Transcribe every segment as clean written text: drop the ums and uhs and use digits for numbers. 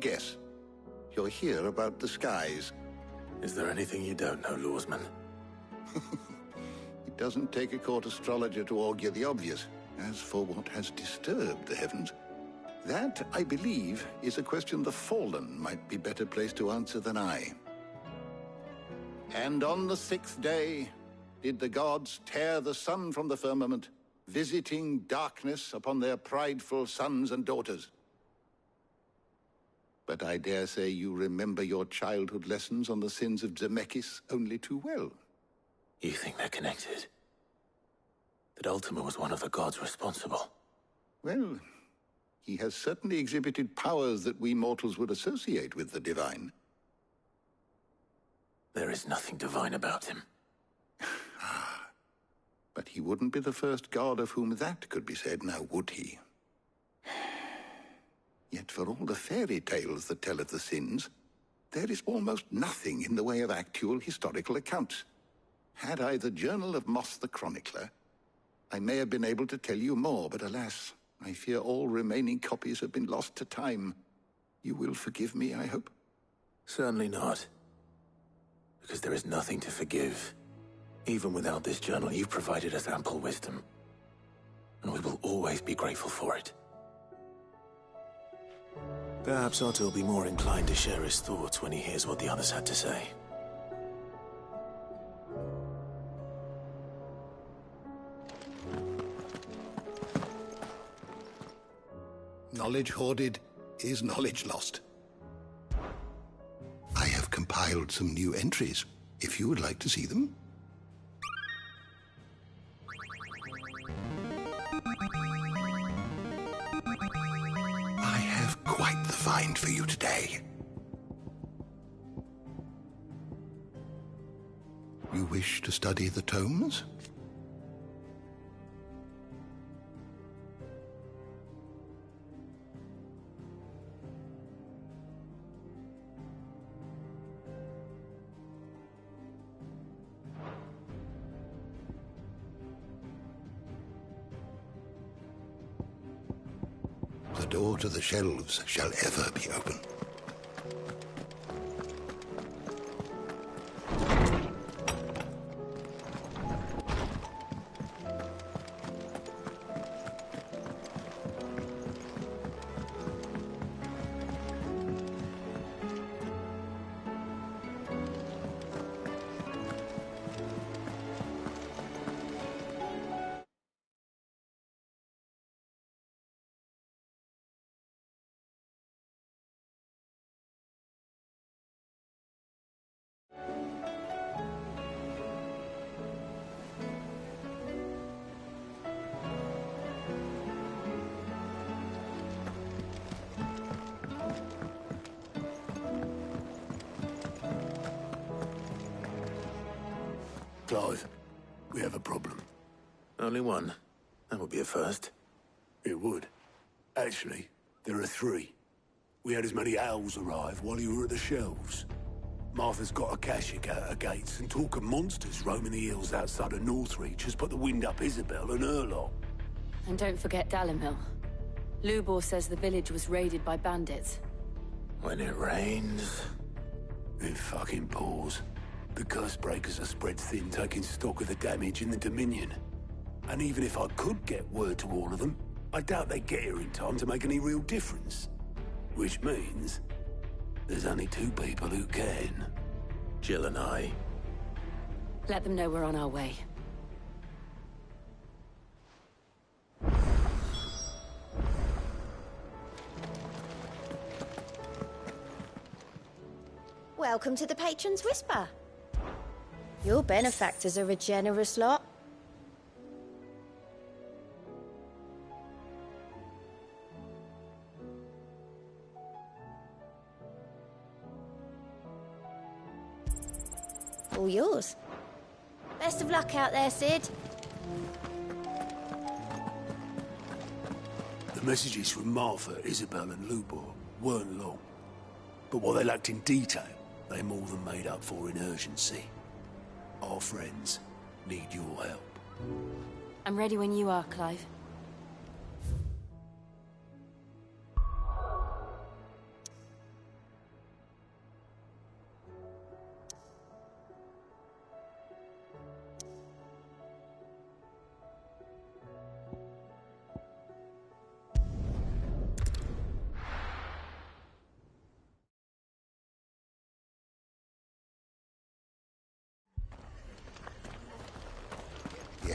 guess. You're here about the skies. Is there anything you don't know, Lawsman? It doesn't take a court astrologer to augur the obvious. As for what has disturbed the heavens, that, I believe, is a question the Fallen might be better placed to answer than I. And on the 6th day did the gods tear the sun from the firmament, visiting darkness upon their prideful sons and daughters. But I dare say you remember your childhood lessons on the sins of Zemeckis only too well. You think they're connected? That Ultima was one of the gods responsible? Well, he has certainly exhibited powers that we mortals would associate with the divine. There is nothing divine about him. But he wouldn't be the first god of whom that could be said, now would he? Yet for all the fairy tales that tell of the sins, there is almost nothing in the way of actual historical accounts. Had I the Journal of Moss the Chronicler, I may have been able to tell you more, but alas, I fear all remaining copies have been lost to time. You will forgive me, I hope? Certainly not. Because there is nothing to forgive. Even without this journal, you've provided us ample wisdom. And we will always be grateful for it. Perhaps Otto will be more inclined to share his thoughts when he hears what the others had to say. Knowledge hoarded is knowledge lost. I have compiled some new entries, if you would like to see them. I have quite the find for you today. You wish to study the tomes? The door to the shelves shall ever be open. Clive, we have a problem. Only one. That would be a first. It would. Actually, there are three. We had as many owls arrive while you were at the shelves. Martha's got a Akashic out her gates, and talk of monsters roaming the hills outside of Northreach has put the wind up Isabel and her lot. And don't forget Dalimil. Lubor says the village was raided by bandits. When it rains... It fucking pours. The Cursebreakers are spread thin, taking stock of the damage in the Dominion. And even if I could get word to all of them, I doubt they'd get here in time to make any real difference. Which means... there's only two people who can. Jill and I. Let them know we're on our way. Welcome to the Patron's Whisper. Your benefactors are a generous lot. All yours. Best of luck out there, Sid. The messages from Martha, Isabel and Lubor weren't long. But what they lacked in detail, they more than made up for in urgency. Our friends need your help. I'm ready when you are, Clive.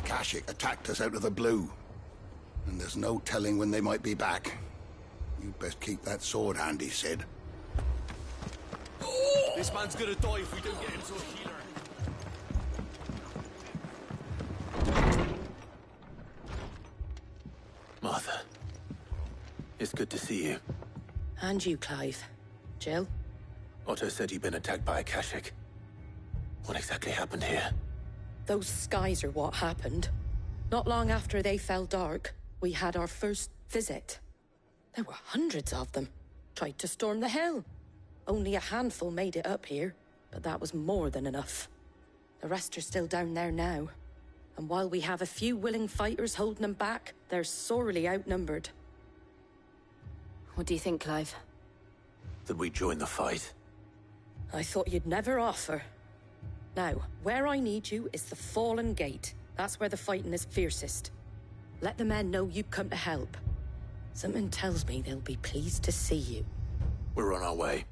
Akashic attacked us out of the blue. And there's no telling when they might be back. You'd best keep that sword handy, Sid. This man's gonna die if we don't get him to a healer. Martha. It's good to see you. And you, Clive. Jill? Otto said you'd been attacked by Akashic. What exactly happened here? Those skies are what happened. Not long after they fell dark, we had our first visit. There were hundreds of them. Tried to storm the hill. Only a handful made it up here, but that was more than enough. The rest are still down there now. And while we have a few willing fighters holding them back, they're sorely outnumbered. What do you think, Clive? That we join the fight? I thought you'd never offer. Now, where I need you is the Fallen Gate. That's where the fighting is fiercest. Let the men know you've come to help. Something tells me they'll be pleased to see you. We're on our way.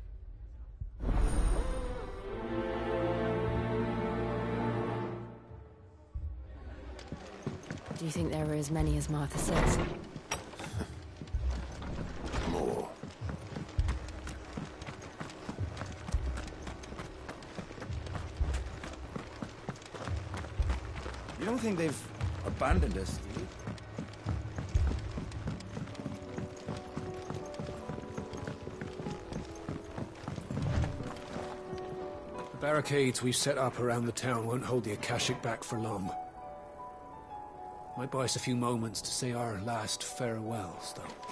Do you think there are as many as Martha says? More. You don't think they've abandoned us, do you? The barricades we've set up around the town won't hold the Akashic back for long. Might buy us a few moments to say our last farewells, though.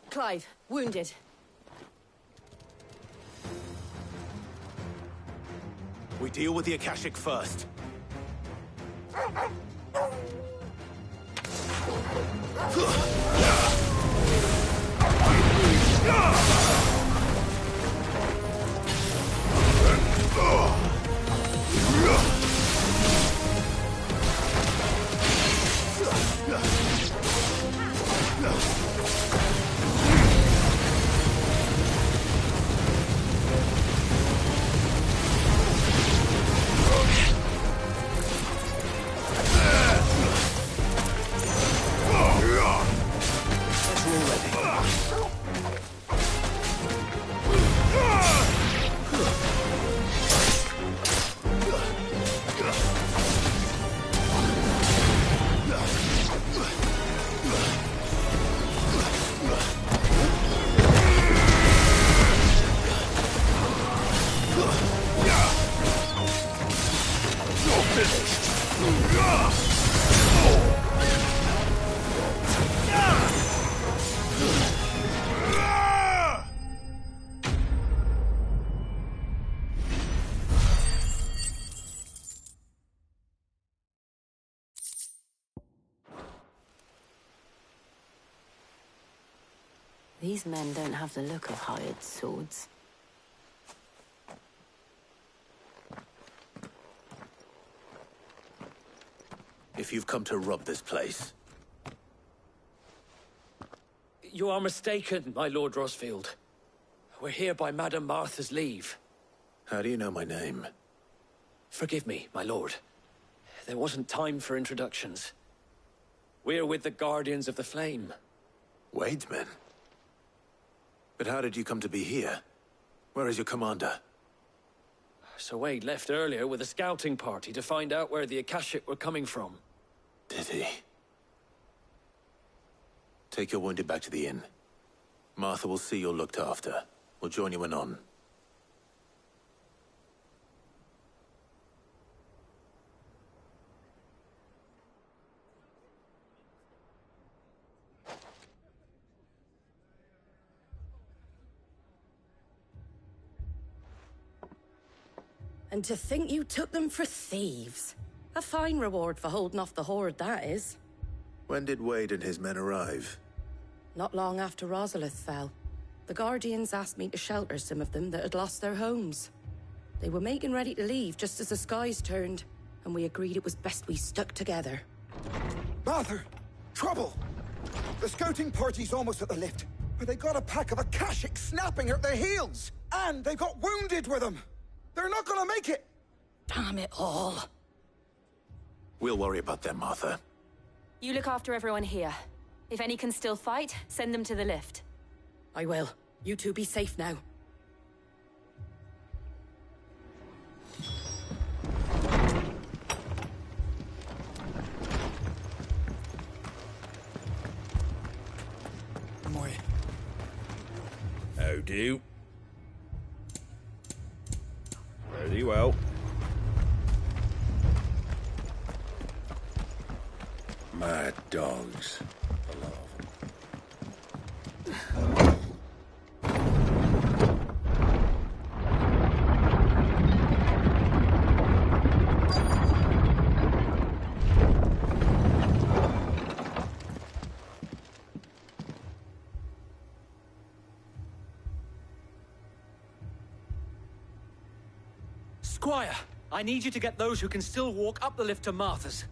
Clive, wounded. We deal with the Akashic first. These men don't have the look of hired swords. If you've come to rob this place, You are mistaken, my Lord Rosfield. We're here by Madame Martha's leave. how do you know my name? Forgive me, my lord. There wasn't time for introductions. We're with the Guardians of the Flame. Wade's men? But how did you come to be here? Where is your commander? Sir Wade left earlier with a scouting party to find out where the Akashic were coming from. Did he? Take your wounded back to the inn. Martha will see you're looked after. We'll join you anon. And to think you took them for thieves. A fine reward for holding off the horde, that is. When did Wade and his men arrive? Not long after Rosalith fell. The Guardians asked me to shelter some of them that had lost their homes. They were making ready to leave just as the skies turned, and we agreed it was best we stuck together. Martha! Trouble! The scouting party's almost at the lift, but they got a pack of Akashic snapping at their heels! And they got wounded with them! They're not gonna make it! Damn it all. We'll worry about them, Martha. You look after everyone here. If any can still fight, send them to the lift. I will. You two be safe now. Moy. How do? Very well. Mad dogs. A lot of them. Squire, I need you to get those who can still walk up the lift to Martha's.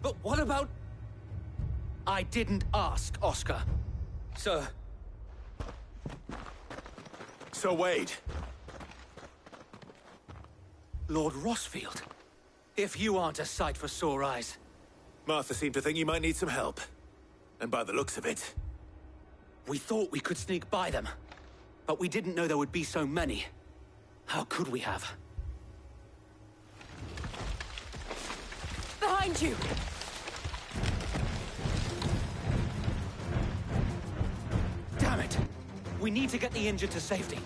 But what about... I didn't ask, Oscar. Sir. So Wade. Lord Rossfield. If you aren't a sight for sore eyes. Martha seemed to think you might need some help. And by the looks of it... We thought we could sneak by them. But we didn't know there would be so many. How could we have? Behind you! Damn it! We need to get the injured to safety.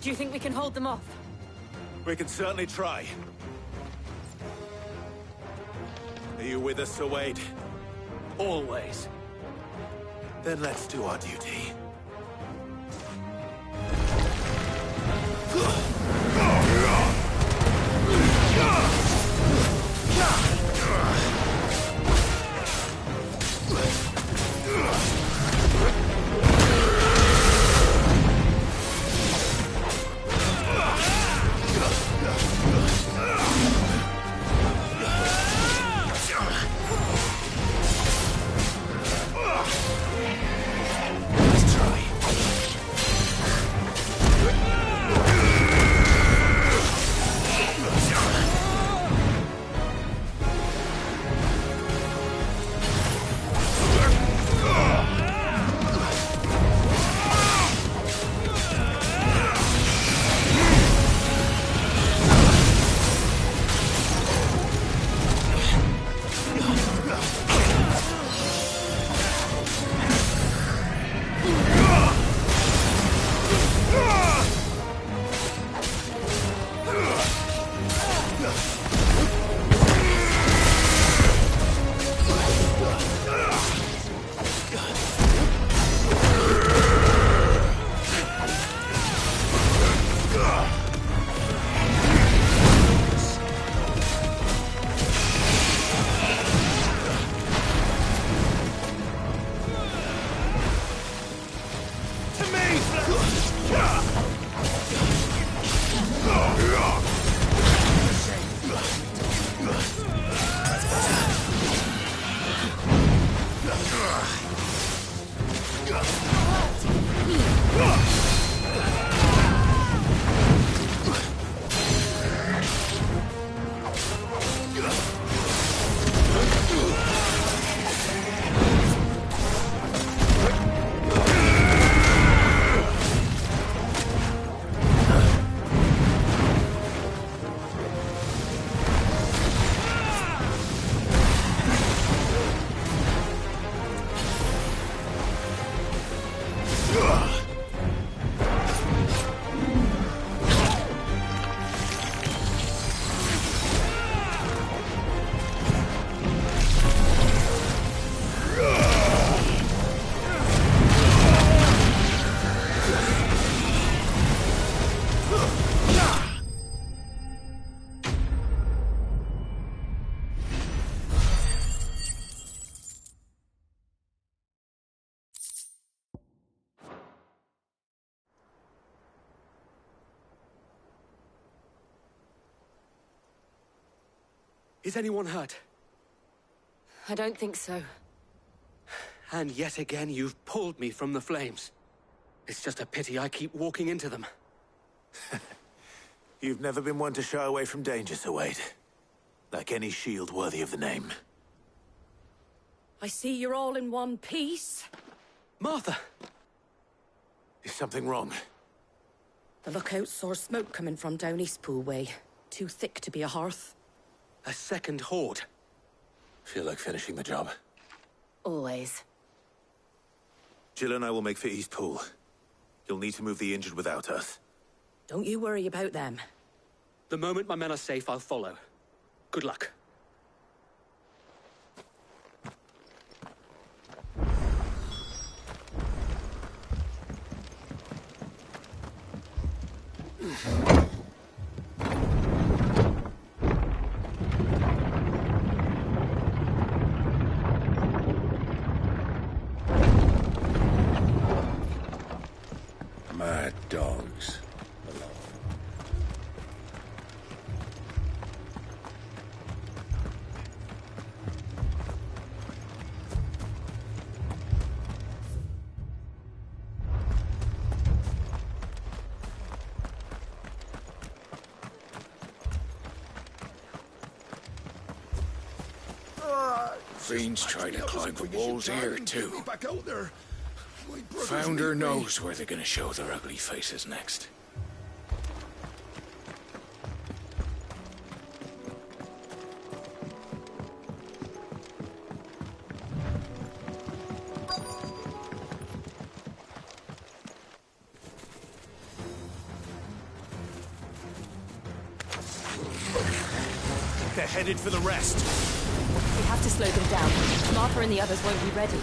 Do you think we can hold them off? We can certainly try. Are you with us, Sir Wade? Always. Then let's do our duty. Is anyone hurt? I don't think so. And yet again, you've pulled me from the flames. It's just a pity I keep walking into them. You've never been one to shy away from danger, Sir Wade. Like any shield worthy of the name. I see you're all in one piece. Martha! Is something wrong? The lookout saw smoke coming from down Eastpool way. Too thick to be a hearth. A second horde. Feel like finishing the job? Always. Jill and I will make for Eastpool. You'll need to move the injured without us. Don't you worry about them. The moment my men are safe, I'll follow. Good luck. Mad dogs. Fiends try to climb the walls here, too. Founder knows where they're gonna show their ugly faces next. They're headed for the rest. We have to slow them down. Martha and the others won't be ready.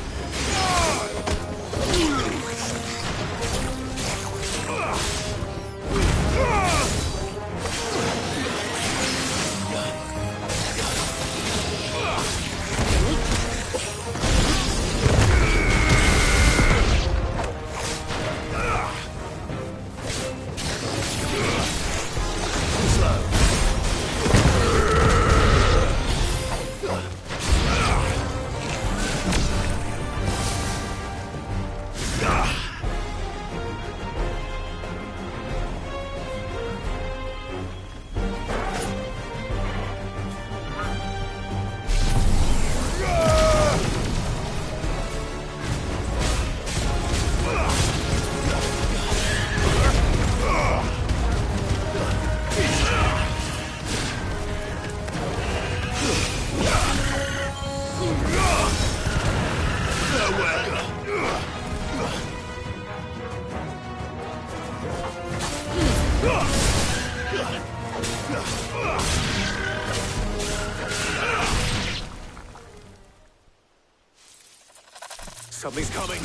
Something's coming.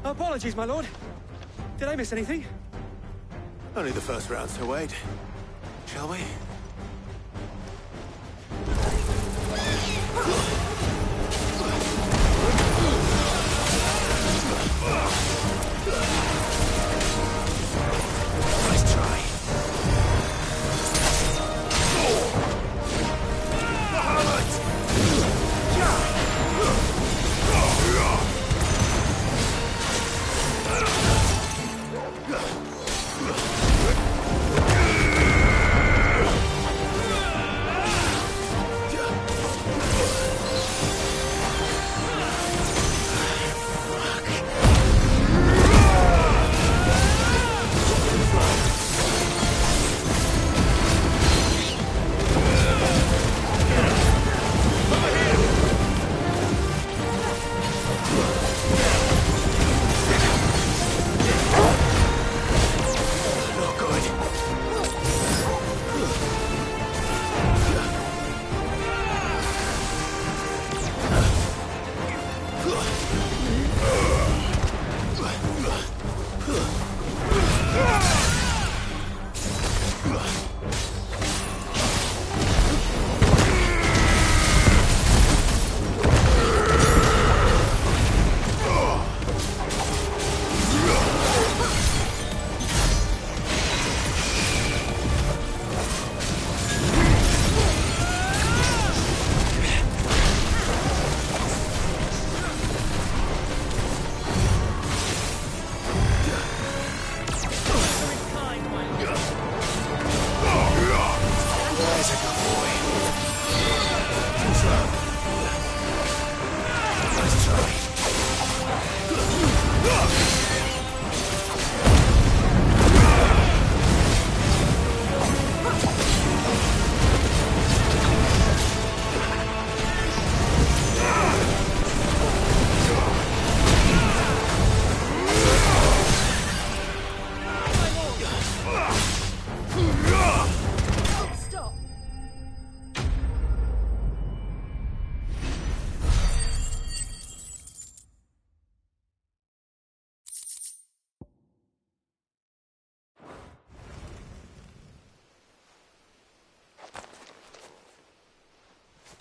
Apologies, my lord. Did I miss anything? Only the first round, Sir Wade. Shall we? Nice try.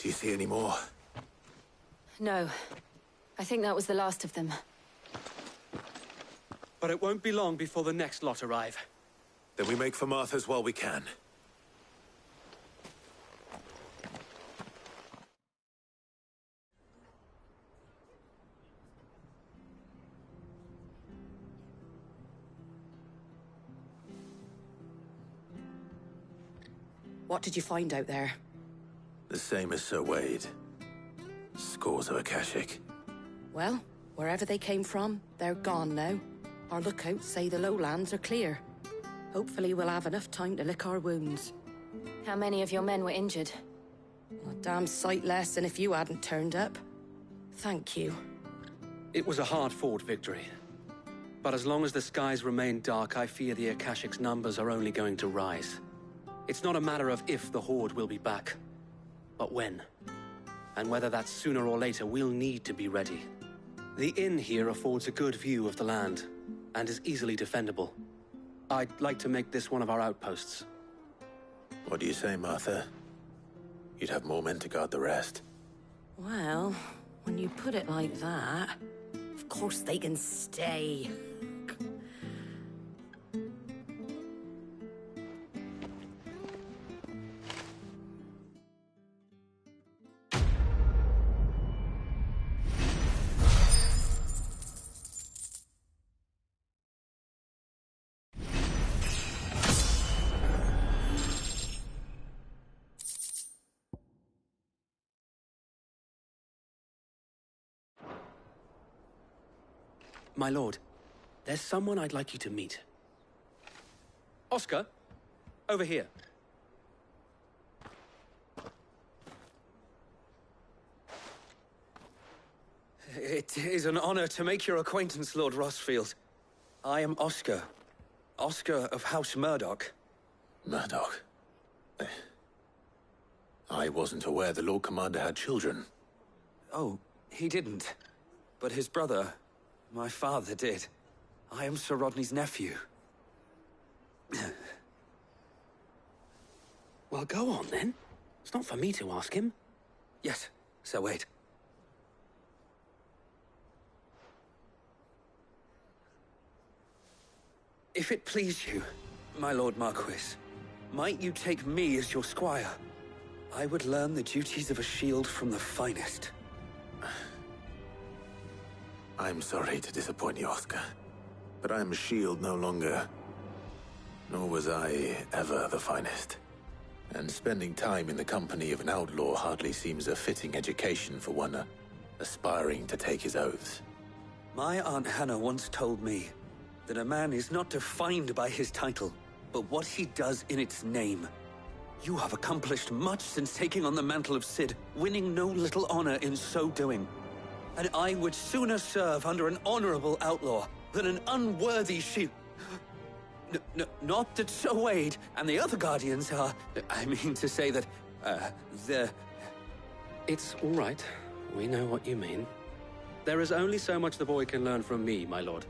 Do you see any more? No. I think that was the last of them. But it won't be long before the next lot arrive. Then we make for Martha's while we can. What did you find out there? The same as Sir Wade. Scores of Akashic. Well, wherever they came from, they're gone now. Our lookouts say the lowlands are clear. Hopefully we'll have enough time to lick our wounds. How many of your men were injured? A damn sight less than if you hadn't turned up. Thank you. It was a hard-fought victory. But as long as the skies remain dark, I fear the Akashic's numbers are only going to rise. It's not a matter of if the Horde will be back, but when. And whether that's sooner or later, we'll need to be ready. The inn here affords a good view of the land, and is easily defendable. I'd like to make this one of our outposts. What do you say, Martha? You'd have more men to guard the rest. Well, when you put it like that, of course they can stay. My lord, there's someone I'd like you to meet. Oscar, over here. It is an honor to make your acquaintance, Lord Rosfield. I am Oscar. Oscar of House Murdoch. Murdoch? I wasn't aware the Lord Commander had children. Oh, he didn't. But his brother, my father, did. I am Sir Rodney's nephew. Well, go on, then. It's not for me to ask him. Yes, Sir Wade. If it please you, my Lord Marquis, might you take me as your squire? I would learn the duties of a shield from the finest. I'm sorry to disappoint you, Oscar, but I'm a shield no longer. Nor was I ever the finest. And spending time in the company of an outlaw hardly seems a fitting education for one aspiring to take his oaths. My Aunt Hannah once told me that a man is not defined by his title, but what he does in its name. You have accomplished much since taking on the mantle of Cid, winning no little honor in so doing. And I would sooner serve under an honorable outlaw than an unworthy shield. Not that Sir Wade and the other Guardians are... I mean to say that, they're... It's all right. We know what you mean. There is only so much the boy can learn from me, my lord.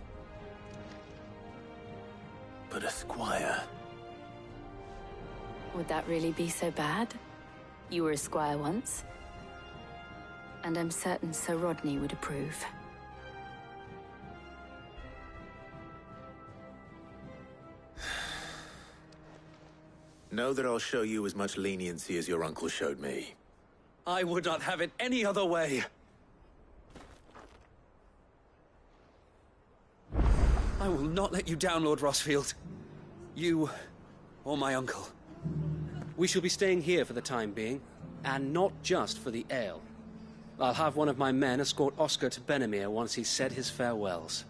But a squire... Would that really be so bad? You were a squire once. And I'm certain Sir Rodney would approve. Know that I'll show you as much leniency as your uncle showed me. I would not have it any other way. I will not let you down, Lord Rosfield. You, or my uncle. We shall be staying here for the time being, and not just for the ale. I'll have one of my men escort Oscar to Benamir once he's said his farewells.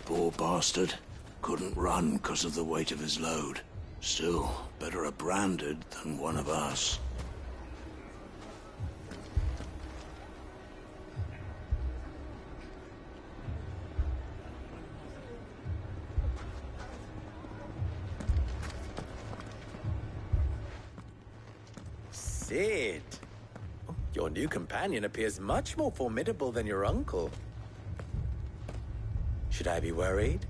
Poor bastard. Couldn't run because of the weight of his load. Still, better a branded than one of us. Cid! Your new companion appears much more formidable than your uncle. Should I be worried?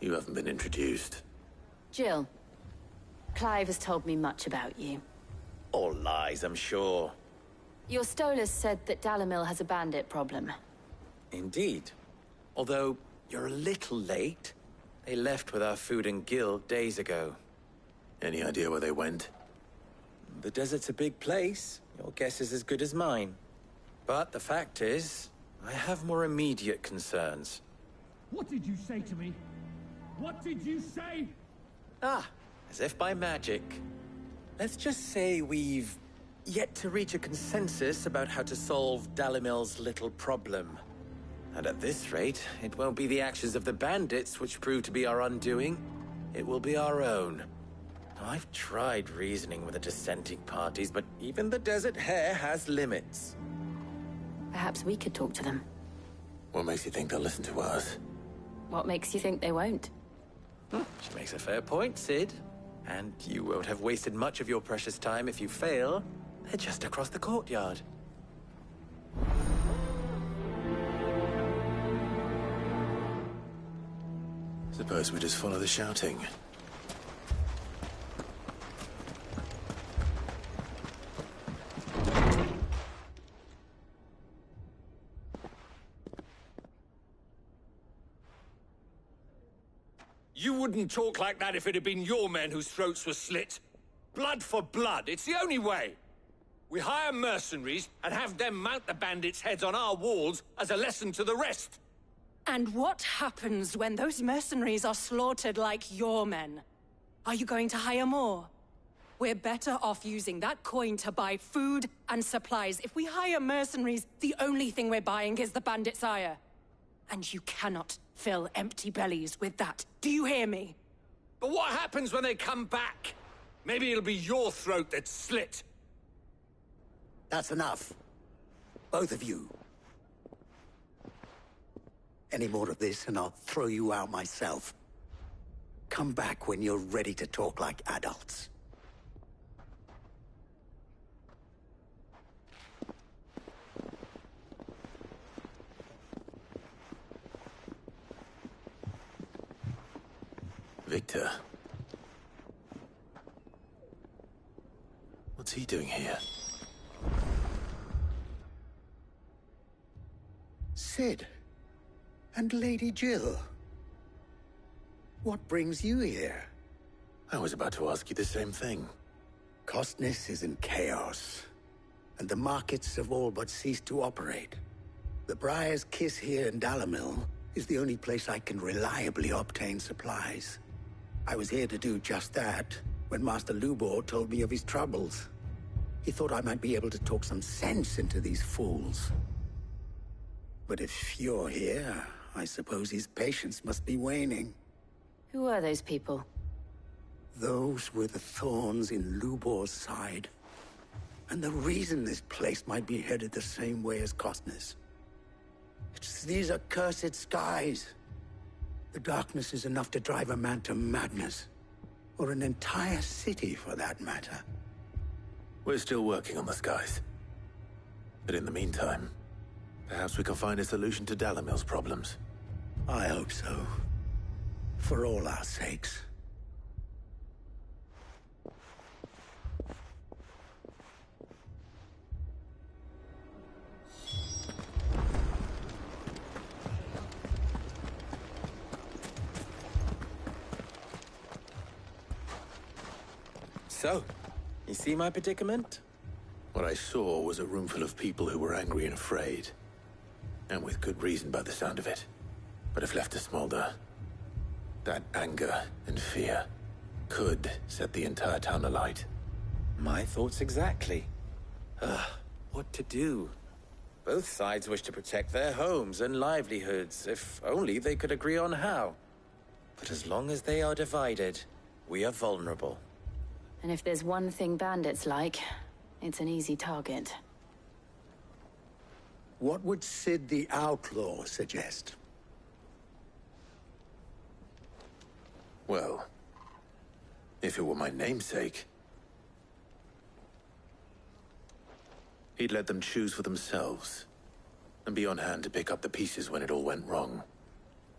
You haven't been introduced. Jill. Clive has told me much about you. All lies, I'm sure. Your Stolas said that Dalimil has a bandit problem. Indeed. Although, you're a little late. They left with our food and guild days ago. Any idea where they went? The desert's a big place. Your guess is as good as mine. But the fact is, I have more immediate concerns. What did you say to me? What did you say? As if by magic. Let's just say we've yet to reach a consensus about how to solve Dalimil's little problem. And at this rate, it won't be the actions of the bandits which prove to be our undoing. It will be our own. Now, I've tried reasoning with the dissenting parties, but even the Desert Hare has limits. Perhaps we could talk to them. What makes you think they'll listen to us? What makes you think they won't? She makes a fair point, Cid. And you won't have wasted much of your precious time if you fail. They're just across the courtyard. Suppose we just follow the shouting. You wouldn't talk like that if it had been your men whose throats were slit. Blood for blood, it's the only way. We hire mercenaries and have them mount the bandits' heads on our walls as a lesson to the rest. And what happens when those mercenaries are slaughtered like your men? Are you going to hire more? We're better off using that coin to buy food and supplies. If we hire mercenaries, the only thing we're buying is the bandits' ire. And you cannot fill empty bellies with that. Do you hear me? But what happens when they come back? Maybe it'll be your throat that's slit. That's enough. Both of you. Any more of this and I'll throw you out myself. Come back when you're ready to talk like adults. Victor. What's he doing here? Cid. And Lady Jill. What brings you here? I was about to ask you the same thing. Costness is in chaos, and the markets have all but ceased to operate. The Briar's Kiss here in Dalimil is the only place I can reliably obtain supplies. I was here to do just that when Master Lubor told me of his troubles. He thought I might be able to talk some sense into these fools. But if you're here, I suppose his patience must be waning. Who are those people? Those were the thorns in Lubor's side. And the reason this place might be headed the same way as Costness. It's these accursed skies. The darkness is enough to drive a man to madness. Or an entire city, for that matter. We're still working on the skies. But in the meantime, perhaps we can find a solution to Dalimil's problems. I hope so. For all our sakes. So, You see my predicament? What I saw was a room full of people who were angry and afraid. And with good reason by the sound of it. But if left to smolder, that anger and fear could set the entire town alight. My thoughts exactly. What to do? Both sides wish to protect their homes and livelihoods, if only they could agree on how. But as long as they are divided, we are vulnerable. And if there's one thing bandits like, it's an easy target. What would Sid the Outlaw suggest? Well, if it were my namesake, he'd let them choose for themselves, and be on hand to pick up the pieces when it all went wrong.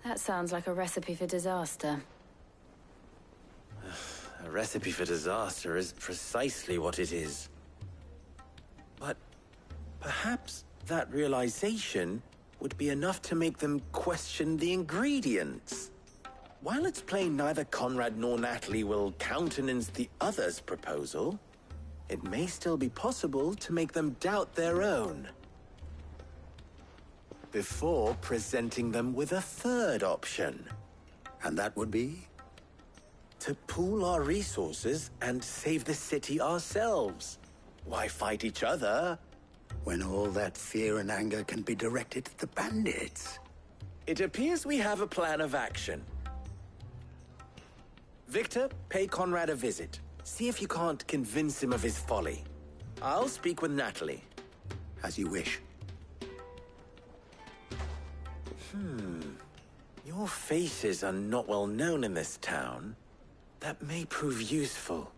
That sounds like a recipe for disaster. A recipe for disaster is precisely what it is. But perhaps that realization would be enough to make them question the ingredients. While it's plain neither Conrad nor Natalie will countenance the other's proposal, it may still be possible to make them doubt their own. Before presenting them with a third option. And that would be? To pool our resources and save the city ourselves. Why fight each other? When all that fear and anger can be directed at the bandits. It appears we have a plan of action. Victor, pay Conrad a visit. See if you can't convince him of his folly. I'll speak with Natalie. As you wish. Your faces are not well known in this town. That may prove useful.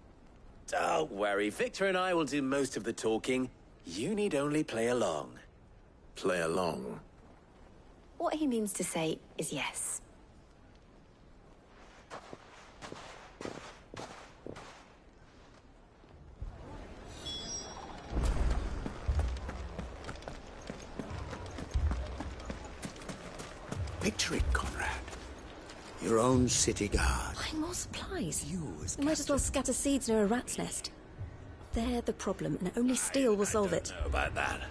Don't worry, Victor and I will do most of the talking. You need only play along. Play along? What he means to say is yes. Picture it, Conrad. Your own city guard. Buying more supplies. You as We might as well scatter seeds near a rat's nest. They're the problem, and only steel will solve it. I don't know about that.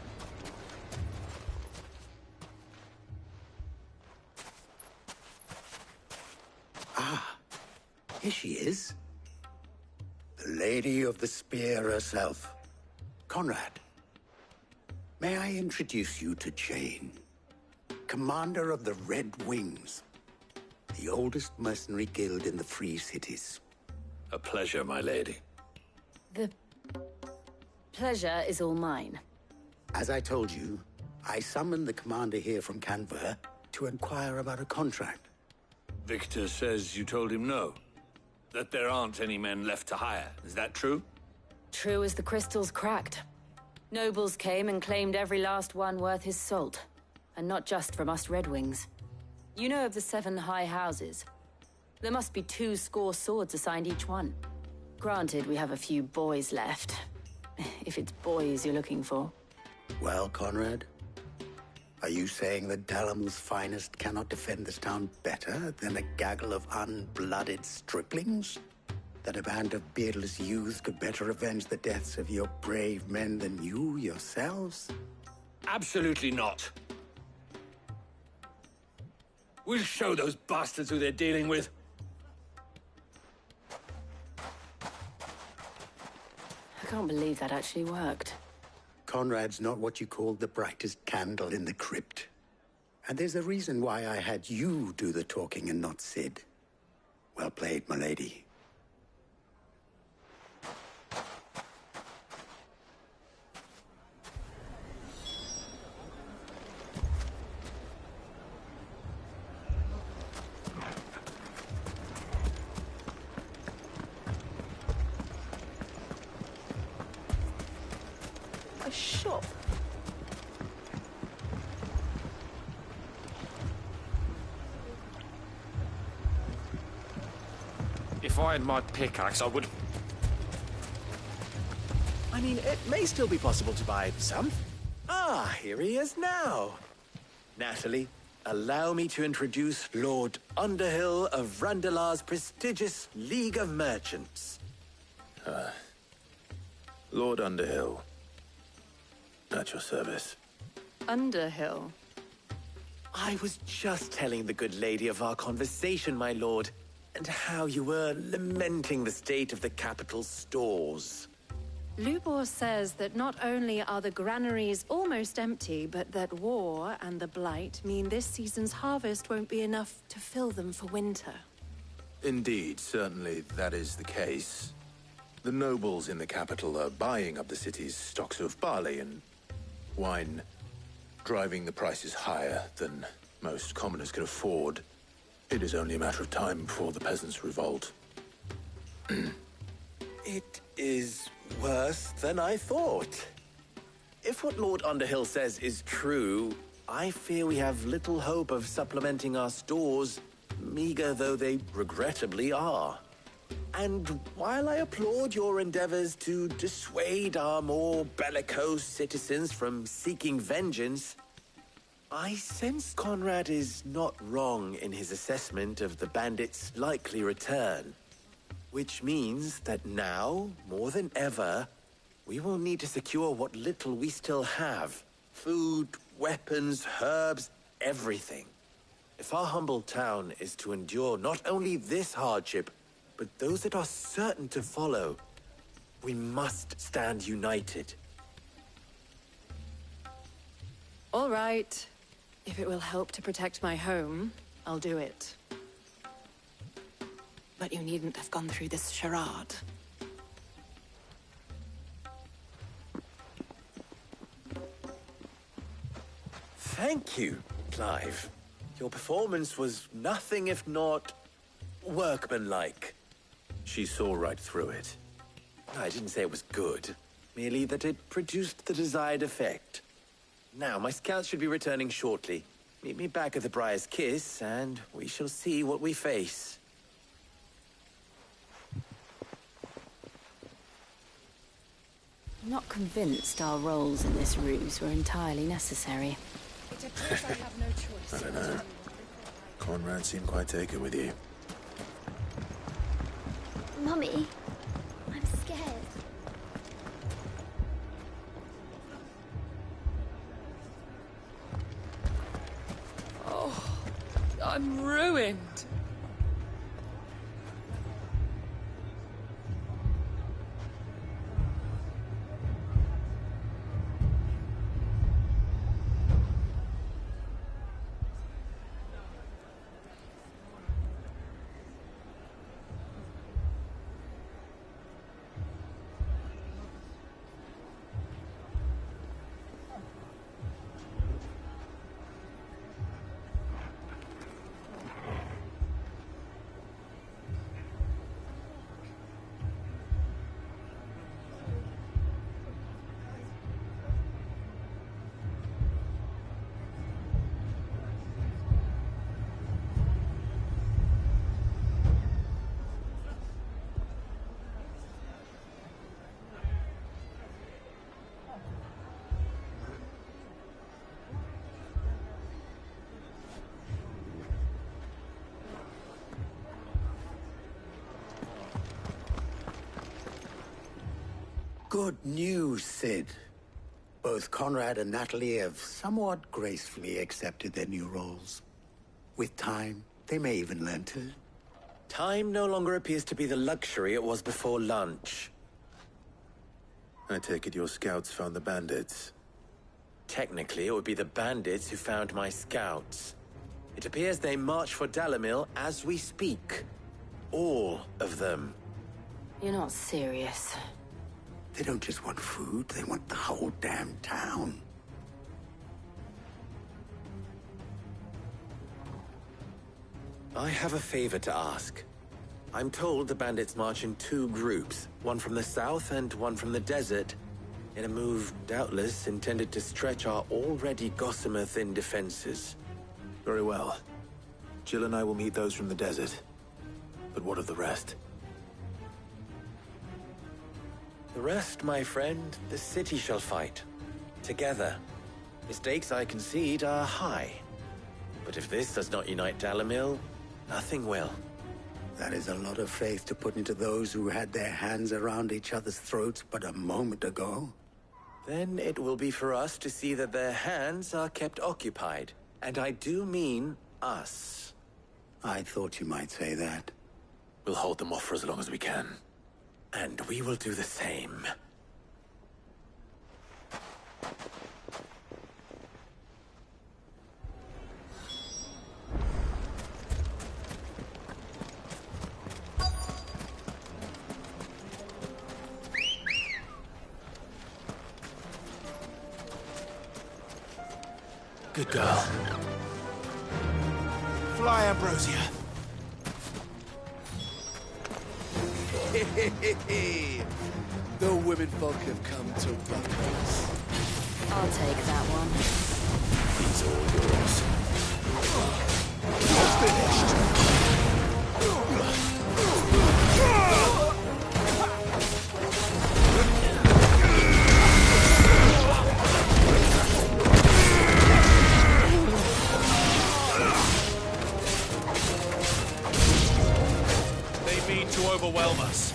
Here she is. The Lady of the Spear herself. Conrad, may I introduce you to Jane, commander of the Red Wings, the oldest mercenary guild in the Free Cities. A pleasure, my lady. The pleasure is all mine. As I told you, I summoned the commander here from Canver to inquire about a contract. Victor says you told him no. That there aren't any men left to hire. Is that true? True as the crystals cracked. Nobles came and claimed every last one worth his salt. And not just from us Red Wings. You know of the 7 high houses. There must be 2 swords assigned each one. Granted, we have a few boys left. If it's boys you're looking for. Well, Conrad, are you saying that Dalamil's finest cannot defend this town better than a gaggle of unblooded striplings? That a band of beardless youths could better avenge the deaths of your brave men than you yourselves? Absolutely not. We'll show those bastards who they're dealing with. I can't believe that actually worked. Conrad's not what you called the brightest candle in the crypt. And there's a reason why I had you do the talking and not Sid. Well played, my lady. A shop? If I had my pickaxe, I would... I mean, it may still be possible to buy some. Here he is now. Natalie, allow me to introduce Lord Underhill of Randalar's prestigious League of Merchants. Lord Underhill. At your service. Underhill? I was just telling the good lady of our conversation, my lord, and how you were lamenting the state of the capital's stores. Lubor says that not only are the granaries almost empty, but that war and the Blight mean this season's harvest won't be enough to fill them for winter. Indeed, certainly that is the case. The nobles in the capital are buying up the city's stocks of barley and wine, driving the prices higher than most commoners can afford. It is only a matter of time before the peasants revolt. It is worse than I thought. If what Lord Underhill says is true, I fear we have little hope of supplementing our stores, meager though they regrettably are. And while I applaud your endeavors to dissuade our more bellicose citizens from seeking vengeance, I sense Conrad is not wrong in his assessment of the bandits' likely return. Which means that now, more than ever, we will need to secure what little we still have. Food, weapons, herbs, everything. If our humble town is to endure not only this hardship, but those that are certain to follow, we must stand united. All right. If it will help to protect my home, I'll do it. But you needn't have gone through this charade. Thank you, Clive. Your performance was nothing if not workmanlike. She saw right through it. I didn't say it was good, merely that it produced the desired effect. Now, my scouts should be returning shortly. Meet me back at the Briar's Kiss, and we shall see what we face. I'm not convinced our roles in this ruse were entirely necessary. It appears I have no choice. I don't know. Conrad seemed quite taken with you. Mummy, I'm scared. Oh, I'm ruined. Good news, Sid. Both Conrad and Natalie have somewhat gracefully accepted their new roles. With time, they may even learn to... Time no longer appears to be the luxury it was before lunch. I take it your scouts found the bandits. Technically, it would be the bandits who found my scouts. It appears they march for Dalimil as we speak. All of them. You're not serious. They don't just want food, they want the whole damn town. I have a favor to ask. I'm told the bandits march in two groups, one from the south and one from the desert, in a move doubtless intended to stretch our already gossamer-thin defenses. Very well. Jill and I will meet those from the desert. But what of the rest? The rest, my friend, the city shall fight. Together. The stakes, I concede, are high. But if this does not unite Dalimil, nothing will. That is a lot of faith to put into those who had their hands around each other's throats but a moment ago. Then it will be for us to see that their hands are kept occupied. And I do mean us. I thought you might say that. We'll hold them off for as long as we can. And we will do the same. Good girl. Fly, Ambrosia. The women folk have come to welcome us. I'll take that one. He's all yours. You're finished. They mean to overwhelm us.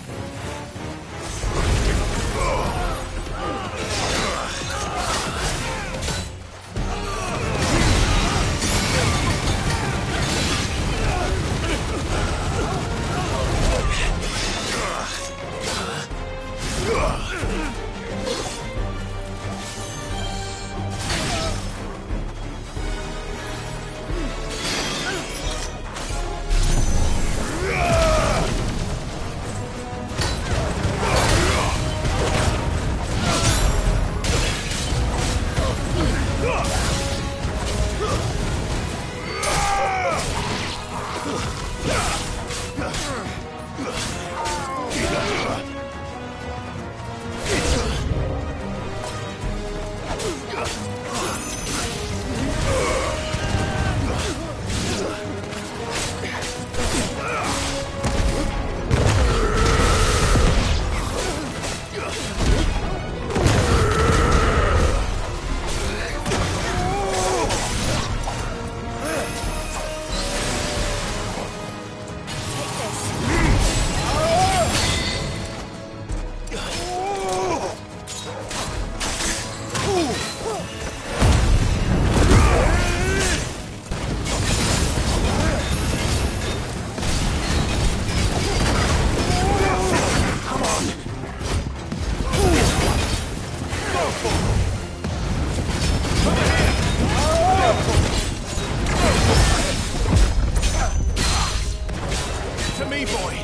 To me, boy.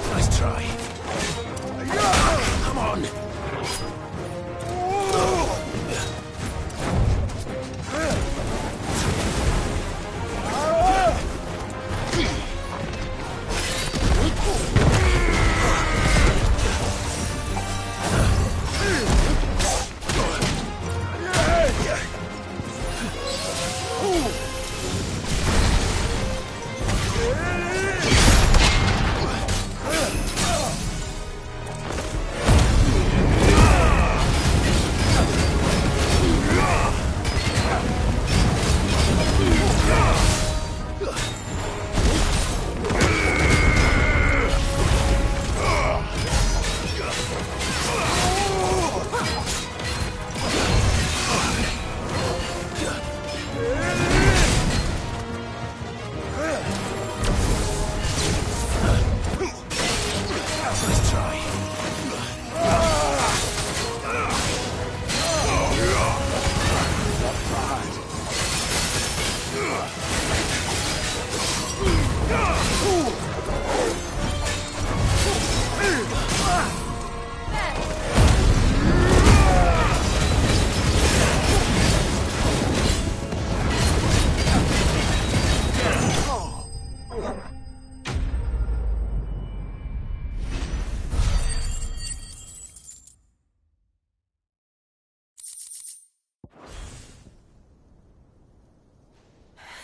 Nice try. Come on.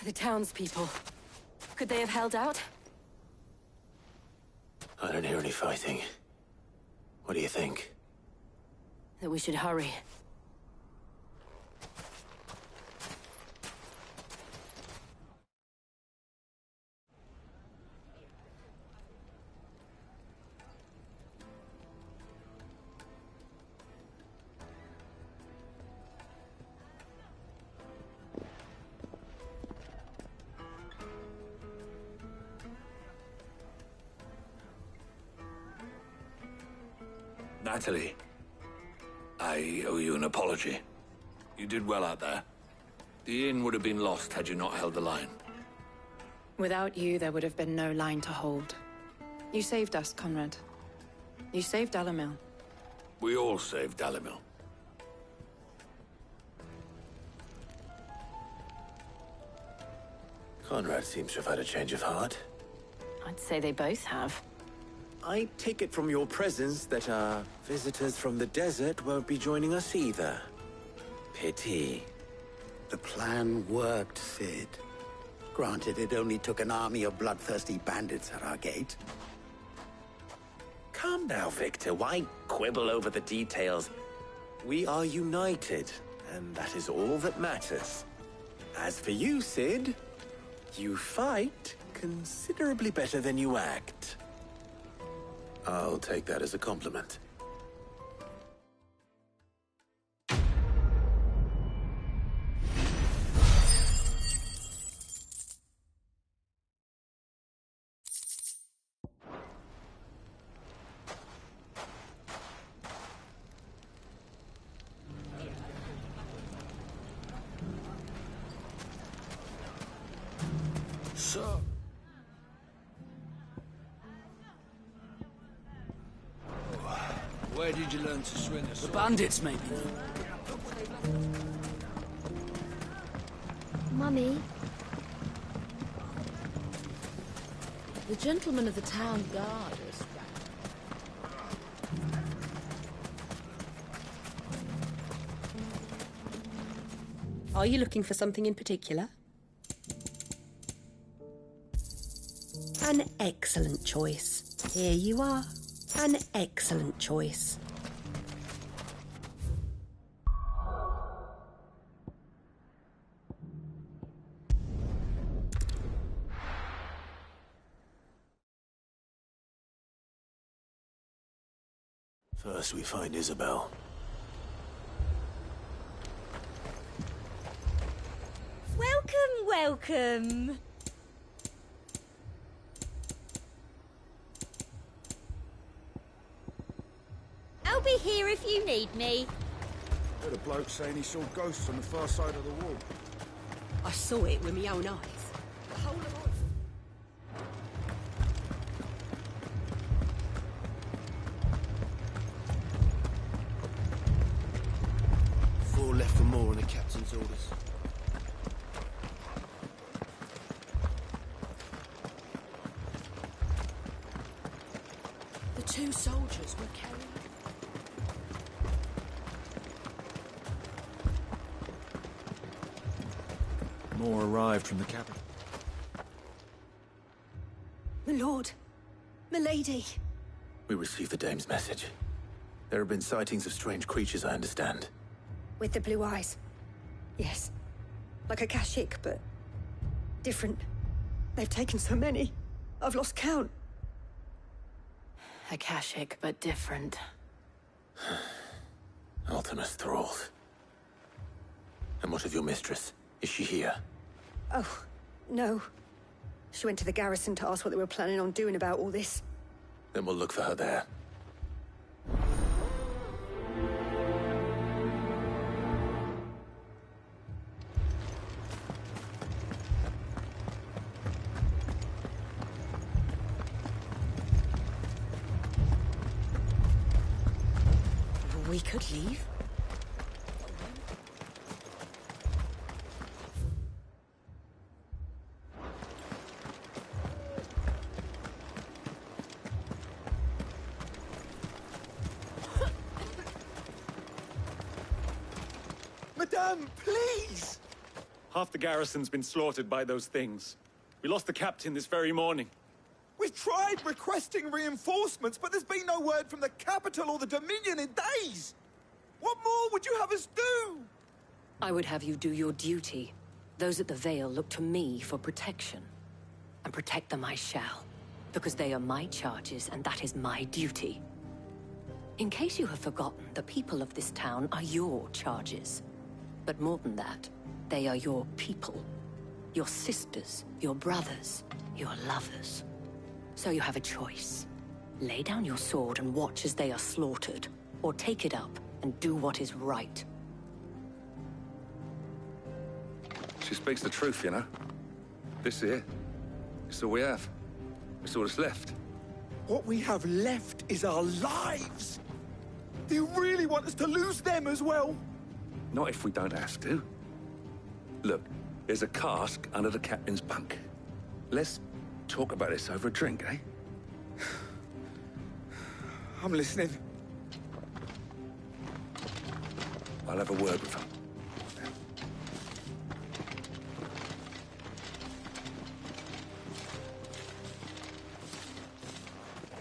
The townspeople. Could they have held out? I don't hear any fighting. What do you think? That we should hurry. Natalie, I owe you an apology. You did well out there. The inn would have been lost had you not held the line. Without you, there would have been no line to hold. You saved us, Conrad. You saved Dalimil. We all saved Dalimil. Conrad seems to have had a change of heart. I'd say they both have. I take it from your presence that our visitors from the desert won't be joining us either. Pity. The plan worked, Sid. Granted, it only took an army of bloodthirsty bandits at our gate. Calm now, Victor. Why quibble over the details? We are united, and that is all that matters. As for you, Sid, you fight considerably better than you act. I'll take that as a compliment. So... Where did you learn to swing a sword? The bandits, maybe. Mummy. The gentleman of the town guard is... Are you looking for something in particular? An excellent choice. Here you are. An excellent choice. First we find Isabel. Welcome. I'll be here if you need me. Heard a bloke saying he saw ghosts on the far side of the wall. I saw it with my own eyes. The whole of Four left for more on the captain's orders. the two soldiers were carrying. More arrived from the capital. My lord, milady. We received the dame's message. There have been sightings of strange creatures, I understand. With the blue eyes. Yes. Like a Kashyyyk, but different. They've taken so many. I've lost count. A Kashyyyk, but different. Ultimus thralls. And what of your mistress? Is she here? Oh, no. She went to the garrison to ask what they were planning on doing about all this. Then we'll look for her there. We could leave. Madame, please! Half the garrison's been slaughtered by those things. We lost the captain this very morning. We've tried requesting reinforcements, but there's been no word from the capital or the Dominion in days! What more would you have us do? I would have you do your duty. Those at the Vale look to me for protection. And protect them I shall. Because they are my charges, and that is my duty. In case you have forgotten, the people of this town are your charges. But more than that, they are your people. Your sisters, your brothers, your lovers. So you have a choice. Lay down your sword and watch as they are slaughtered, or take it up and do what is right. She speaks the truth, you know. This here, it's all we have. It's all that's left. What we have left is our lives. Do you really want us to lose them as well? Not if we don't have to. Look, there's a cask under the captain's bunk. Let's talk about this over a drink, eh? I'm listening. I'll have a word with her.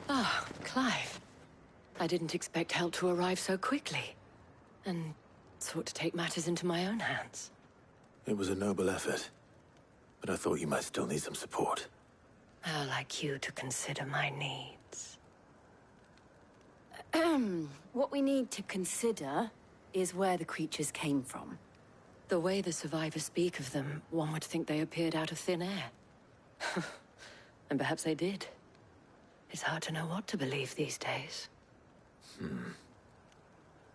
Ah, Clive. I didn't expect help to arrive so quickly. And sought to take matters into my own hands. It was a noble effort, but I thought you might still need some support. How like you to consider my needs. What we need to consider is where the creatures came from. The way the survivors speak of them, one would think they appeared out of thin air. And perhaps they did. It's hard to know what to believe these days.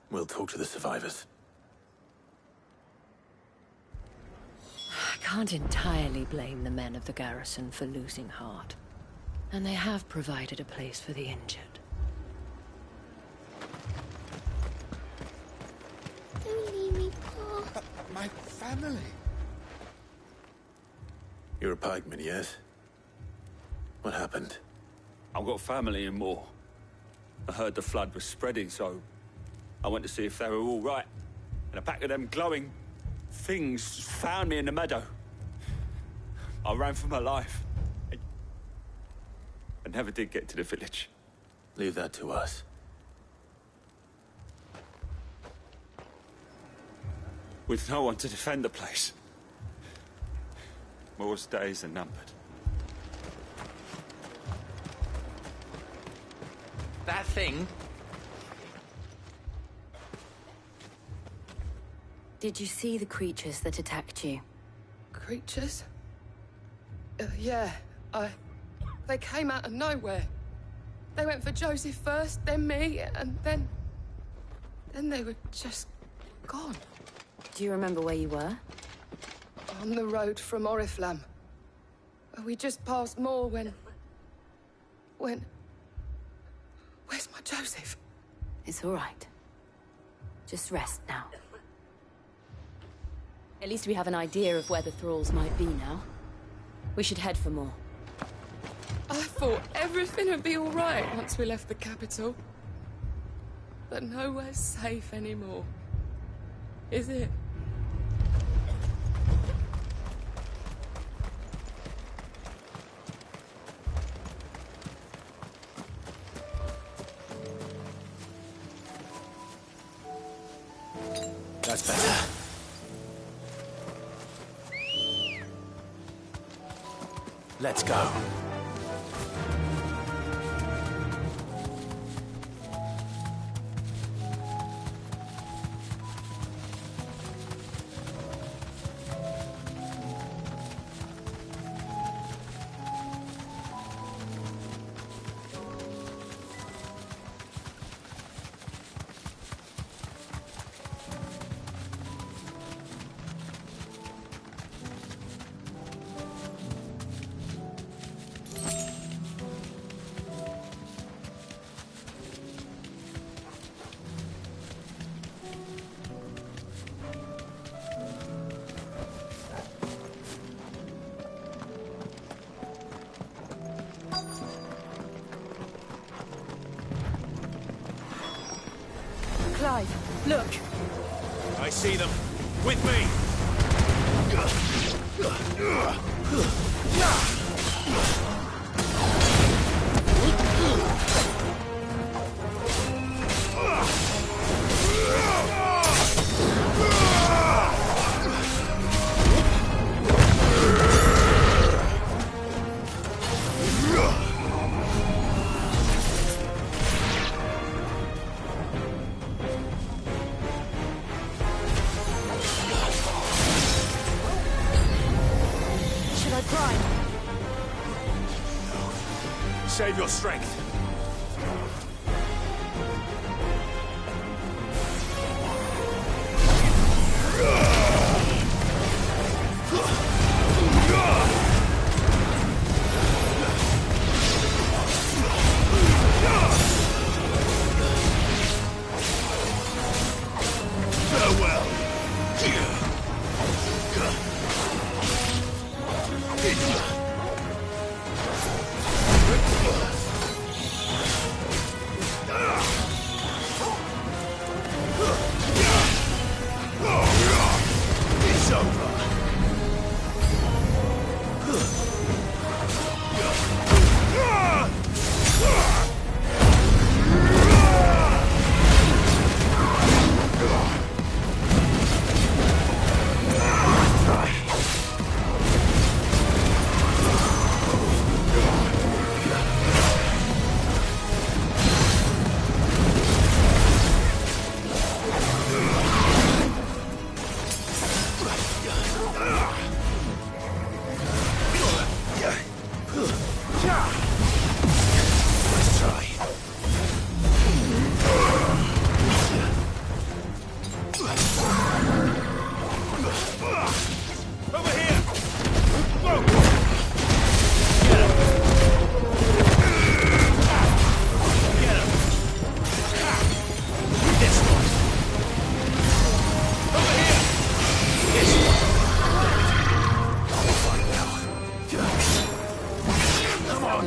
We'll talk to the survivors. I can't entirely blame the men of the garrison for losing heart. And they have provided a place for the injured. Don't leave me, Pa. My family. You're a pikeman, yes? What happened? I've got family in Moor. I heard the flood was spreading, so I went to see if they were all right. And a pack of them glowing things found me in the meadow. I ran for my life. I never did get to the village. Leave that to us. With no one to defend the place. Moor's days are numbered. That thing? Did you see the creatures that attacked you? Creatures? Yeah, they came out of nowhere. They went for Joseph first, then me, and then they were just gone. Do you remember where you were? On the road from Oriflamme. We just passed Moor when... Where's my Joseph? It's all right. Just rest now. At least we have an idea of where the thralls might be now. We should head for more. I thought everything would be all right once we left the capital. But nowhere's safe anymore. Is it? That's better. Let's go. Clive, look! I see them. With me! Save your strength. Let's try. Over here! Whoa! Get him! This one! Over here! This one! I'll find now. Come on!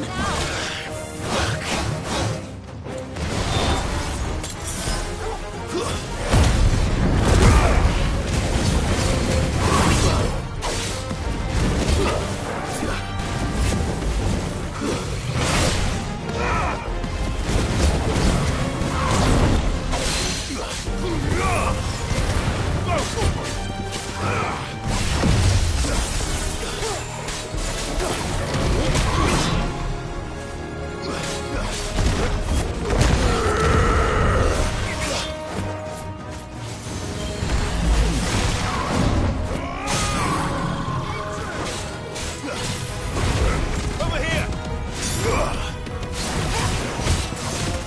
Over here!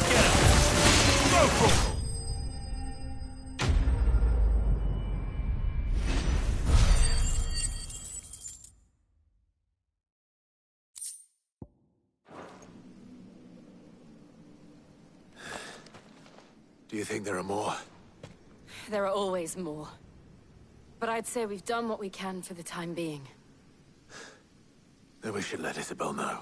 Get him! Go for it! Do you think there are more? There are always more. But I'd say we've done what we can for the time being. Then we should let Isabel know.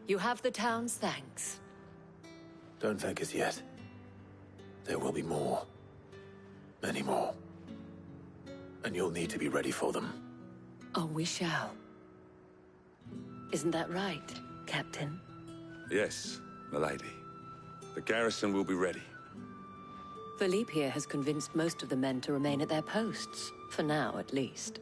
You have the town's thanks. Don't thank us yet. There will be more. Many more. And you'll need to be ready for them. Oh, we shall. Isn't that right, Captain? Yes, milady. The garrison will be ready. Philippe here has convinced most of the men to remain at their posts. For now, at least.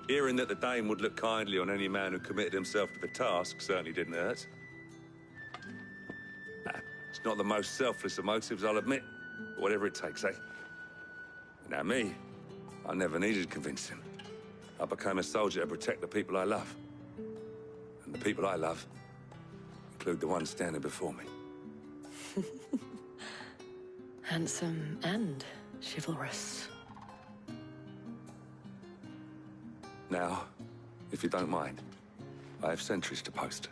Hearing that the Dane would look kindly on any man who committed himself to the task certainly didn't hurt. It's not the most selfless of motives, I'll admit. But whatever it takes, eh? Now me, I never needed convincing. I became a soldier to protect the people I love. And the people I love include the ones standing before me. Handsome and chivalrous. Now, if you don't mind, I have sentries to post.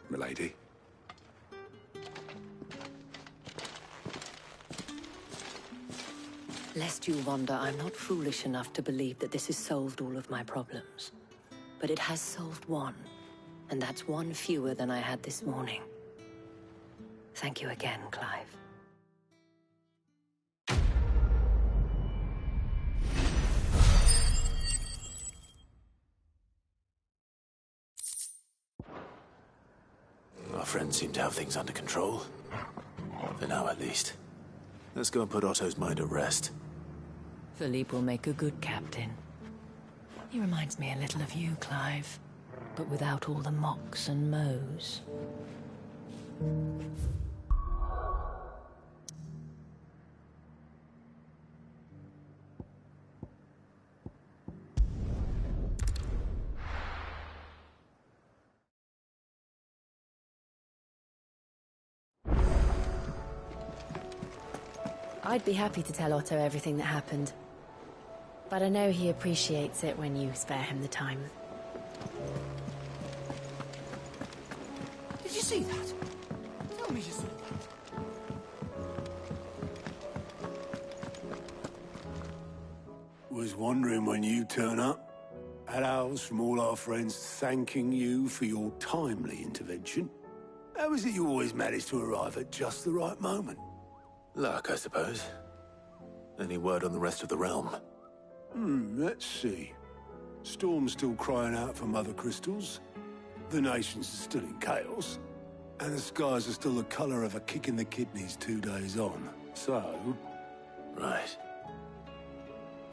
Milady. Lest you wonder, I'm not foolish enough to believe that this has solved all of my problems. But it has solved one, and that's one fewer than I had this morning. Thank you again, Clive. Our friends seem to have things under control. For now, at least. Let's go and put Otto's mind at rest. Philippe will make a good captain. He reminds me a little of you, Clive. But without all the mocks and mows. I'd be happy to tell Otto everything that happened. But I know he appreciates it when you spare him the time. Did you see that? Tell me you saw that. Was wondering when you turn up. Had owls from all our friends thanking you for your timely intervention. How is it you always manage to arrive at just the right moment? Luck, I suppose. Any word on the rest of the realm? Let's see. Storm's still crying out for Mother Crystals. The nations are still in chaos. And the skies are still the colour of a kick in the kidneys 2 days on. So... Right.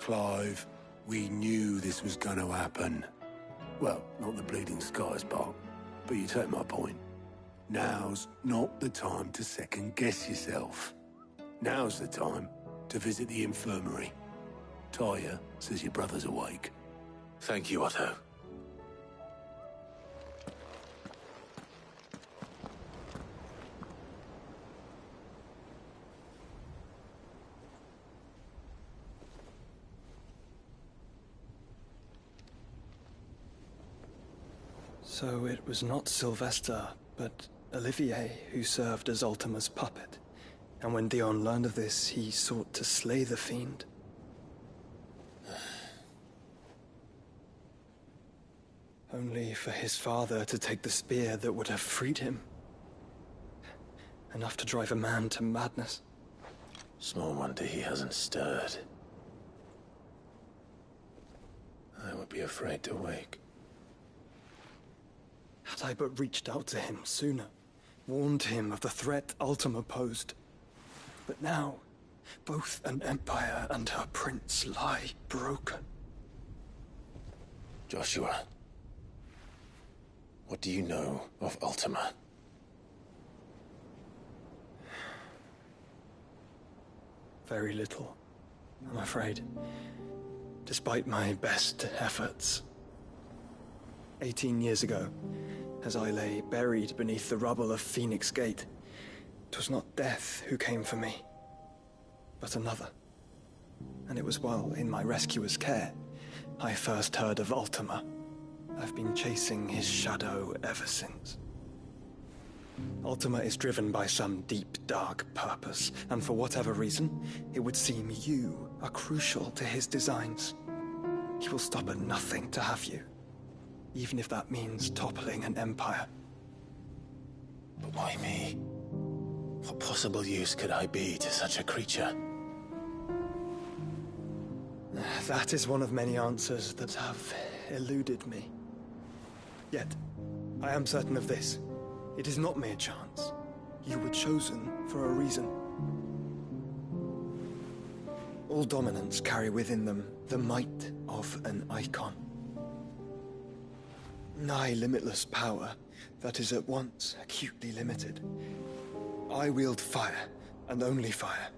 Clive, we knew this was going to happen. Well, not the bleeding skies part, but you take my point. Now's not the time to second-guess yourself. Now's the time to visit the infirmary. Talia says your brother's awake. Thank you, Otto. So it was not Sylvester, but Olivier who served as Ultima's puppet. And when Dion learned of this, he sought to slay the fiend. Only for his father to take the spear that would have freed him. Enough to drive a man to madness. Small wonder he hasn't stirred. I would be afraid to wake. Had I but reached out to him sooner, warned him of the threat Ultima posed. But now, both an empire and her prince lie broken. Joshua, what do you know of Ultima? Very little, I'm afraid. Despite my best efforts. 18 years ago, as I lay buried beneath the rubble of Phoenix Gate, 'twas not death who came for me, but another. And it was while in my rescuer's care, I first heard of Ultima. I've been chasing his shadow ever since. Ultima is driven by some deep, dark purpose, and for whatever reason, it would seem you are crucial to his designs. He will stop at nothing to have you, even if that means toppling an empire. But why me? What possible use could I be to such a creature? That is one of many answers that have eluded me. Yet, I am certain of this. It is not mere chance. You were chosen for a reason. All dominants carry within them the might of an icon. Nigh limitless power that is at once acutely limited. I wield fire, and only fire.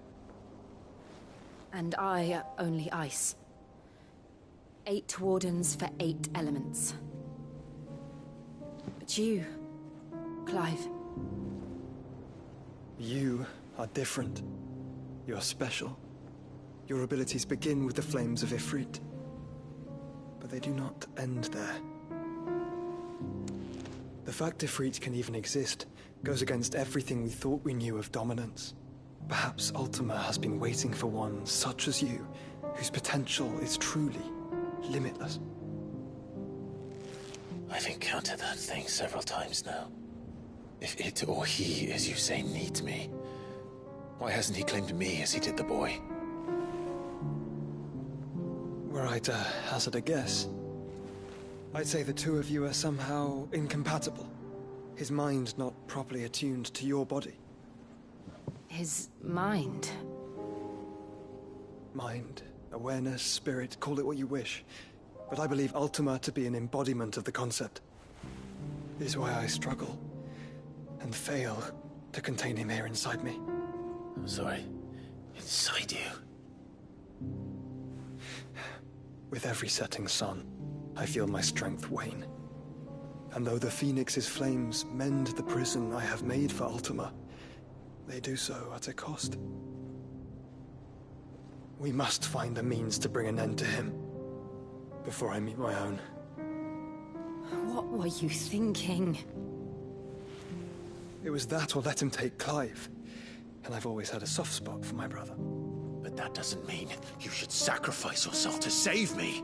And I only ice. 8 wardens for 8 elements. But you, Clive. You are different. You're special. Your abilities begin with the flames of Ifrit. But they do not end there. The fact Ifrit can even exist goes against everything we thought we knew of dominance. Perhaps Ultima has been waiting for one such as you, whose potential is truly limitless. I've encountered that thing several times now. If it or he, as you say, needs me, why hasn't he claimed me as he did the boy? Were I to hazard a guess, I'd say the two of you are somehow incompatible. His mind not properly attuned to your body. His mind? Mind, awareness, spirit, call it what you wish. But I believe Ultima to be an embodiment of the concept. It is why I struggle and fail to contain him here inside me. I'm sorry. Inside you? With every setting sun, I feel my strength wane. And though the Phoenix's flames mend the prison I have made for Ultima, they do so at a cost. We must find a means to bring an end to him before I meet my own. What were you thinking? It was that or let him take Clive. And I've always had a soft spot for my brother. But that doesn't mean you should sacrifice yourself to save me.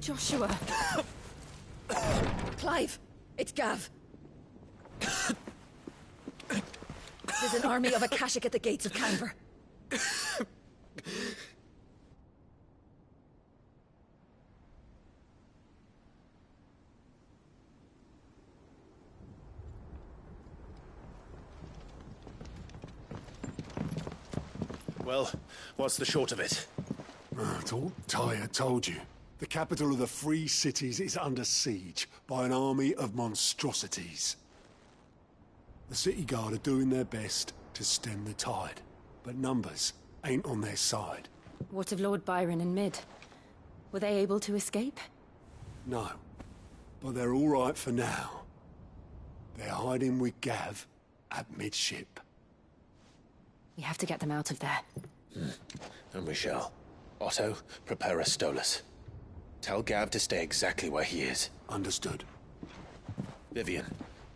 Joshua! Clive! It's Gav! There's an army of Akashic at the gates of Canver. Well, what's the short of it? It's all Tyr told you. The capital of the Free Cities is under siege by an army of monstrosities. The City Guard are doing their best to stem the tide, but numbers ain't on their side. What of Lord Byron and Mid? Were they able to escape? No, but they're all right for now. They're hiding with Gav at midship. We have to get them out of there. And we shall. Otto, prepare a Stolas. Tell Gav to stay exactly where he is. Understood. Vivian,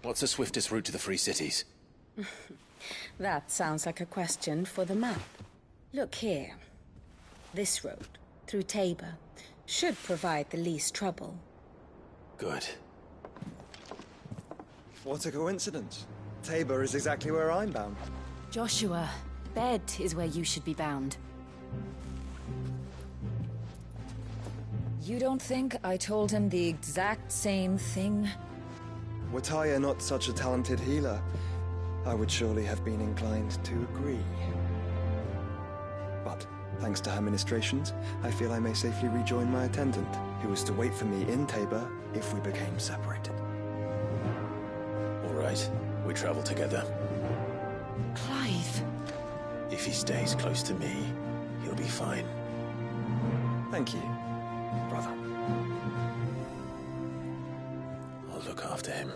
what's the swiftest route to the Free Cities? That sounds like a question for the map. Look here. This road, through Tabor, should provide the least trouble. Good. What a coincidence. Tabor is exactly where I'm bound. Joshua, Bed is where you should be bound. You don't think I told him the exact same thing? Were Tyr not such a talented healer, I would surely have been inclined to agree. But, thanks to her ministrations, I feel I may safely rejoin my attendant, who was to wait for me in Tabor if we became separated. All right, we travel together. Clive. If he stays close to me, he'll be fine. Thank you, brother. I'll look after him.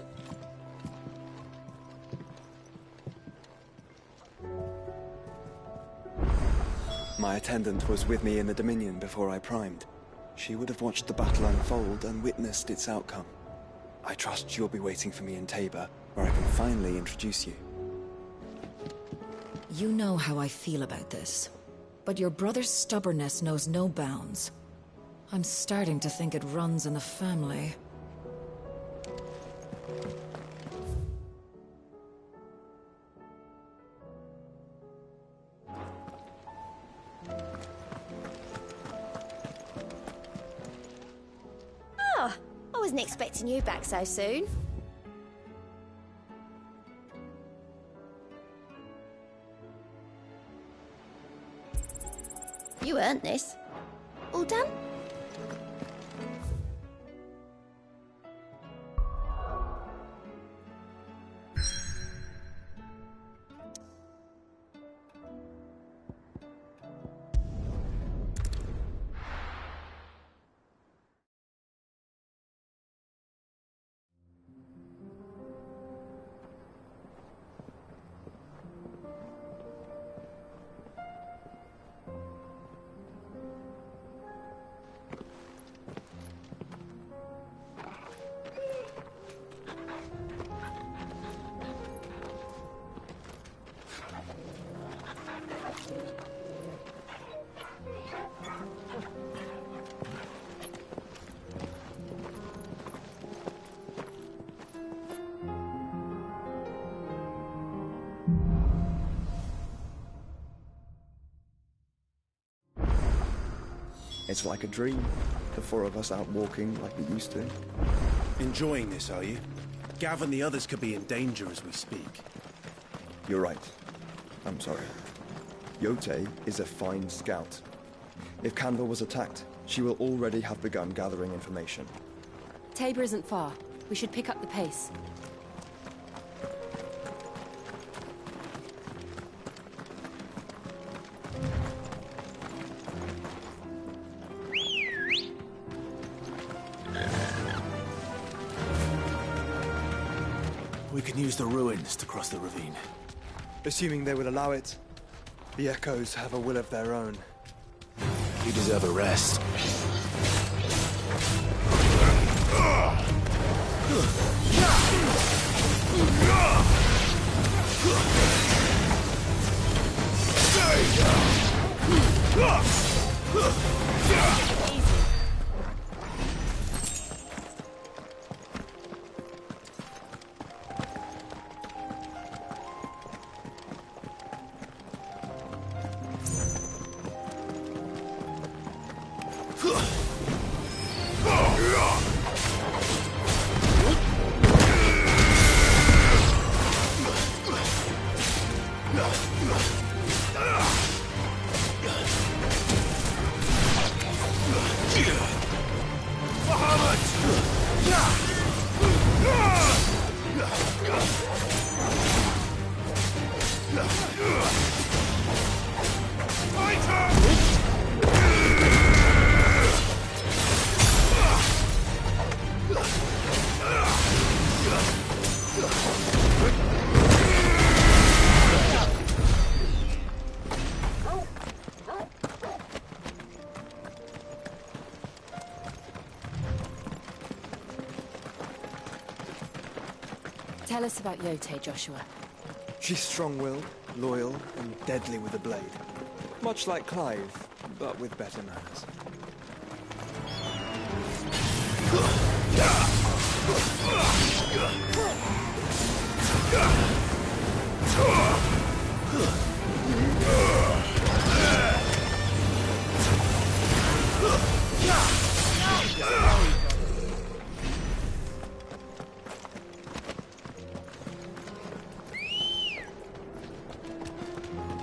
My attendant was with me in the Dominion before I primed. She would have watched the battle unfold and witnessed its outcome. I trust you'll be waiting for me in Tabor, where I can finally introduce you. You know how I feel about this, but your brother's stubbornness knows no bounds. I'm starting to think it runs in the family. Oh, I wasn't expecting you back so soon. You earned this. All done? It's like a dream. The four of us out walking like we used to. Enjoying this, are you? Gav and the others could be in danger as we speak. You're right. I'm sorry. Yote is a fine scout. If Kandor was attacked, she will already have begun gathering information. Tabor isn't far. We should pick up the pace. We can use the ruins to cross the ravine. Assuming they will allow it. The Echoes have a will of their own. You deserve a rest. Tell us about Yote, Joshua. She's strong-willed, loyal, and deadly with a blade. Much like Clive, but with better manners.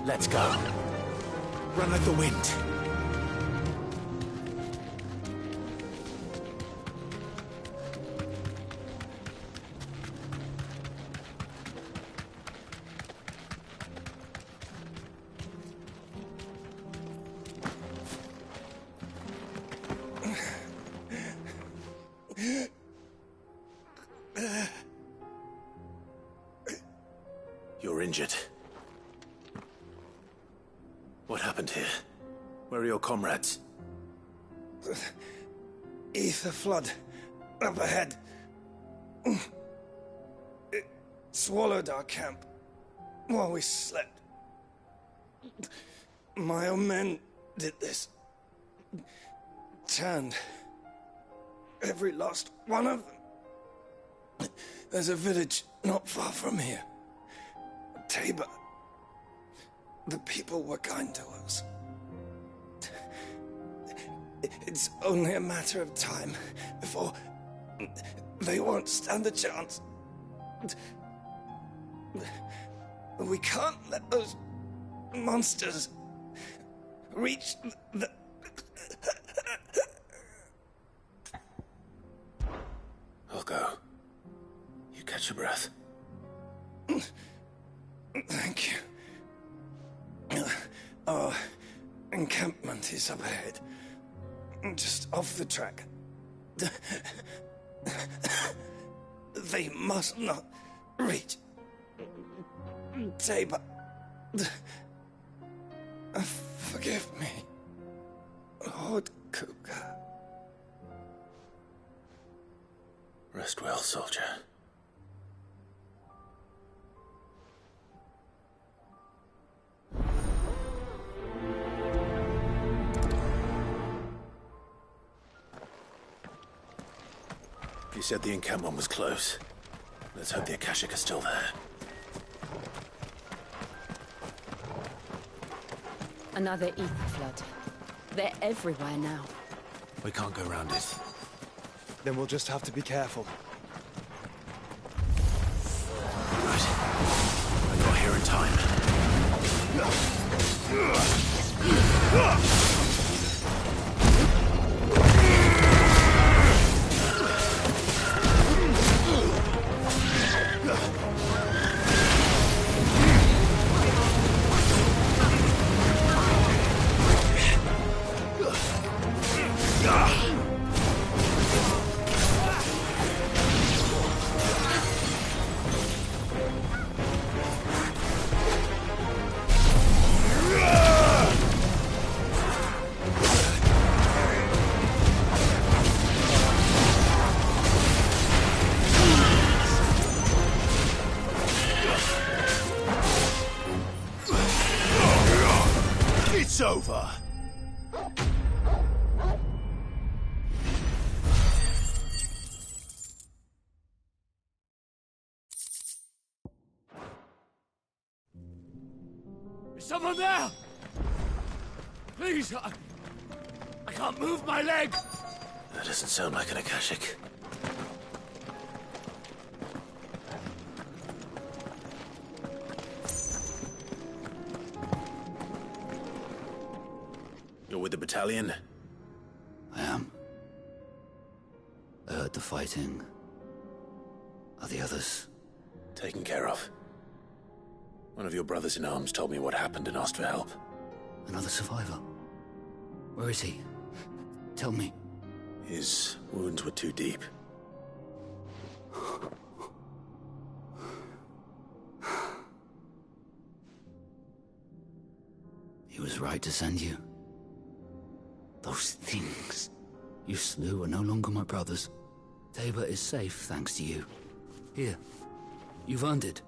Let's go. Run like the wind. You're injured. What happened here? Where are your comrades? The Ether flood up ahead. It swallowed our camp while we slept. My own men did this. Turned every last one of them. There's a village not far from here. Tabor. The people were kind to us. It's only a matter of time before they won't stand a chance. We can't let those monsters reach the... I'll go. You catch your breath. Thank you. Our encampment is up ahead. Just off the track. They must not reach Tabor. Forgive me, Lord Kupka. Rest well, soldier. You said the encampment was close. Let's hope the Akashic are still there. Another ether flood. They're everywhere now. We can't go around it. Then we'll just have to be careful. Right. I got here in time. It's over. Is someone there? Please, I can't move my leg. That doesn't sound like an Akashic. You're with the battalion? I am. I heard the fighting. Are the others? Taken care of. One of your brothers-in-arms told me what happened and asked for help. Another survivor? Where is he? Tell me. His wounds were too deep. He was right to send you. Those things you slew are no longer my brothers. Tabor is safe thanks to you. Here, you've earned it.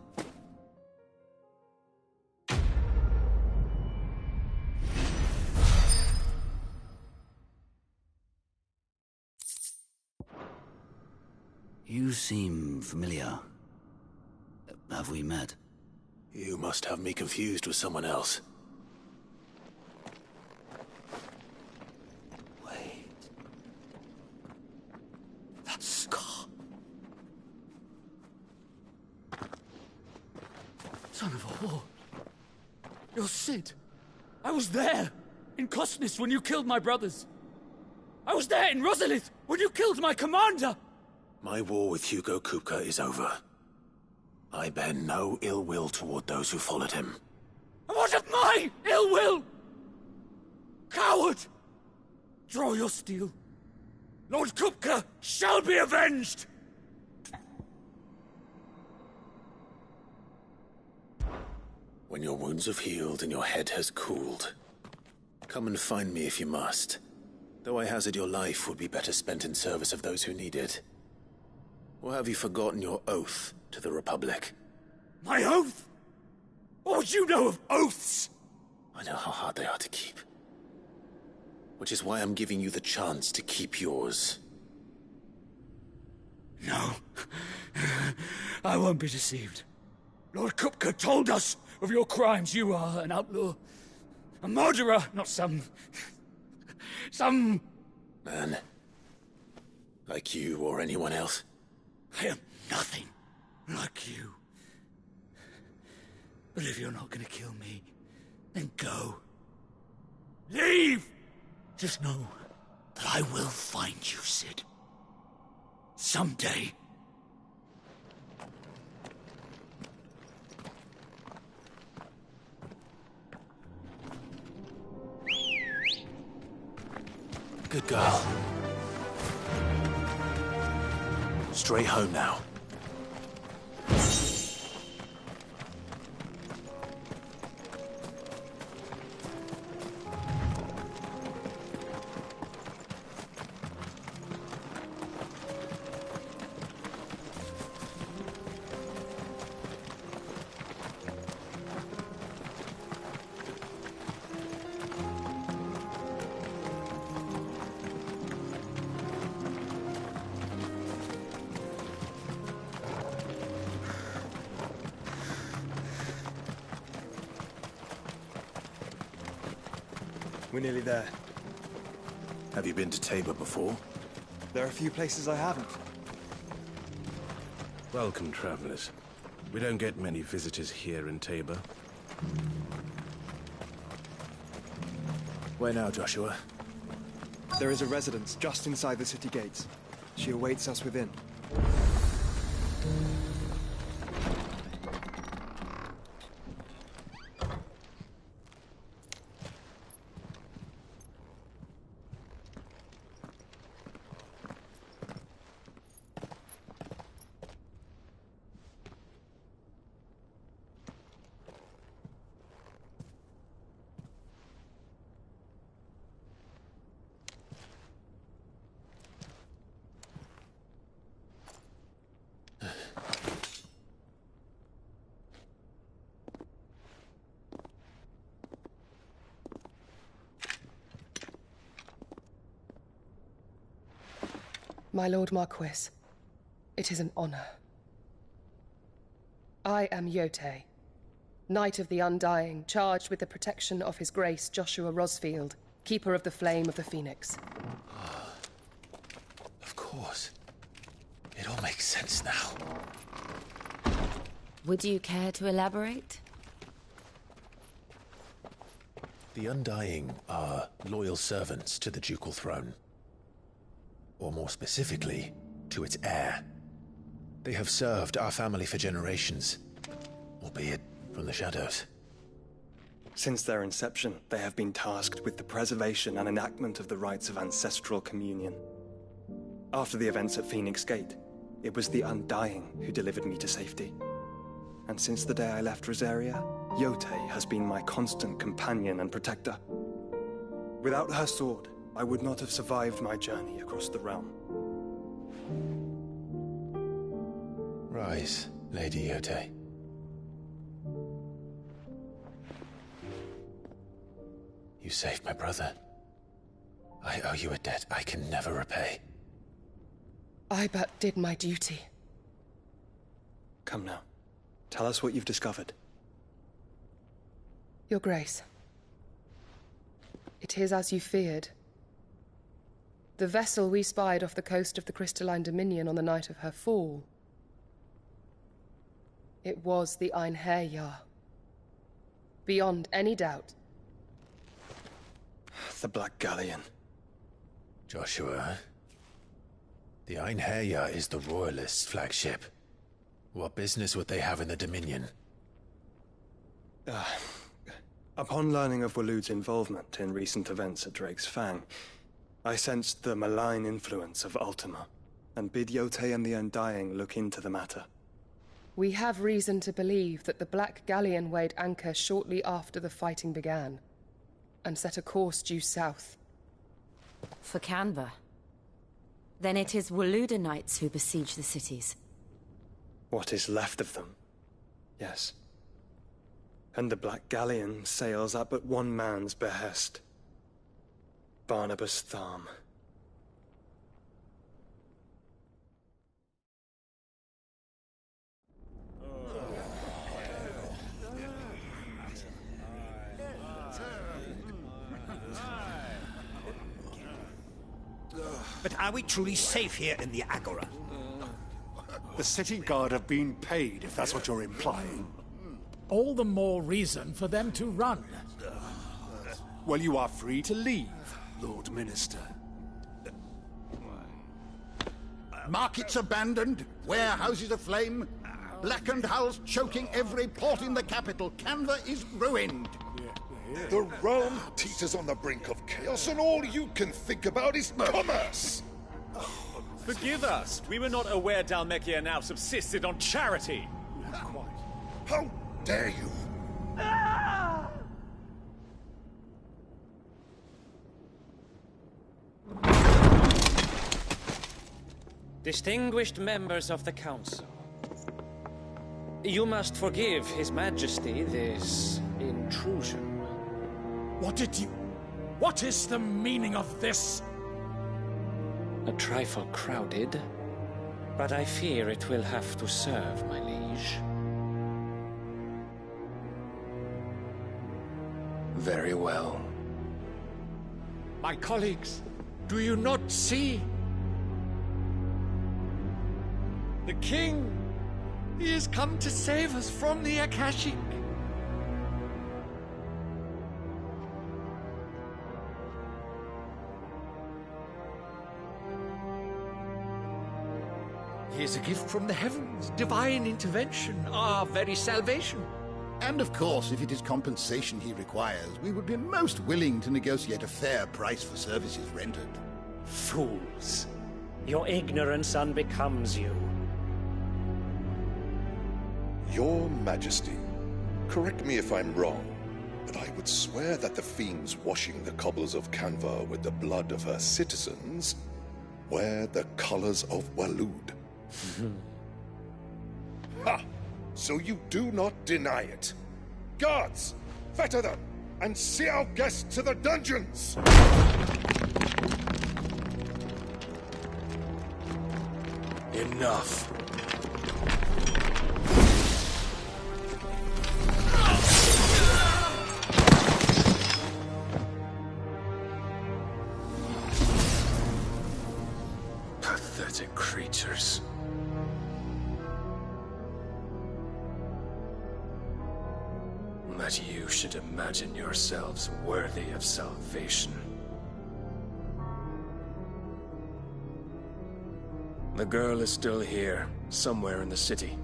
You seem familiar. Have we met? You must have me confused with someone else. Wait. That scar. Son of a whore. You're Sid. I was there, in Cosnis, when you killed my brothers. I was there in Rosalith, when you killed my commander. My war with Hugo Kupka is over. I bear no ill will toward those who followed him. And what of my ill will? Coward! Draw your steel. Lord Kupka shall be avenged! When your wounds have healed and your head has cooled, come and find me if you must. Though I hazard your life would be better spent in service of those who need it. Or have you forgotten your oath to the Republic? My oath? What would you know of oaths? I know how hard they are to keep. Which is why I'm giving you the chance to keep yours. No. I won't be deceived. Lord Kupka told us of your crimes. You are an outlaw. A murderer, not some man. Like you or anyone else. I am nothing like you. But if you're not gonna kill me, then go. Leave! Just know that I will find you, Sid. Someday. Good girl. Straight home now. We're nearly there. Have you been to Tabor before? There are a few places I haven't. Welcome, travelers. We don't get many visitors here in Tabor. Where now, Joshua? There is a residence just inside the city gates. She awaits us within. My Lord Marquis, it is an honor. I am Yote, Knight of the Undying, charged with the protection of His Grace Joshua Rosfield, Keeper of the Flame of the Phoenix. Of course. It all makes sense now. Would you care to elaborate? The Undying are loyal servants to the ducal throne. Or more specifically, to its heir. They have served our family for generations, albeit from the shadows. Since their inception, they have been tasked with the preservation and enactment of the rites of ancestral communion. After the events at Phoenix Gate, it was the Undying who delivered me to safety. And since the day I left Rosaria, Yotei has been my constant companion and protector. Without her sword, I would not have survived my journey across the realm. Rise, Lady Yotei. You saved my brother. I owe you a debt I can never repay. I but did my duty. Come now. Tell us what you've discovered. Your Grace. It is as you feared. The vessel we spied off the coast of the Crystalline Dominion on the night of her fall. It was the Einherjar. Beyond any doubt. The Black Galleon. Joshua, the Einherjar is the Royalists' flagship. What business would they have in the Dominion? Upon learning of Waloed's involvement in recent events at Drake's Fang, I sensed the malign influence of Ultima, and bid Yotei and the Undying look into the matter. We have reason to believe that the Black Galleon weighed anchor shortly after the fighting began, and set a course due south. For Canva. Then it is Waloed Knights who besiege the cities. What is left of them? Yes. And the Black Galleon sails at but one man's behest. Barnabas Tharm. But are we truly safe here in the Agora? The city guard have been paid, if that's what you're implying. All the more reason for them to run. Well, you are free to leave, Lord Minister. Markets abandoned, warehouses aflame, blackened hulls choking every port in the capital. Canva is ruined. The realm teeters on the brink of chaos, and all you can think about is commerce! Forgive us. We were not aware Dhalmekia now subsisted on charity. How dare you! Distinguished members of the Council, you must forgive His Majesty this intrusion. What is the meaning of this? A trifle crowded, but I fear it will have to serve, my liege. Very well. My colleagues, do you not see? The King! He has come to save us from the Akashic! He is a gift from the heavens, divine intervention, our very salvation. And of course, if it is compensation he requires, we would be most willing to negotiate a fair price for services rendered. Fools. Your ignorance unbecomes you. Your Majesty, correct me if I'm wrong, but I would swear that the fiends washing the cobbles of Canva with the blood of her citizens wear the colors of Waloed. Ha! So you do not deny it. Guards, fetter them, and see our guests to the dungeons! Enough. Pathetic creatures. That you should imagine yourselves worthy of salvation. The girl is still here, somewhere in the city.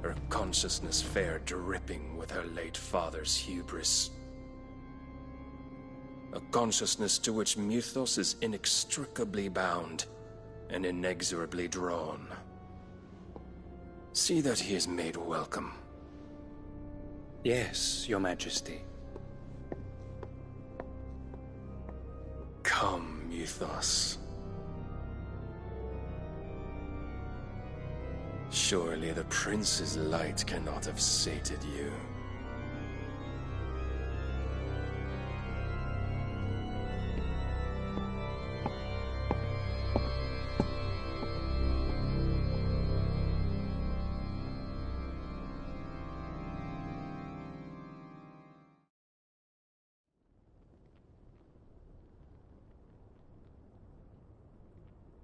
her consciousness fair dripping with her late father's hubris. A consciousness to which Mythos is inextricably bound and inexorably drawn. See that he is made welcome. Yes, Your Majesty. Come, Mythos. Surely the prince's light cannot have sated you.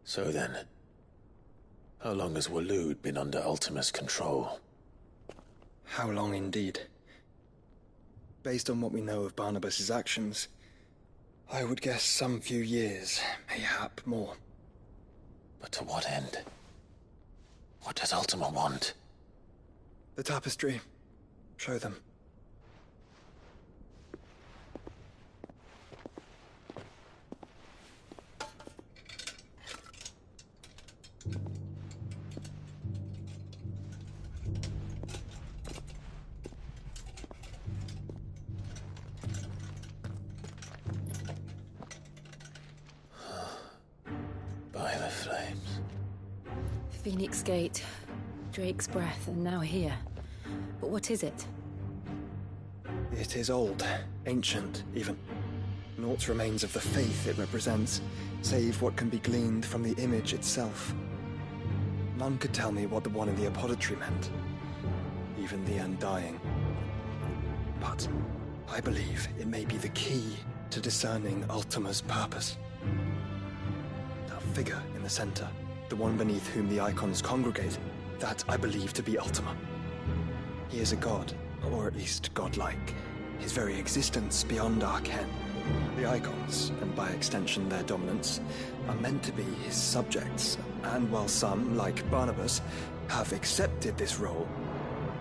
So then, how long has Waloed been under Ultima's control? How long indeed? Based on what we know of Barnabas's actions, I would guess some few years, mayhap more. But to what end? What does Ultima want? The tapestry. Show them. By the flames. Phoenix Gate, Drake's Breath, and now here. But what is it? It is old, ancient, even. Naught remains of the faith it represents, save what can be gleaned from the image itself. None could tell me what the one in the apothecary meant, even the Undying. But I believe it may be the key to discerning Ultima's purpose. That figure in the center, the one beneath whom the icons congregate, that I believe to be Ultima. He is a god, or at least godlike, his very existence beyond our ken. The icons, and by extension their dominance, are meant to be his subjects, and while some, like Barnabas, have accepted this role,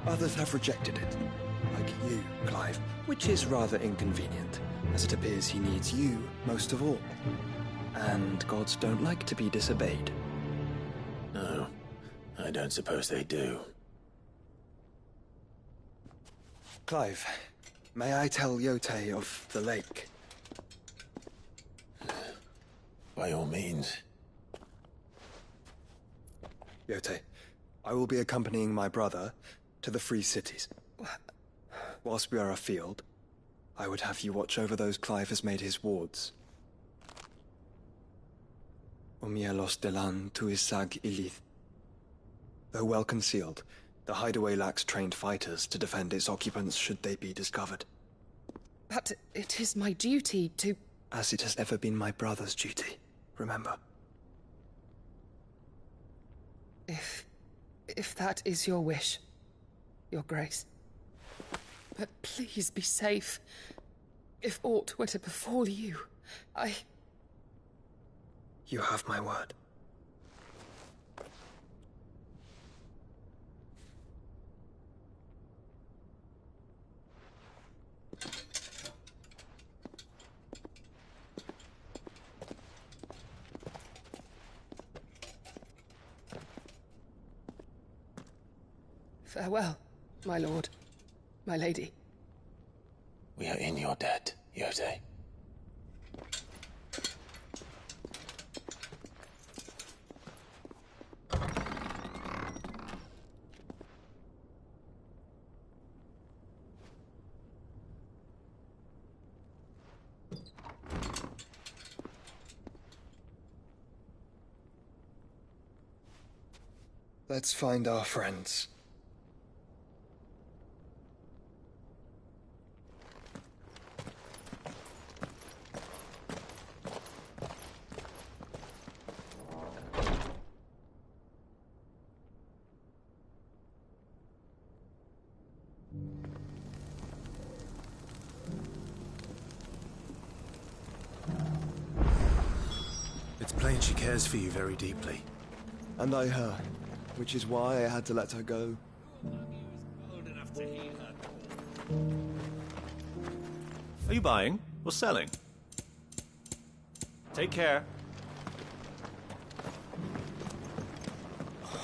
others have rejected it. Like you, Clive, which is rather inconvenient, as it appears he needs you most of all. And gods don't like to be disobeyed. No, I don't suppose they do. Clive, may I tell Yote of the lake? By all means. Yote, I will be accompanying my brother to the Free Cities. Whilst we are afield, I would have you watch over those Clive has made his wards. Omielos delan tuisag ilith. Though well concealed, the hideaway lacks trained fighters to defend its occupants should they be discovered. But it is my duty to... As it has ever been my brother's duty, remember. If that is your wish, Your Grace. But please be safe. If aught were to befall you, You have my word. Farewell, my lord, my lady. We are in your debt, Yote. Let's find our friends. It's plain she cares for you very deeply. And I her, which is why I had to let her go. enough to heat her. Are you buying or selling? Take care. I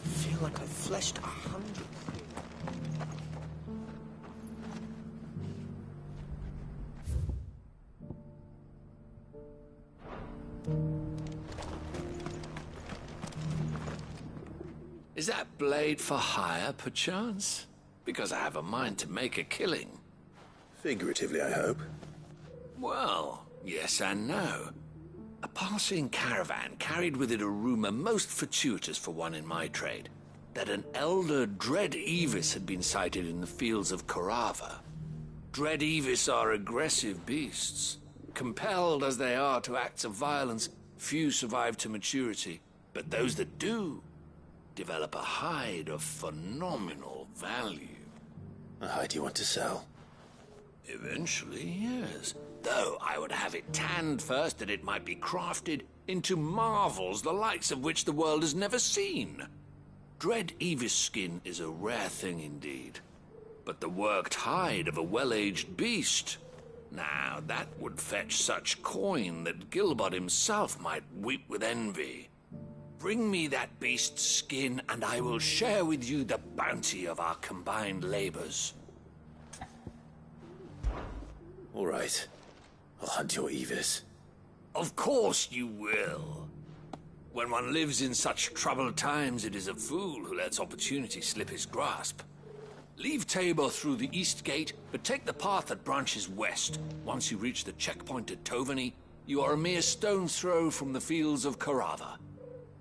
feel like I've fleshed 100. Is that blade for hire, perchance? Because I have a mind to make a killing. Figuratively, I hope. Well, yes and no. A passing caravan carried with it a rumor most fortuitous for one in my trade, that an elder Dread Evis had been sighted in the fields of Korava. Dread Evis are aggressive beasts. Compelled as they are to acts of violence, few survive to maturity, but those that do develop a hide of phenomenal value. A hide you want to sell? Eventually, yes. Though I would have it tanned first that it might be crafted into marvels the likes of which the world has never seen. Dread Evis skin is a rare thing indeed. But the worked hide of a well-aged beast, now that would fetch such coin that Gilbert himself might weep with envy. Bring me that beast's skin, and I will share with you the bounty of our combined labors. All right. I'll hunt your Evis. Of course you will. When one lives in such troubled times, it is a fool who lets opportunity slip his grasp. Leave Tabor through the east gate, but take the path that branches west. Once you reach the checkpoint at Tovany, you are a mere stone's throw from the fields of Korava.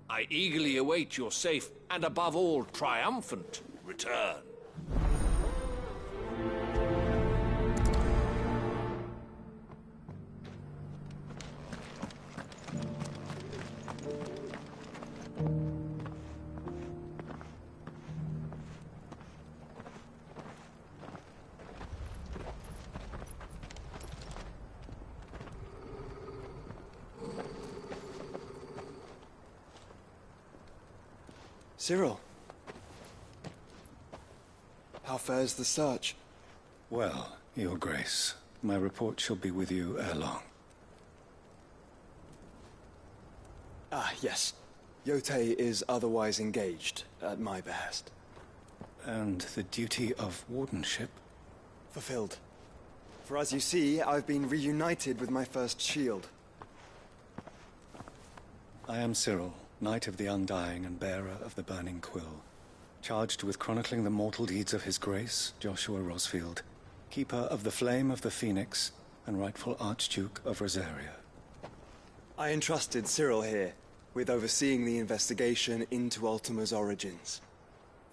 I eagerly await your safe, and above all, triumphant return. Cyril. How fares the search? Well, Your Grace, my report shall be with you ere long. Ah, yes. Yotei is otherwise engaged, at my behest. And the duty of wardenship? Fulfilled. For as you see, I've been reunited with my first shield. I am Cyril, Knight of the Undying and bearer of the Burning Quill, charged with chronicling the mortal deeds of His Grace, Joshua Rosfield, Keeper of the Flame of the Phoenix, and rightful Archduke of Rosaria. I entrusted Cyril here with overseeing the investigation into Ultima's origins.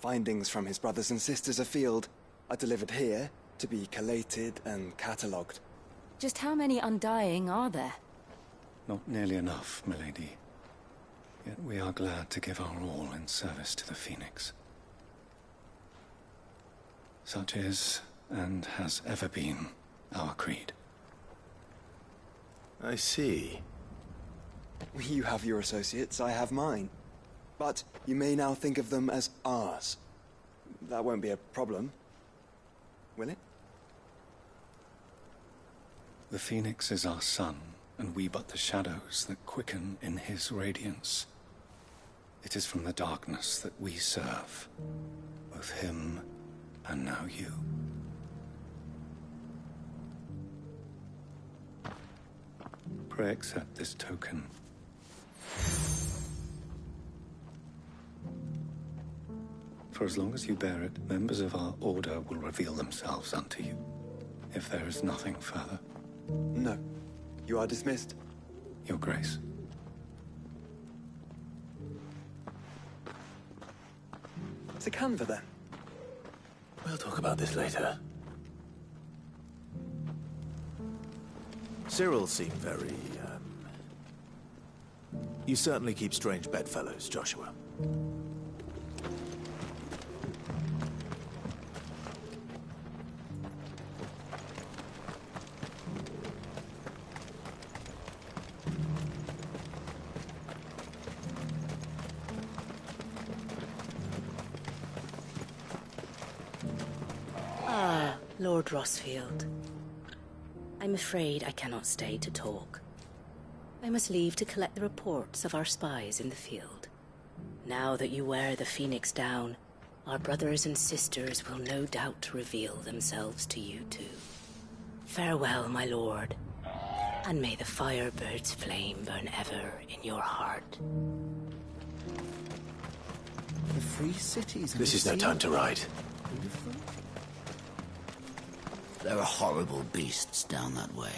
Findings from his brothers and sisters afield are delivered here to be collated and catalogued. Just how many Undying are there? Not nearly enough, milady. Yet we are glad to give our all in service to the Phoenix. Such is, and has ever been, our creed. I see. You have your associates, I have mine. But you may now think of them as ours. That won't be a problem, will it? The Phoenix is our sun, and we but the shadows that quicken in his radiance. It is from the darkness that we serve, both him and now you. Pray accept this token. For as long as you bear it, members of our order will reveal themselves unto you. If there is nothing further. No. You are dismissed. Your Grace. To Canva, then. We'll talk about this later. Cyril seemed very, You certainly keep strange bedfellows, Joshua. Lord Rosfield, I'm afraid I cannot stay to talk. I must leave to collect the reports of our spies in the field. Now that you wear the Phoenix down, our brothers and sisters will no doubt reveal themselves to you too. Farewell, my lord, and may the Firebird's flame burn ever in your heart. The free cities. This is no time to ride. There are horrible beasts down that way.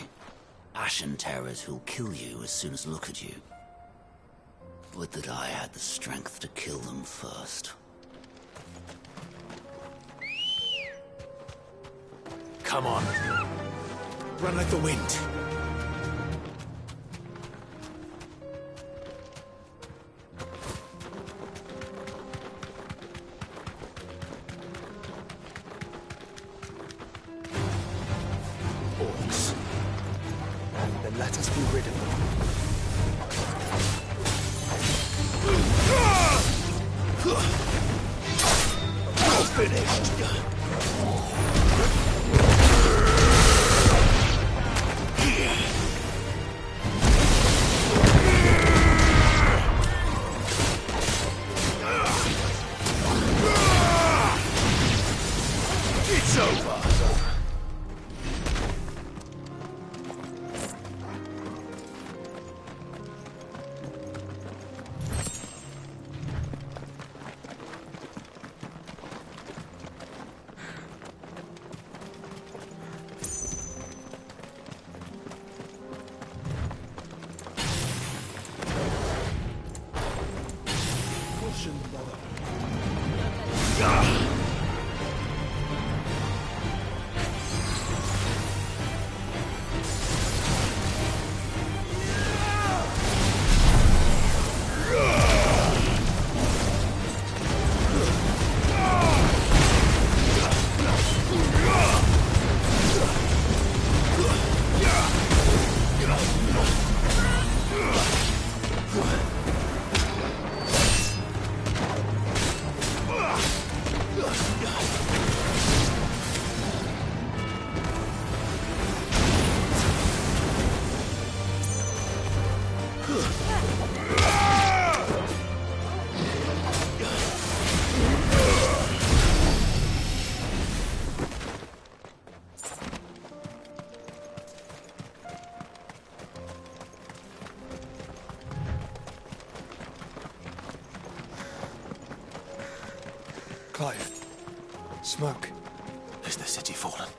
Ashen terrors who'll kill you as soon as look at you. Would that I had the strength to kill them first. Come on. Run like the wind. Orcs. Then let us be rid of them. You're finished. It's over. Clive. Smoke. Is the city fallen?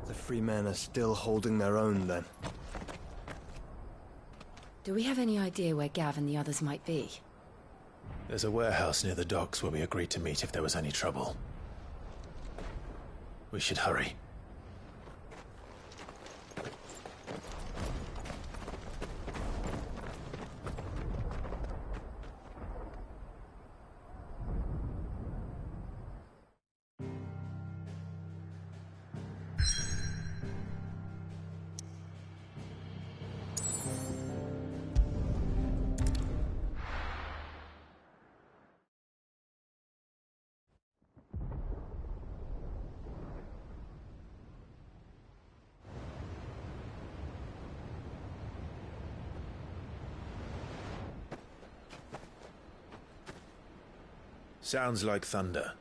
The free men are still holding their own, then. Do we have any idea where Gav and the others might be? There's a warehouse near the docks where we agreed to meet if there was any trouble. We should hurry. Sounds like thunder.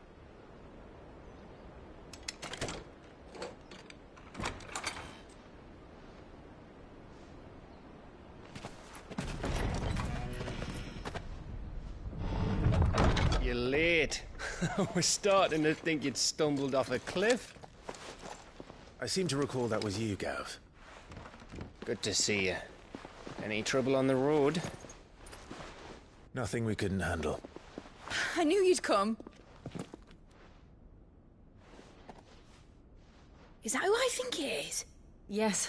You're late. I was starting to think you'd stumbled off a cliff. I seem to recall that was you, Gav. Good to see you. Any trouble on the road? Nothing we couldn't handle. I knew you'd come. Is that who I think it is? Yes.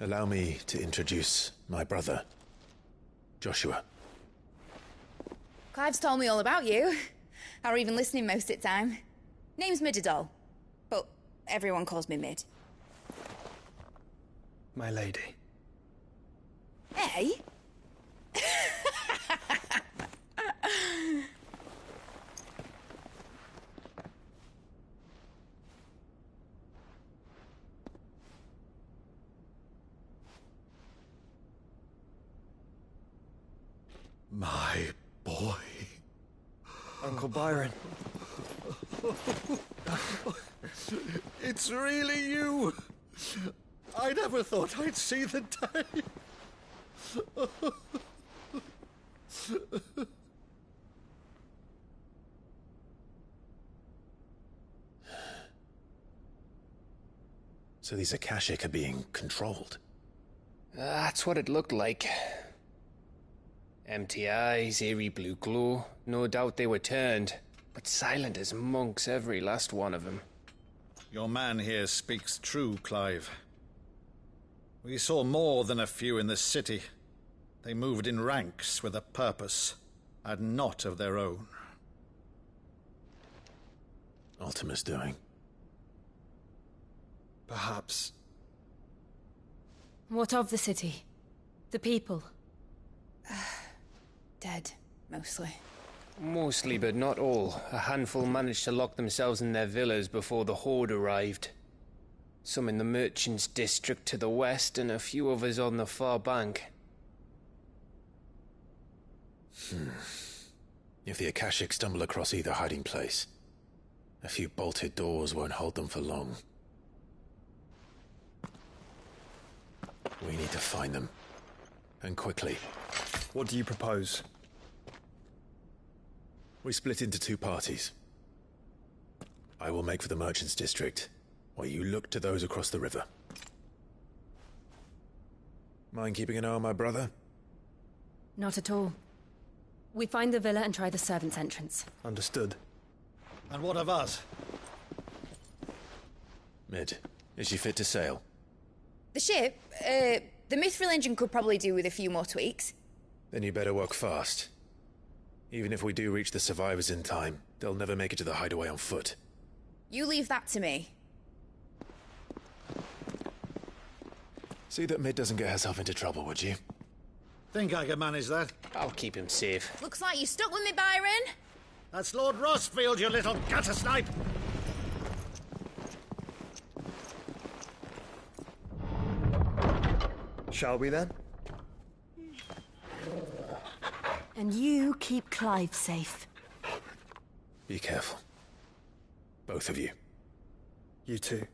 Allow me to introduce my brother, Joshua. Clive's told me all about you. Or even listening most of the time. Name's Midadol, but everyone calls me Mid. My lady. Hey? My boy. Uncle Byron. It's really you. I never thought I'd see the day. So these Akashic are being controlled? That's what it looked like. Empty eyes, eerie blue glow. No doubt they were turned, but silent as monks, every last one of them. Your man here speaks true, Clive. We saw more than a few in the city. They moved in ranks with a purpose, and not of their own. Ultima's doing. Perhaps. What of the city? The people? Dead, mostly. Mostly, but not all. A handful managed to lock themselves in their villas before the Horde arrived. Some in the Merchants' District to the west, and a few others on the far bank. If the Akashic stumble across either hiding place, a few bolted doors won't hold them for long. We need to find them. And quickly. What do you propose? We split into two parties. I will make for the Merchants' District, while you look to those across the river. Mind keeping an eye on my brother? Not at all. We find the villa and try the servants' entrance. Understood. And what of us? Mid, is she fit to sail? The ship, the Mithril engine could probably do with a few more tweaks. Then you better work fast. Even if we do reach the survivors in time, they'll never make it to the hideaway on foot. You leave that to me. See that Mid doesn't get herself into trouble, would you? Think I can manage that? I'll keep him safe. Looks like you stuck with me, Byron. That's Lord Rossfield, you little gutter snipe! Shall we then? And you keep Clive safe. Be careful. Both of you. You too.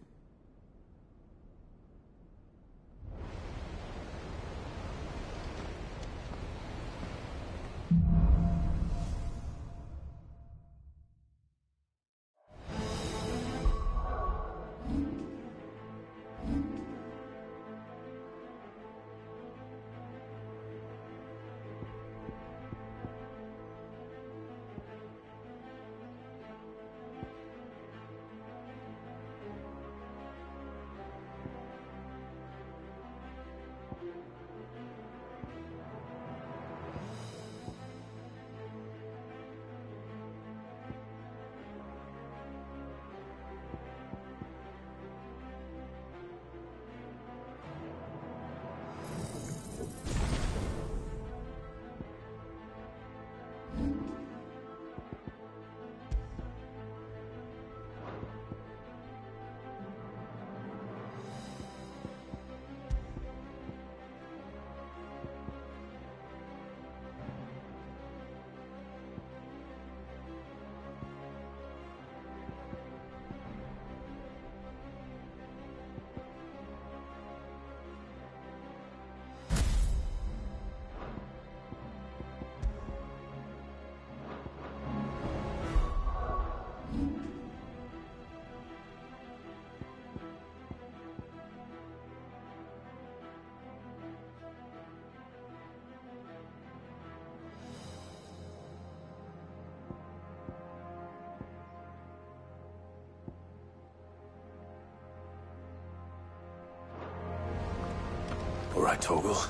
All right, Torgal.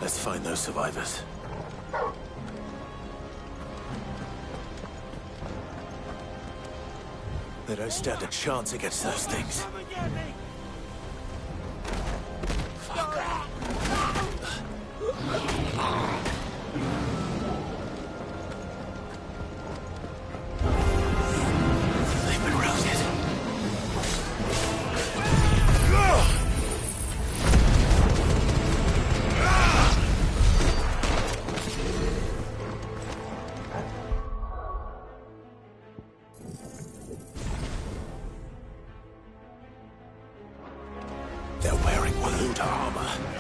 Let's find those survivors. They don't stand a chance against those things. They've been routed. They're wearing Waluta armor.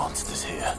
monsters here.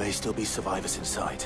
may still be survivors inside.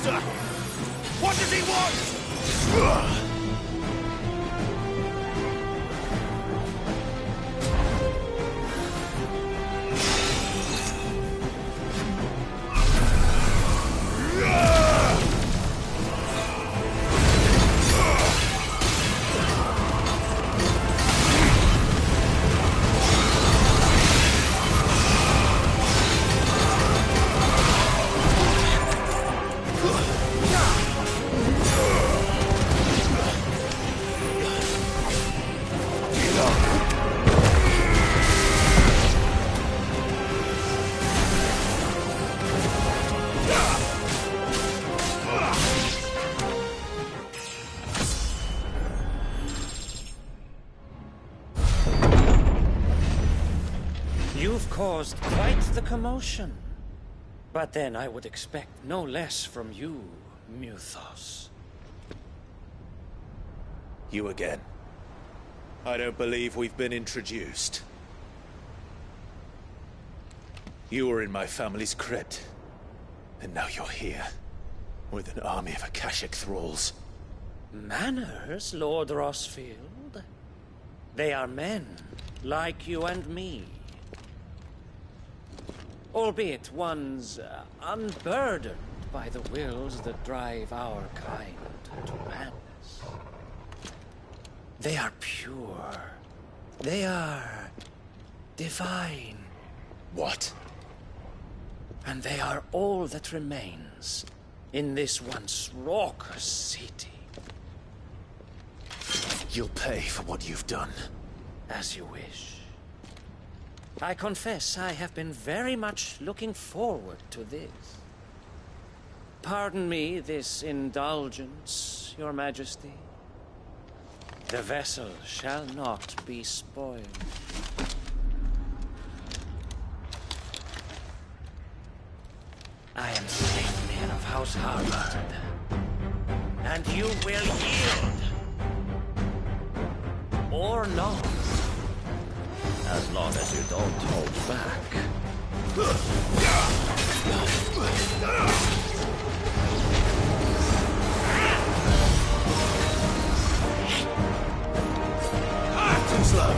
monster! What does he want? You've caused quite the commotion. But then I would expect no less from you, Mythos. You again. I don't believe we've been introduced. You were in my family's crypt. And now you're here. With an army of Akashic thralls. Manners, Lord Rosfield? They are men, like you and me. Albeit ones unburdened by the wills that drive our kind to madness. They are pure. They are divine. What? And they are all that remains in this once raucous city. You'll pay for what you've done. As you wish. I confess I have been very much looking forward to this. Pardon me this indulgence, Your Majesty. The vessel shall not be spoiled. I am Sleipnir of House Harvard, and you will yield. Or not. As long as you don't hold back. Too slow.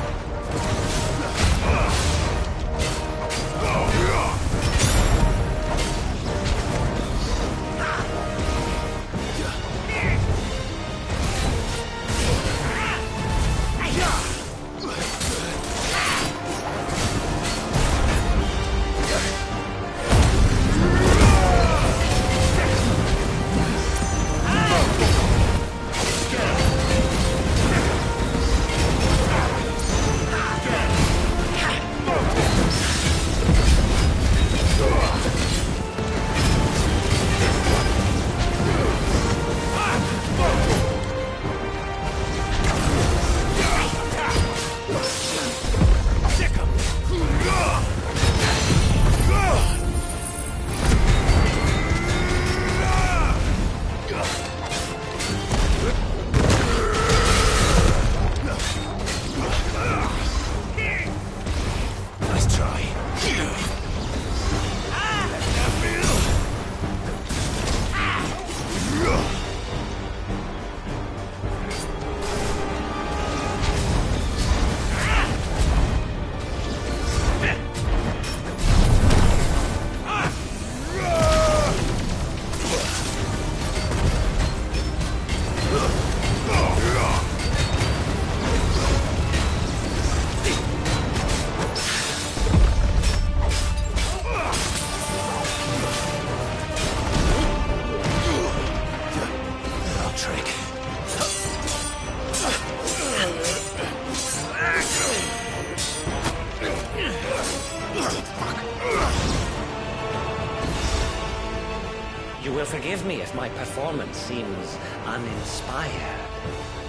You will forgive me if my performance seems uninspired.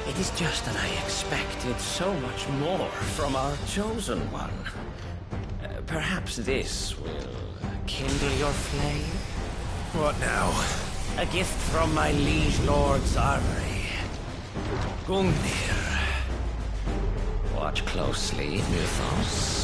It is just that I expected so much more from our chosen one. Perhaps this will kindle your flame? What now? A gift from my liege lord's armory. Gungnir. Watch closely, Mythos.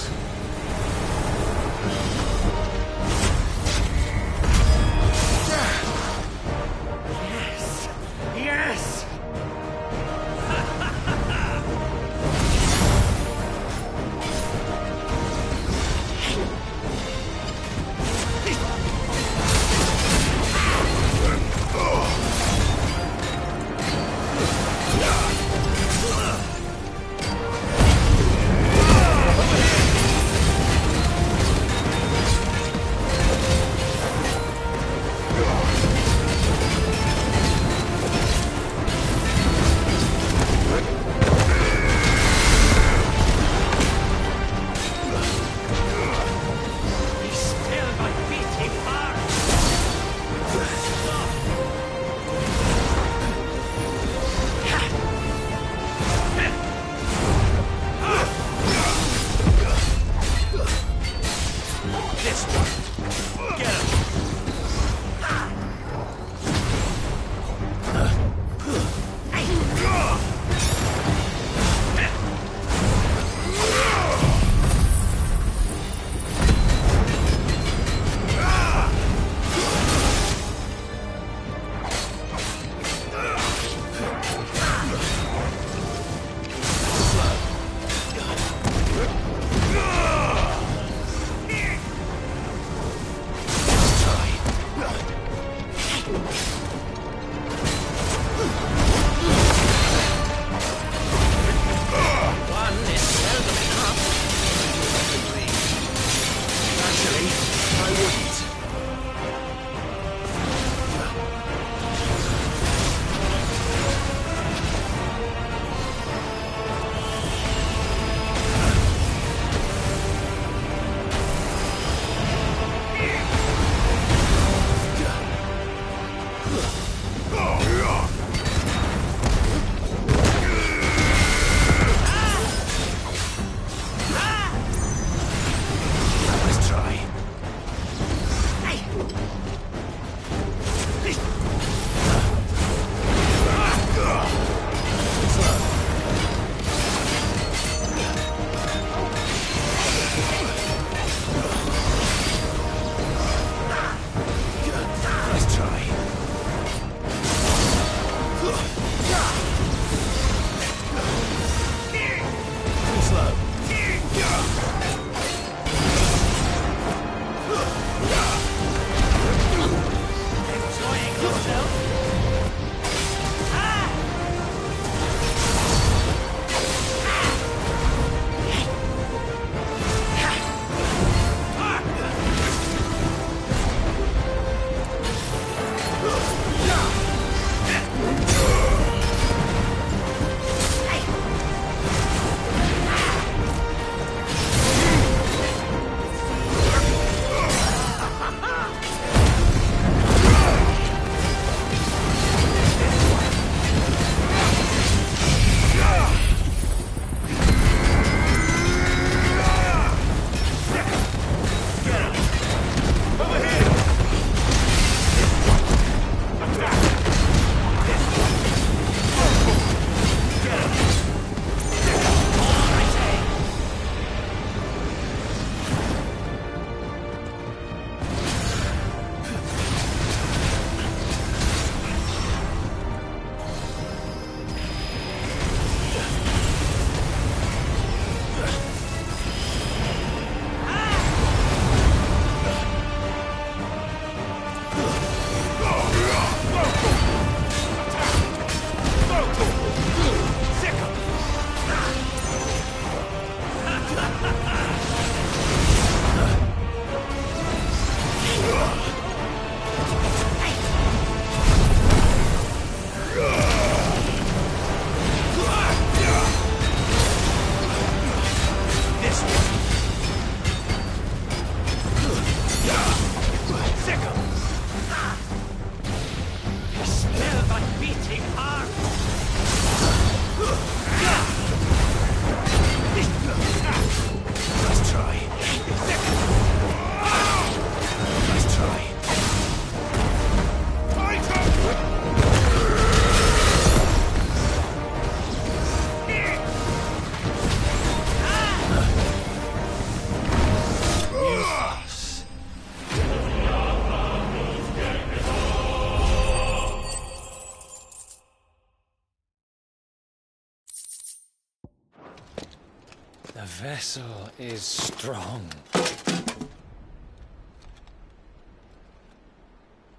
vessel is strong.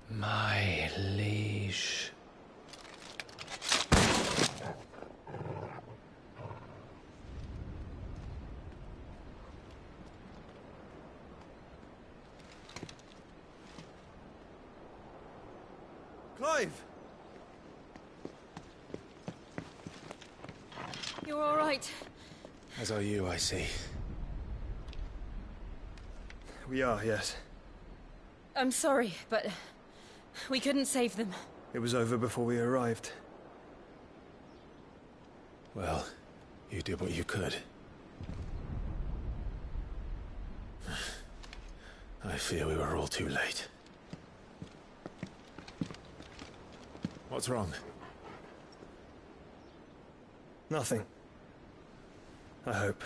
My liege. Clive! You're all right. As are you, I see. We are, yes. I'm sorry, but we couldn't save them. It was over before we arrived. Well, you did what you could. I fear we were all too late. What's wrong? Nothing. I hope.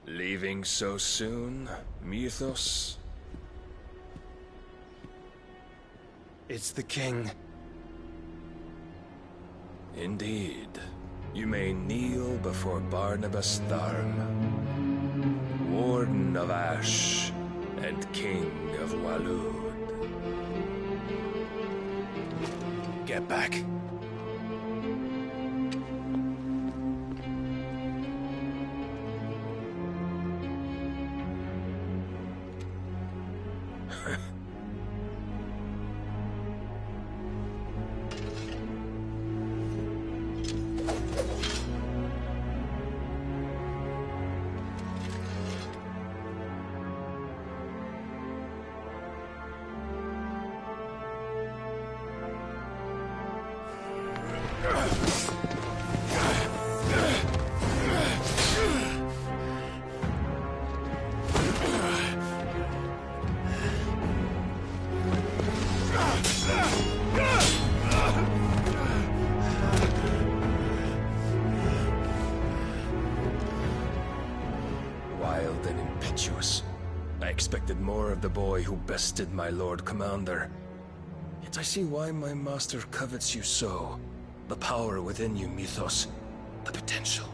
Leaving so soon, Mythos? It's the king. Indeed. You may kneel before Barnabas Tharm, Warden of Ash and King of Waloed. Get back. Wild and impetuous. I expected more of the boy who bested my Lord Commander. Yet I see why my master covets you so. The power within you, Mythos. The potential.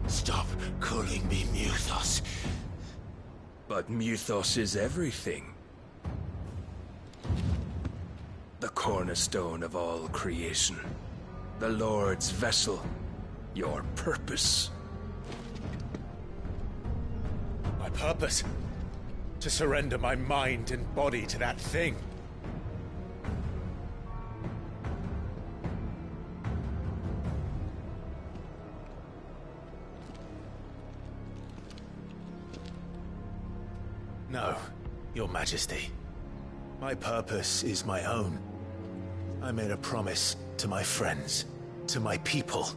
Stop calling me Mythos. But Mythos is everything. The cornerstone of all creation. The Lord's vessel. Your purpose. My purpose? To surrender my mind and body to that thing. No, Your Majesty. My purpose is my own. I made a promise to my friends, to my people.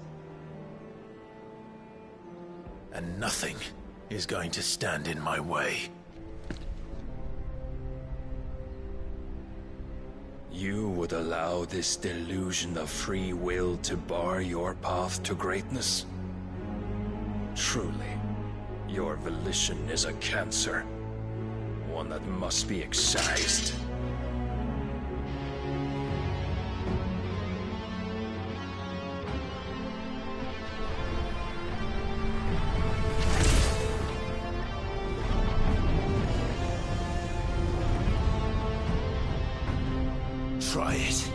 And nothing is going to stand in my way. You would allow this delusion of free will to bar your path to greatness? Truly, your volition is a cancer. One that must be excised. Try it.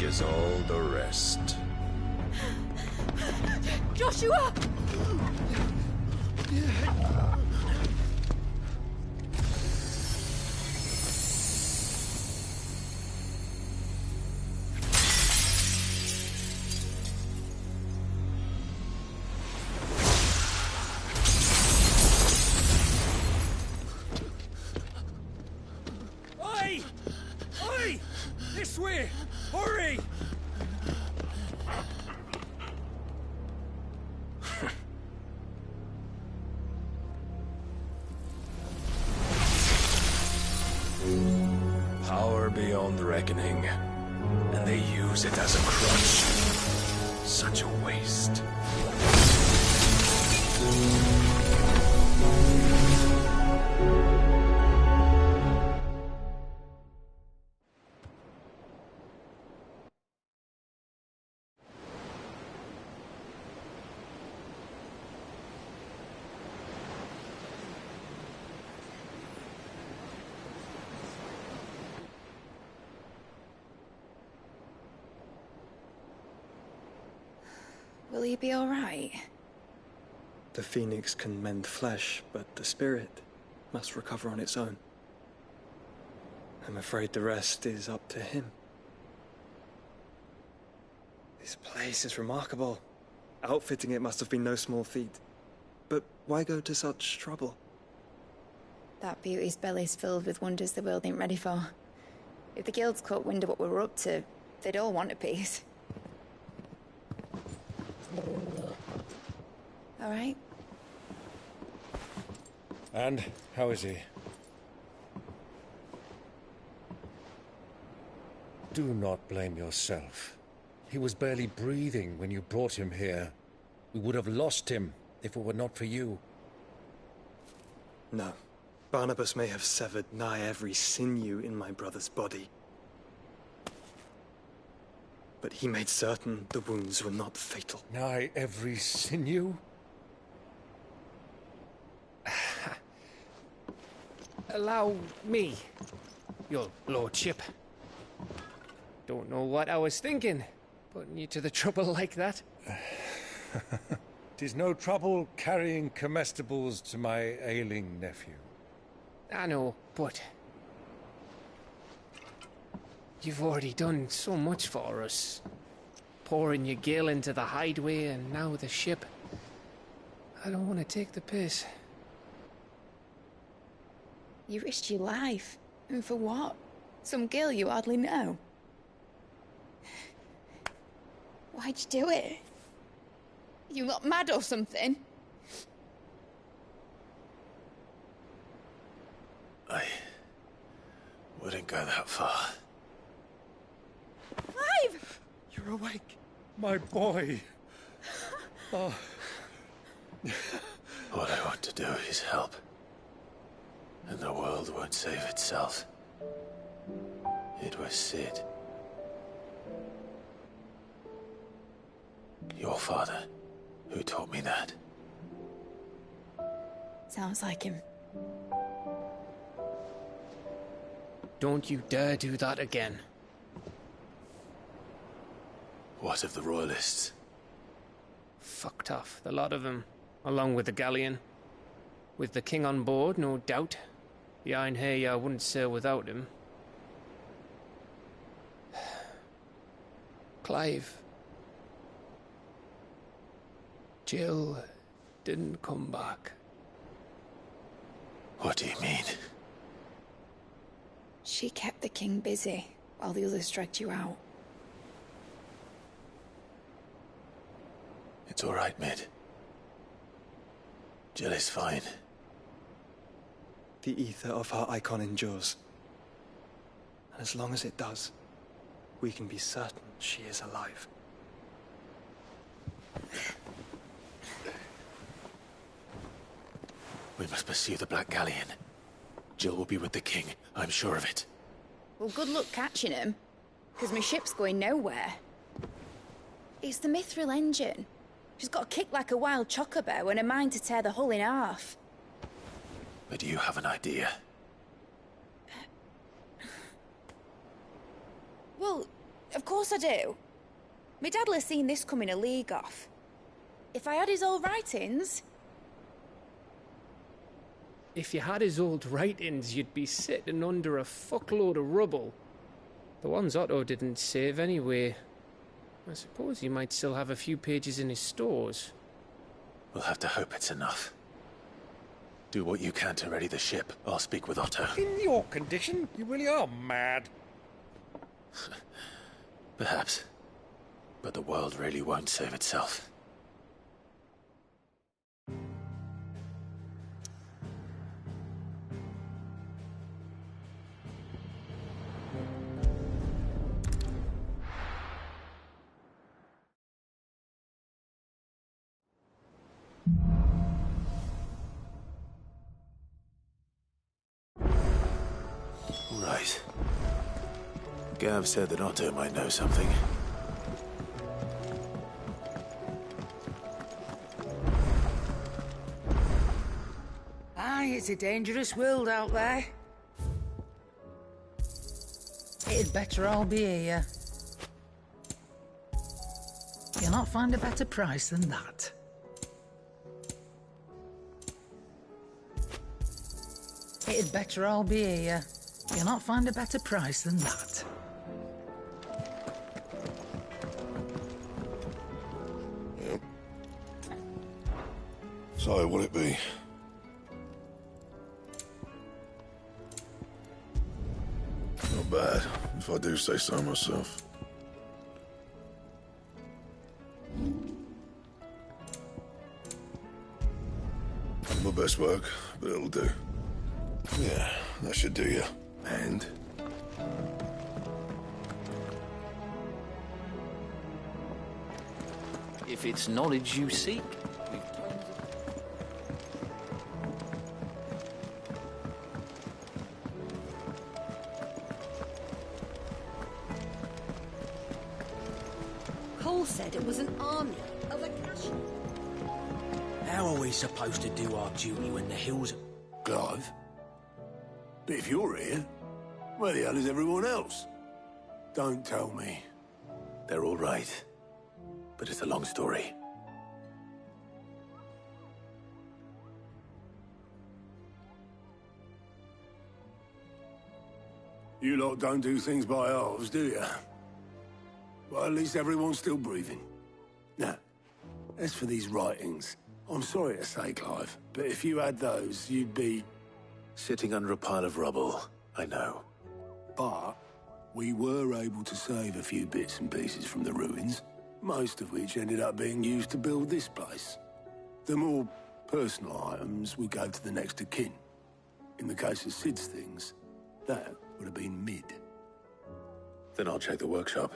As all the rest. Joshua! beyond reckoning, and they use it as a crutch. Such a waste. Will he be all right? The phoenix can mend flesh, but the spirit must recover on its own. I'm afraid the rest is up to him. This place is remarkable. Outfitting it must have been no small feat. But why go to such trouble? That beauty's belly's filled with wonders the world ain't ready for. If the guilds caught wind of what we were up to, they'd all want a piece. All right. And how is he? Do not blame yourself. He was barely breathing when you brought him here. We would have lost him if it were not for you. No. Barnabas may have severed nigh every sinew in my brother's body. But he made certain the wounds were not fatal. Nigh every sinew? Allow me, your lordship. Don't know what I was thinking, putting you to the trouble like that. 'Tis no trouble carrying comestibles to my ailing nephew. I know, but you've already done so much for us. Pouring your gil into the hideaway and now the ship. I don't want to take the piss. You risked your life. And for what? Some girl you hardly know. Why'd you do it? You not mad or something? I wouldn't go that far. Clive! You're awake, my boy. Oh. What I want to do is help. And the world won't save itself. It was Sid. Your father, who taught me that. Sounds like him. Don't you dare do that again. What of the Royalists? Fucked off, the lot of them, along with the galleon. With the king on board, no doubt. Behind here, I wouldn't sail without him. Clive. Jill didn't come back. What do you mean? She kept the king busy while the others dragged you out. It's all right, Mid. Jill is fine. The ether of her icon endures. And as long as it does, we can be certain she is alive. We must pursue the Black Galleon. Jill will be with the king, I'm sure of it. Well, good luck catching him, because my ship's going nowhere. It's the Mithril engine. She's got a kick like a wild chocobo and a mind to tear the hull in half. But you have an idea. Well, of course I do. My dad'll have seen this coming a league off. If I had his old writings... If you had his old writings, you'd be sitting under a fuckload of rubble. The ones Otto didn't save anyway. I suppose he might still have a few pages in his stores. We'll have to hope it's enough. Do what you can to ready the ship. I'll speak with Otto. In your condition, you really are mad. Perhaps. But the world really won't save itself. spies. Gav said that Otto might know something. Aye, it's a dangerous world out there. It'd better all be here. You'll not find a better price than that. It'd better all be here. You'll not find a better price than that. Yep. So, what'll it be? Not bad, if I do say so myself. Not my best work, but it'll do. Yeah, that should do you. And? If it's knowledge you seek, Cole said it was an army of Akashi. How are we supposed to do our duty when the hills... Clive? But if you're here, where the hell is everyone else? Don't tell me. They're all right. But it's a long story. You lot don't do things by halves, do you? Well, at least everyone's still breathing. Now, as for these writings, I'm sorry to say, Clive, but if you had those, you'd be... Sitting under a pile of rubble, I know. But we were able to save a few bits and pieces from the ruins, most of which ended up being used to build this place. The more personal items we gave to the next of kin. In the case of Sid's things, that would have been mid. Then I'll check the workshop.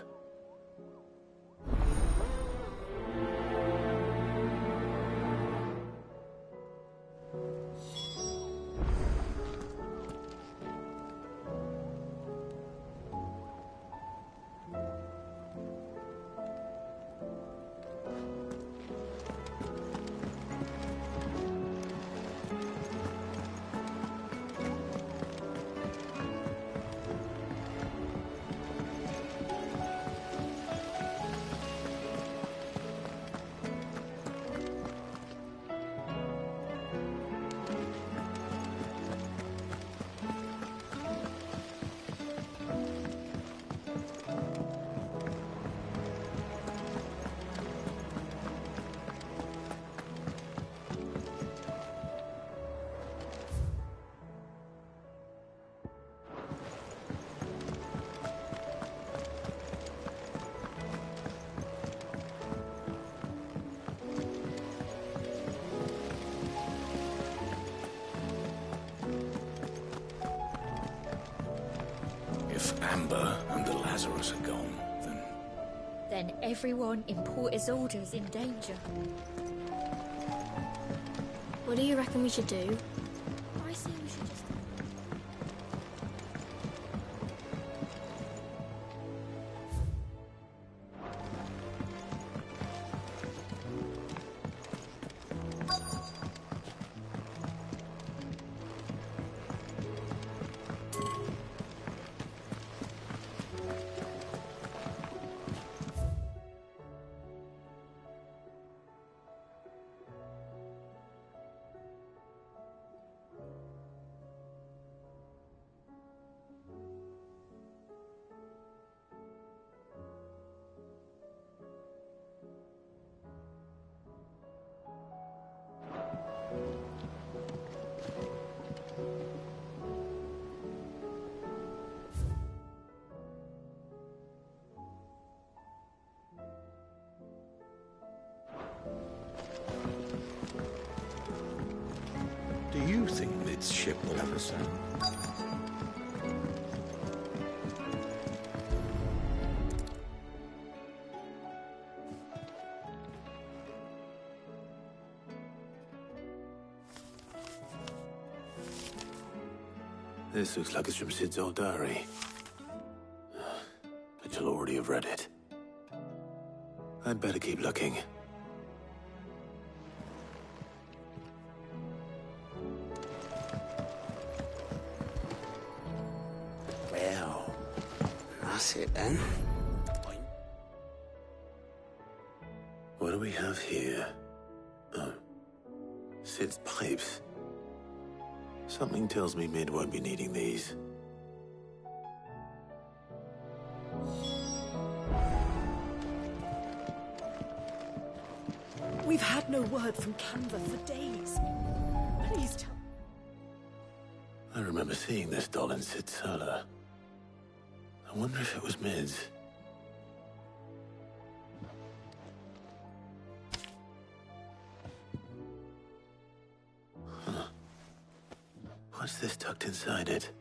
If Amber and the Lazarus are gone, Then everyone in Port Isolde's in danger. What do you reckon we should do? I say we should just... do you think Lid's ship will ever sail? This looks like it's from Sid's old diary. But you'll already have read it. I'd better keep looking. Well, that's it then. What do we have here? Oh. Sid's pipes. Something tells me Mid won't be needing these. We've had no word from Canva for days. Please tell... I remember seeing this doll in Sid's cellar. I wonder if it was Mid's. Huh. What's this tucked inside it?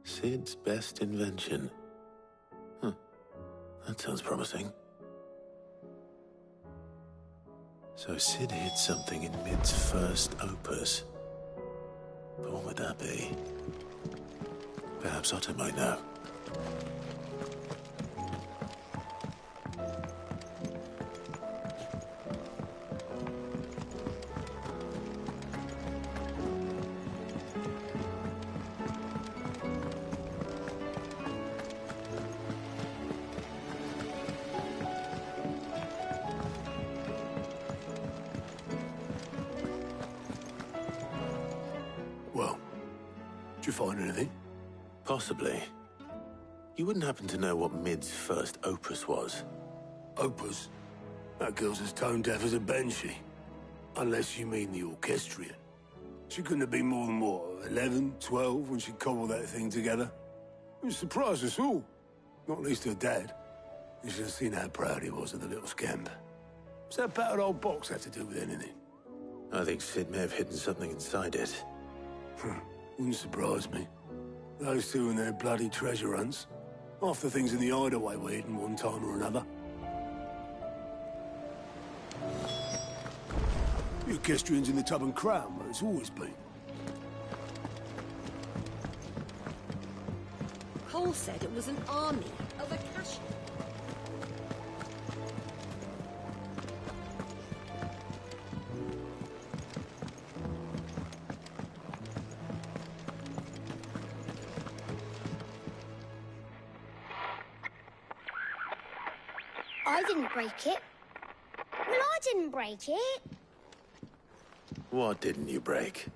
Sid's best invention. Huh. That sounds promising. So Sid hid something in Mid's first opus. But what would that be? Perhaps Otto might know. Well, did you find anything? Possibly. You wouldn't happen to know what Mid's first opus was? Opus? That girl's as tone deaf as a banshee. Unless you mean the orchestrion. She couldn't have been more than, what, 11, 12 when she cobbled that thing together? It surprised us all. Not least her dad. You should have seen how proud he was of the little scamp. What's that battered old box have to do with anything? I think Sid may have hidden something inside it. Wouldn't surprise me. Those two and their bloody treasure hunts. Half the things in the hideaway were hidden one time or another. The orchestrion's in the Tub and Crown, where it's always been. Cole said it was an army of Akasha. I didn't break it. Well, I didn't break it. What didn't you break?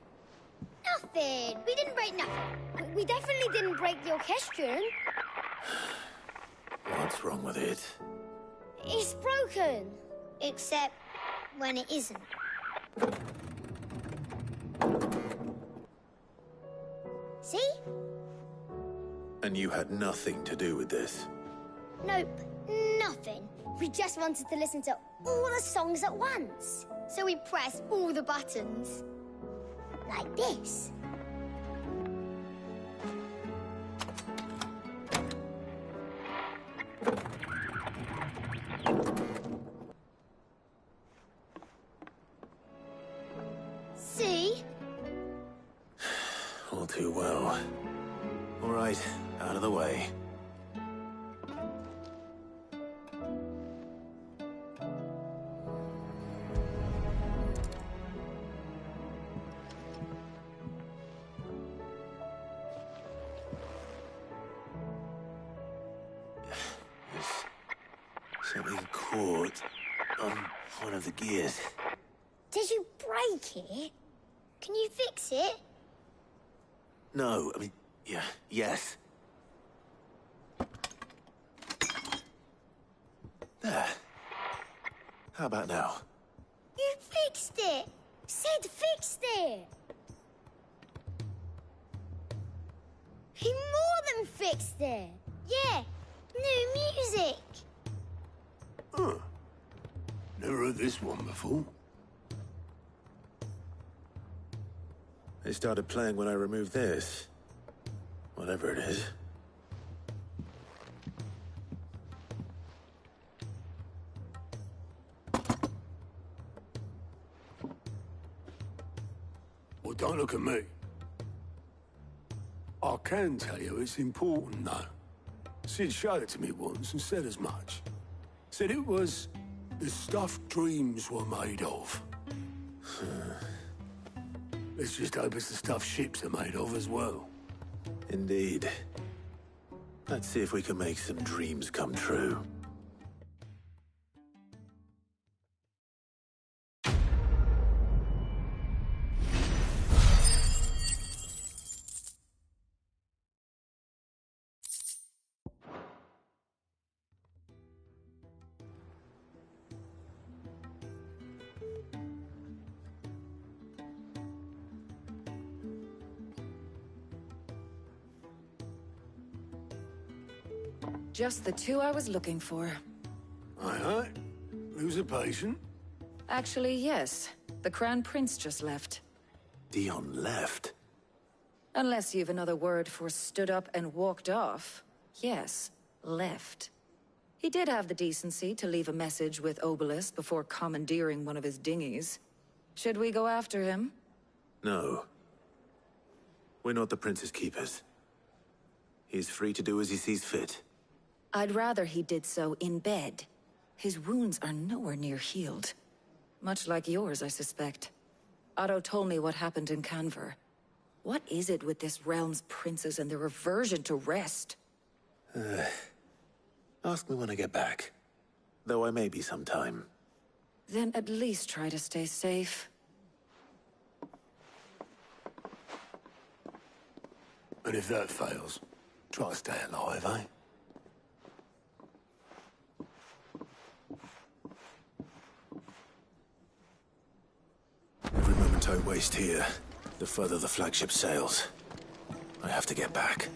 Nothing. We didn't break nothing. We definitely didn't break the orchestrion. What's wrong with it? It's broken. Except when it isn't. See? And you had nothing to do with this? Nope. Nothing. We just wanted to listen to all the songs at once. So we pressed all the buttons. Like this. See? All too well. All right, out of the way. Something caught on one of the gears. Did you break it? Can you fix it? No, I mean, yeah, yes. There. How about now? You fixed it! Sid fixed it! He more than fixed it! Yeah, new music! Huh. Never heard this one before. They started playing when I removed this. Whatever it is. Well, don't look at me. I can tell you it's important, though. Sid showed it to me once and said as much. Said it was the stuff dreams were made of. Let's just hope it's the stuff ships are made of as well. Indeed. Let's see if we can make some dreams come true. Just the two I was looking for. Aye. Who's a patient? Actually, yes. The Crown Prince just left. Dion left? Unless you've another word for stood up and walked off. Yes, left. He did have the decency to leave a message with Obelisk before commandeering one of his dinghies. Should we go after him? No. We're not the Prince's keepers. He's free to do as he sees fit. I'd rather he did so in bed. His wounds are nowhere near healed. Much like yours, I suspect. Otto told me what happened in Canver. What is it with this realm's princes and their aversion to rest? Ask me when I get back. Though I may be sometime. Then at least try to stay safe. And if that fails, try to stay alive, eh? Every moment I waste here, the further the flagship sails. I have to get back.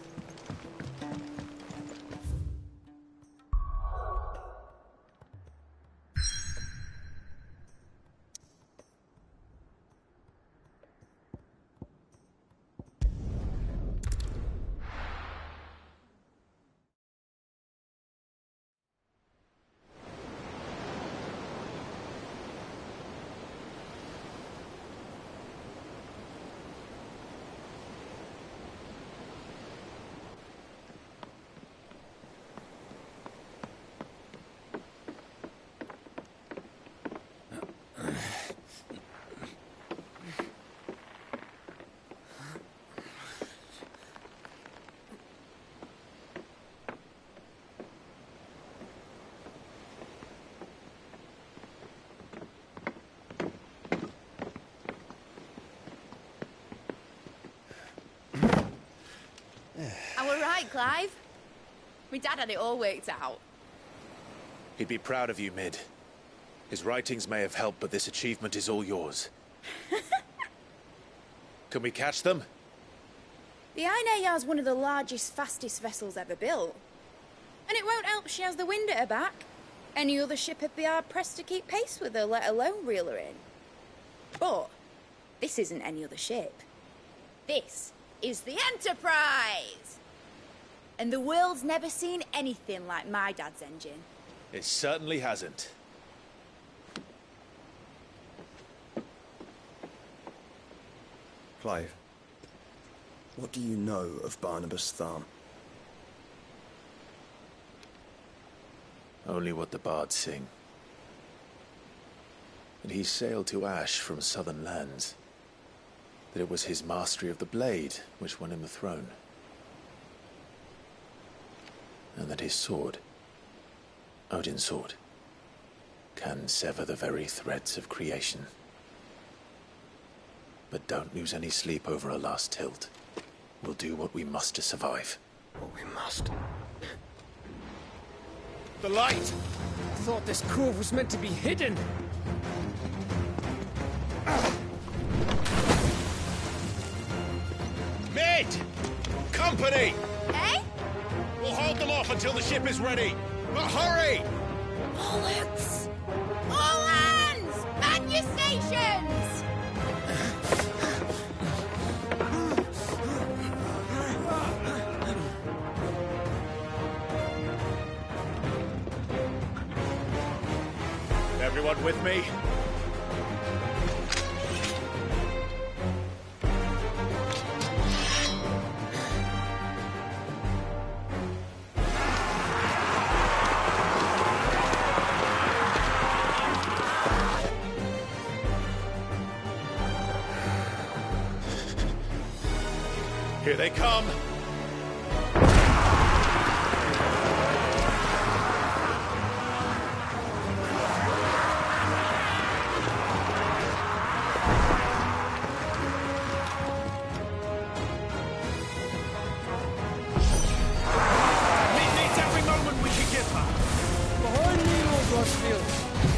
I were right, Clive. My dad had it all worked out. He'd be proud of you, Mid. His writings may have helped, but this achievement is all yours. Can we catch them? The Ainayar's one of the largest, fastest vessels ever built. And it won't help she has the wind at her back. Any other ship would be hard-pressed to keep pace with her, let alone reel her in. But this isn't any other ship. This is the Enterprise! And the world's never seen anything like my dad's engine. It certainly hasn't. Clive, what do you know of Barnabas Tharm? Only what the bards sing. That he sailed to Ash from southern lands. That it was his mastery of the blade which won him the throne. And that his sword, Odin's sword, can sever the very threads of creation. But don't lose any sleep over a last tilt. We'll do what we must to survive. What we must. The light! I thought this cove was meant to be hidden. Mid! Company! Eh? We'll hold them off until the ship is ready. But hurry! Bullets! All hands! Man your stations! everyone with me? Here they come!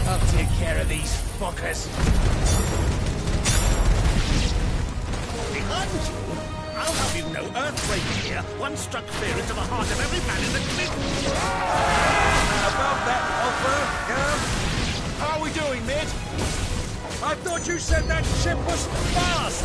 I'll take care of these fuckers. Behind you? I'll have you know Earthquake here once struck fear into the heart of every man in the cliff. About that offer, Gav? How are we doing, mid? I thought you said that ship was fast!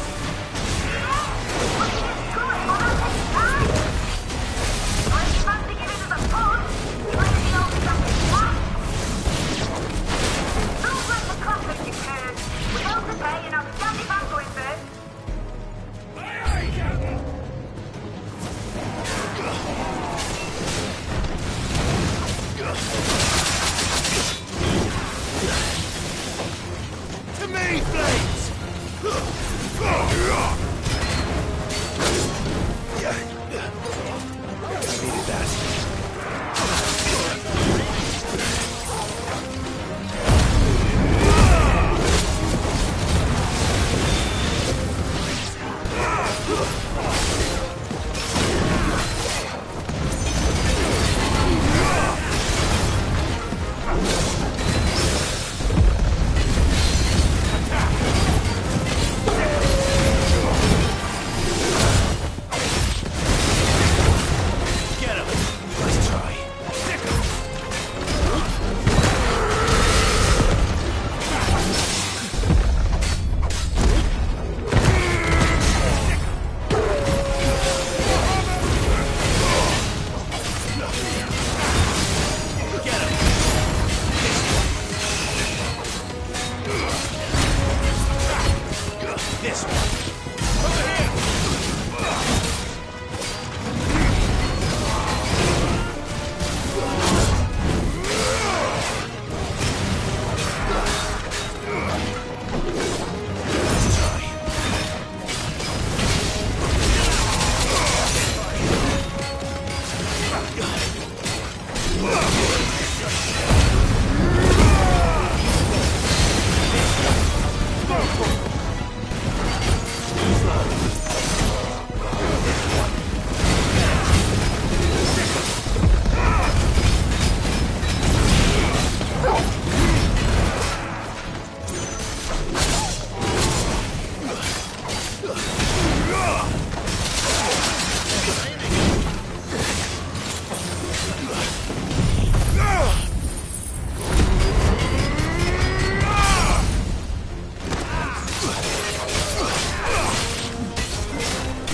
To me, Flames! I needed that.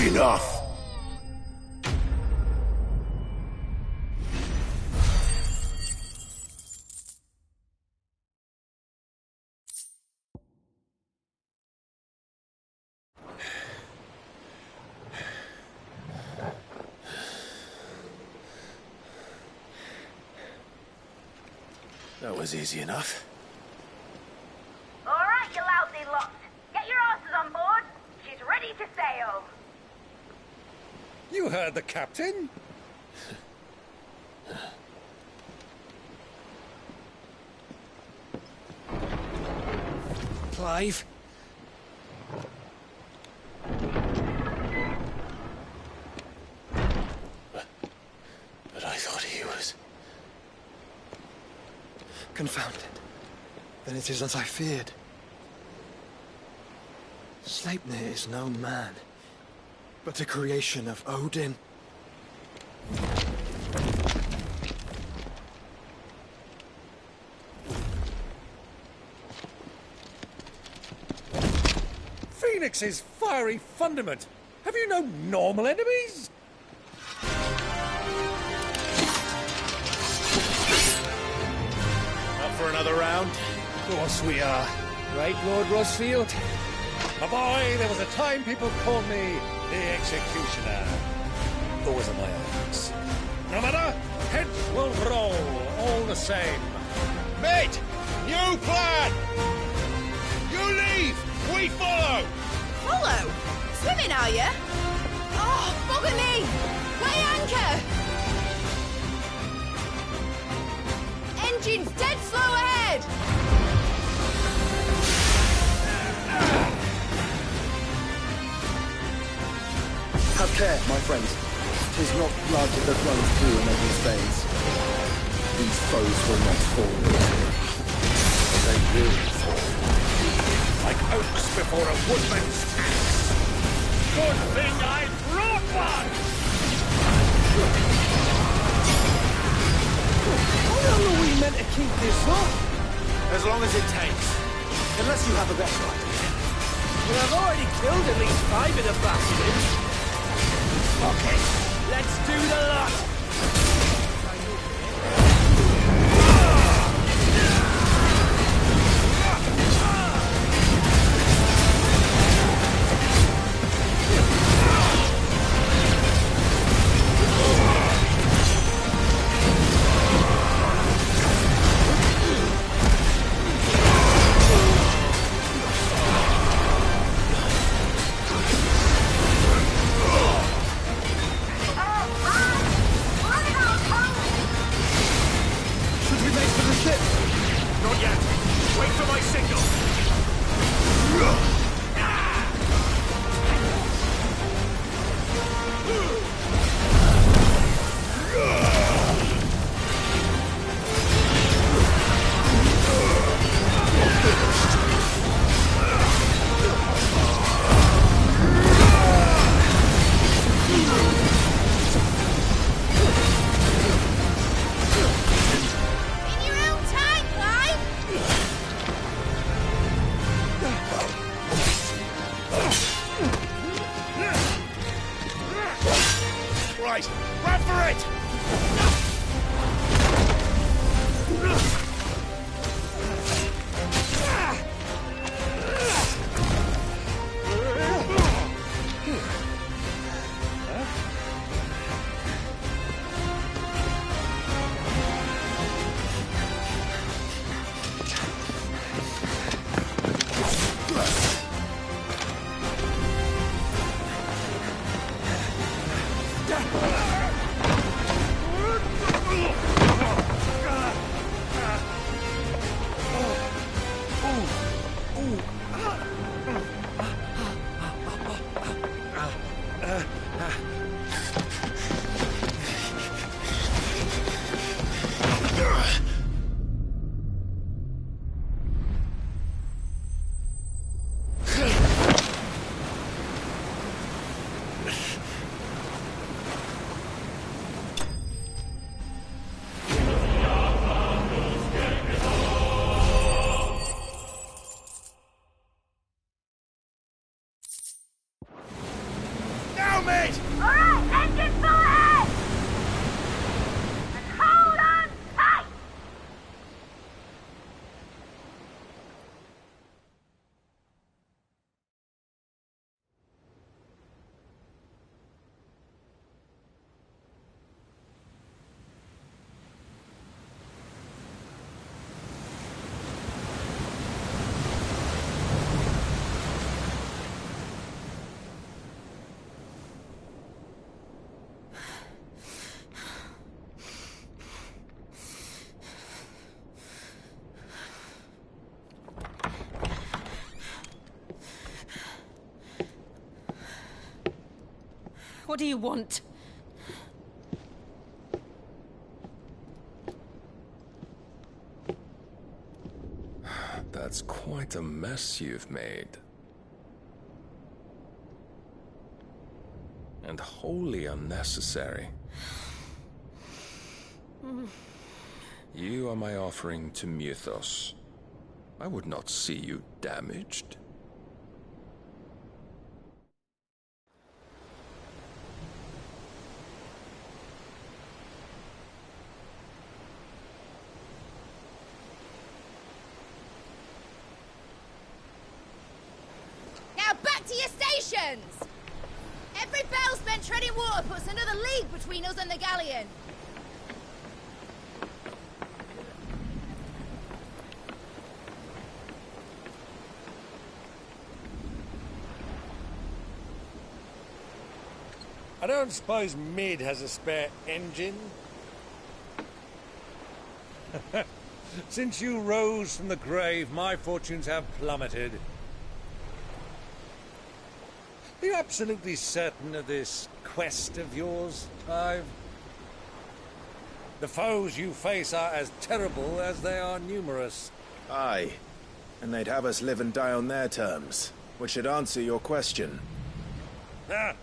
Enough! That was easy enough. All right, you lousy lot. Get your asses on board. She's ready to sail. You heard the captain? Clive? But I thought he was... Confounded. Then it is as I feared. Sleipnir is no man, but a creation of Odin. Phoenix's fiery fundament. Have you no normal enemies? Up for another round? Of course we are. Right, Lord Rosfield? My boy, there was a time people called me the Executioner. Always on my eyes. No matter, heads will roll, all the same. Mate! New plan! You leave! We follow! Follow? Swimming, are you? Oh, bugger me! Weigh anchor! Engine's dead slow ahead! Have care, my friends. 'Tis not blood that runs through Omega's veins. These foes will not fall easily. They will fall. Like oaks before a woodman's axe. Good thing I brought one! How long are we meant to keep this up? As long as it takes. Unless you have a better idea. Well, I've already killed at least 5 of the bastards. Okay, Let's do the lot! not yet. Wait for my signal. Right, run for it! What do you want? That's quite a mess you've made. And wholly unnecessary. You are my offering to Mythos. I would not see you damaged. galleons! Every bell spent treading water puts another league between us and the galleon. I don't suppose Mid has a spare engine? Since you rose from the grave, my fortunes have plummeted. Are you absolutely certain of this quest of yours, Clive? The foes you face are as terrible as they are numerous. Aye. And they'd have us live and die on their terms, which should answer your question. Ah.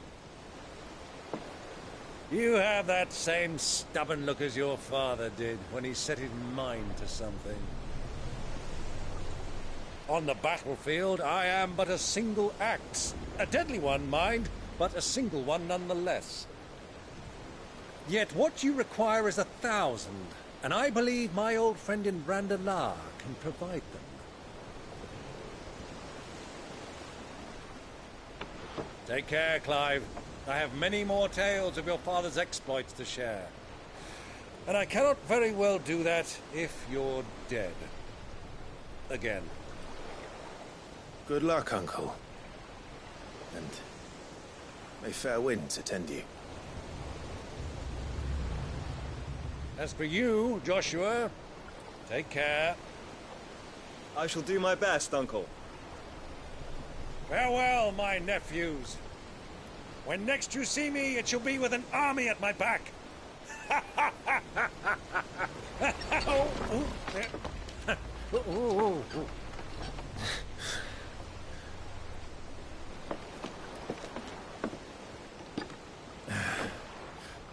You have that same stubborn look as your father did when he set his mind to something. On the battlefield, I am but a single axe. A deadly one, mind, but a single one nonetheless. Yet what you require is 1,000, and I believe my old friend in Brandalar can provide them. Take care, Clive. I have many more tales of your father's exploits to share. And I cannot very well do that if you're dead. Again. Good luck, Uncle. And may fair winds attend you. As for you, Joshua, take care. I shall do my best, Uncle. Farewell, my nephews. When next you see me, it shall be with an army at my back.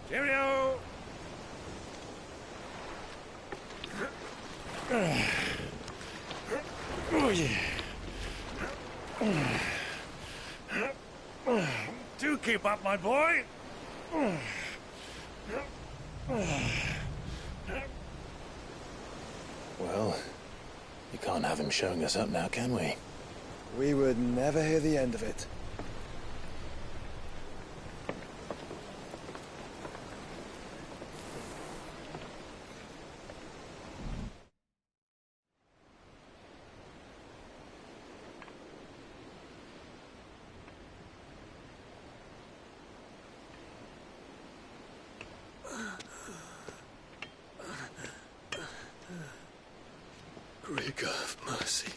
Cheerio! Oh, yeah. Do keep up, my boy. Well, you can't have him showing us up now, can we? We would never hear the end of it. Great God of mercy.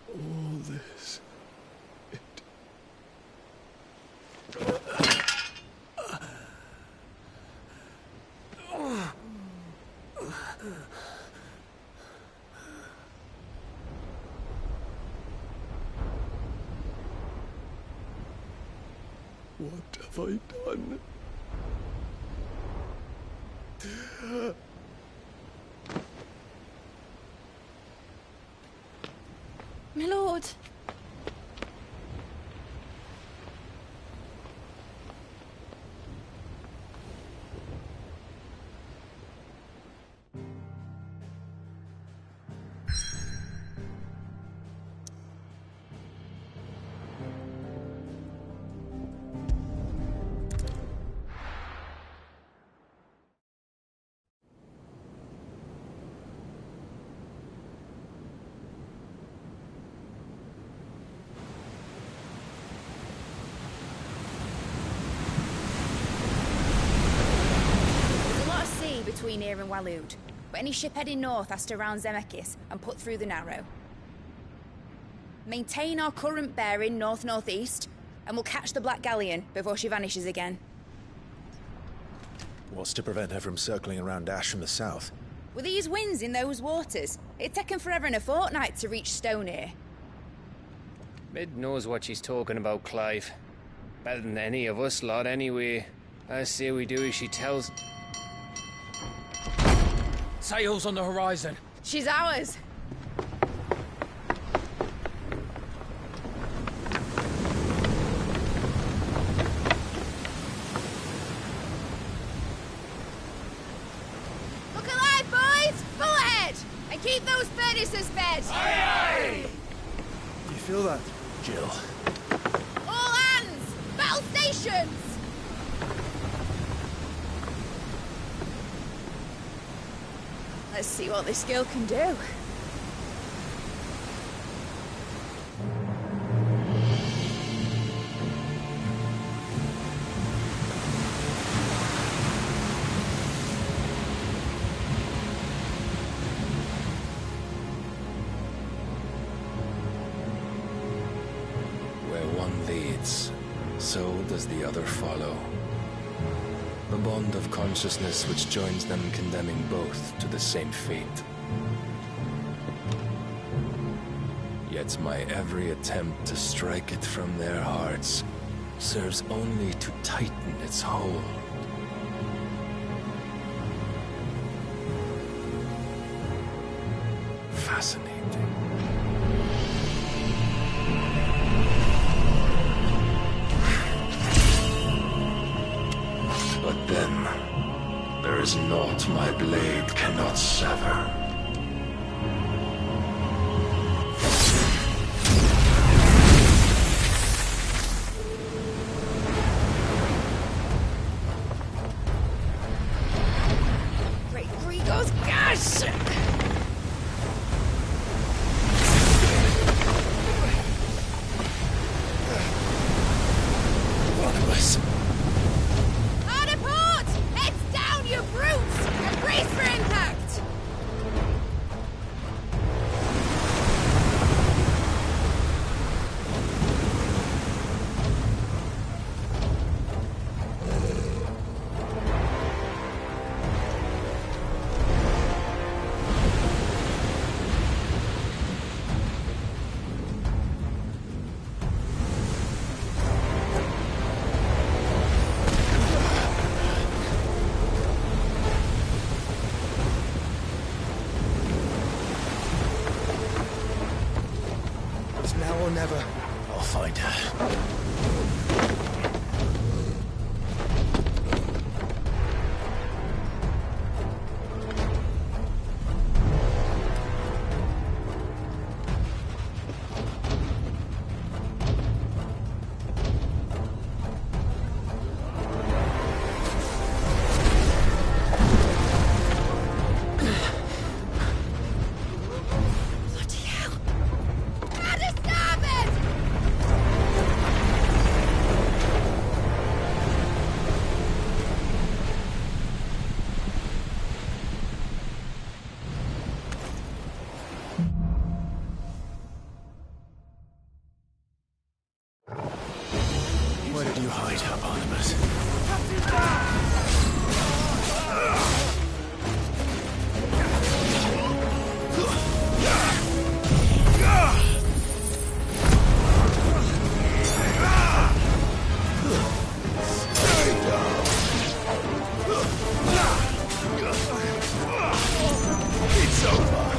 All this. What have I done? My lord. Between here and Waloed, but any ship heading north has to round Zemeckis and put through the Narrow. Maintain our current bearing north-northeast, and we'll catch the Black Galleon before she vanishes again. What's to prevent her from circling around Ash from the south? With these winds in those waters, it'd taken forever and a fortnight to reach Stonehenge. Mid knows what she's talking about, Clive. Better than any of us lot, anyway. I say we do as she tells... Sails on the horizon. She's ours. Look alive, boys! Full ahead! And keep those furnaces fed! Aye, aye! You feel that, Jill? All hands! Battle stations! Let's see what this girl can do. Where one leads, so does the other follow. The bond of consciousness which joins them condemning both to the same fate. Yet my every attempt to strike it from their hearts serves only to tighten its hold. Fascinating. But then, there is naught my blade cannot sever. Great Grigor's gosh! One of us. Hard port! Heads down, you brutes! And brace for impact! It's now or never. I'll find her. Bloody hell! At a starboard! Where did you hide her, Barnabas? It's over.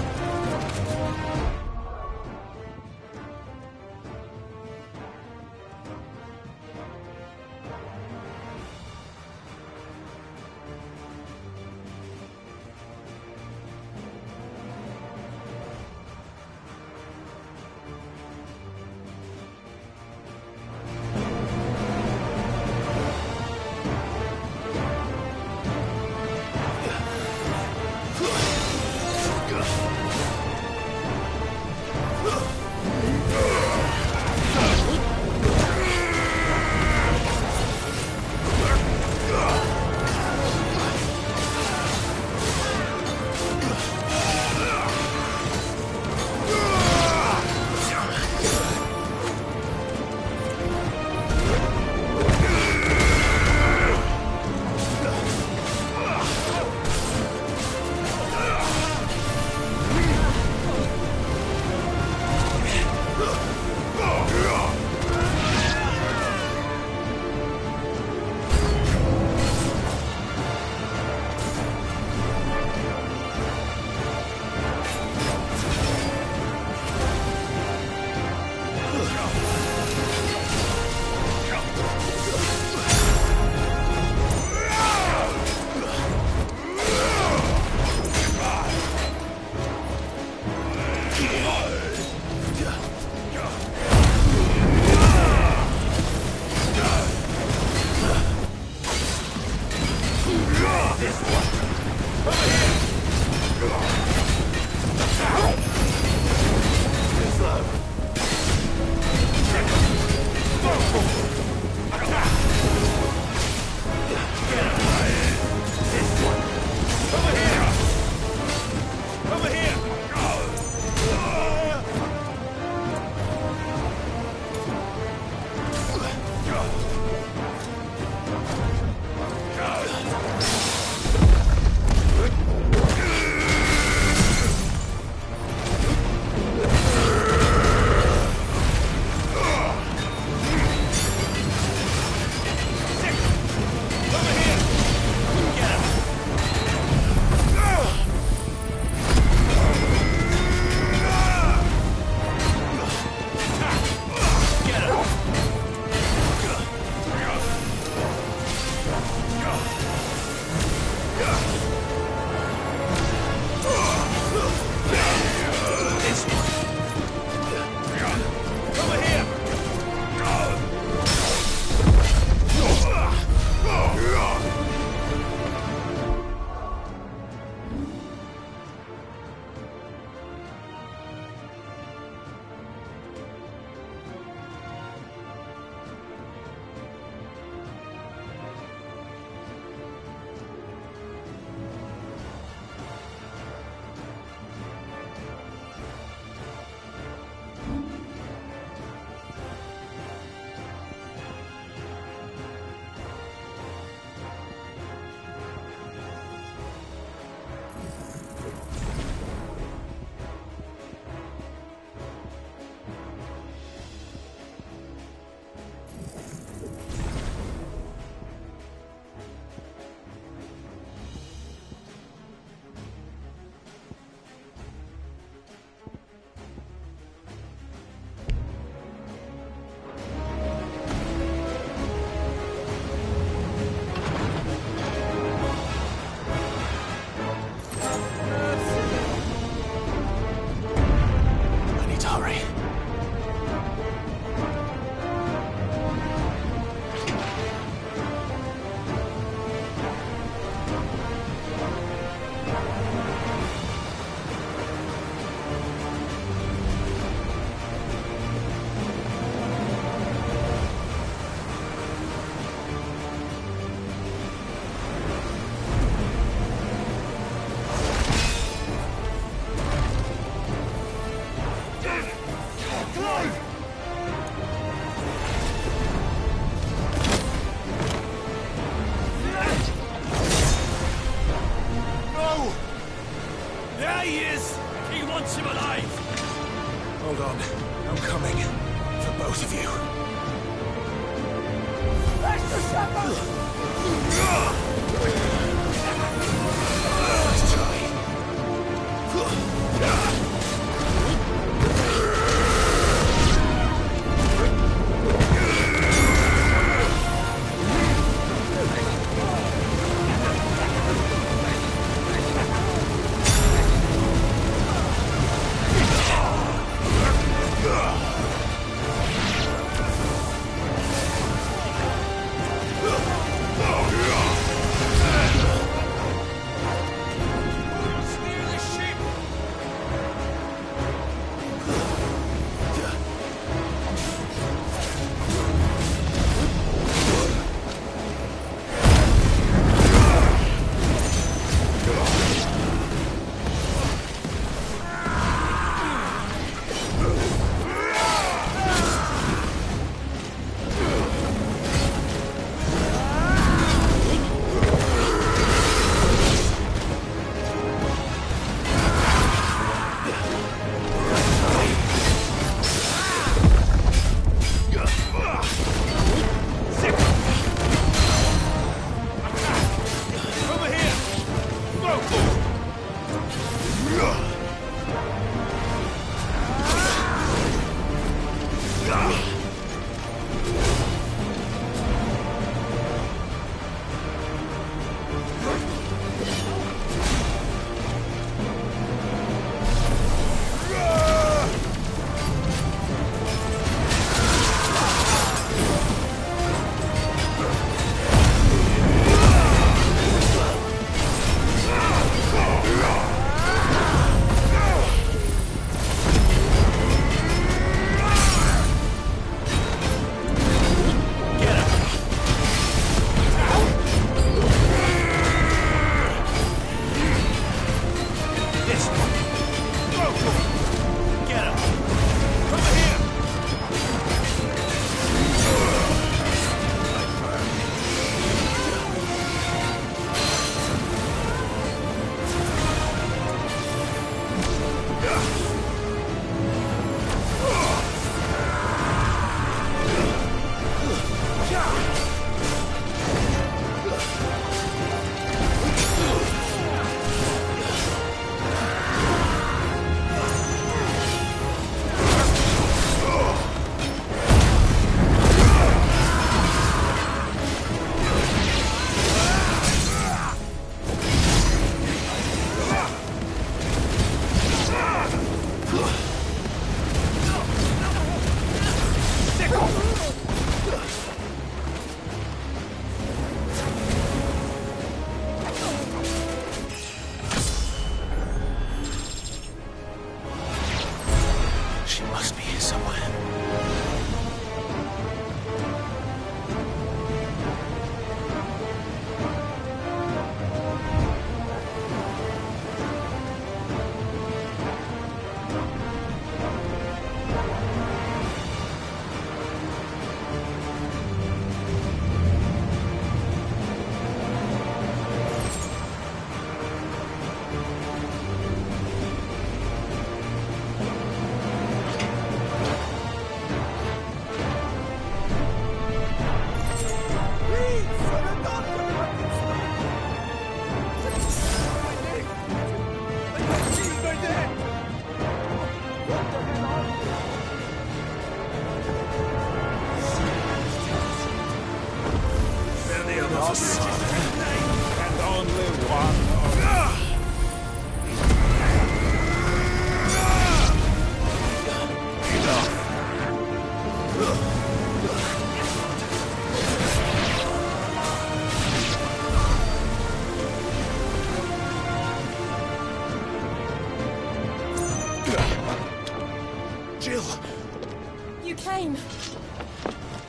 chain.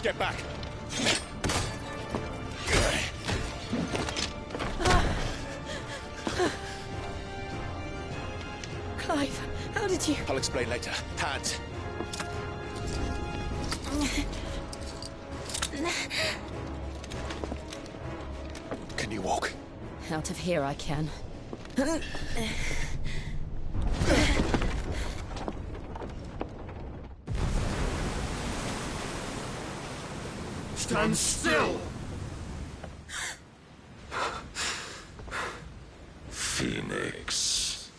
Get back! Clive, how did you... I'll explain later. Hands! Can you walk? Out of here I can. Stand still! Phoenix.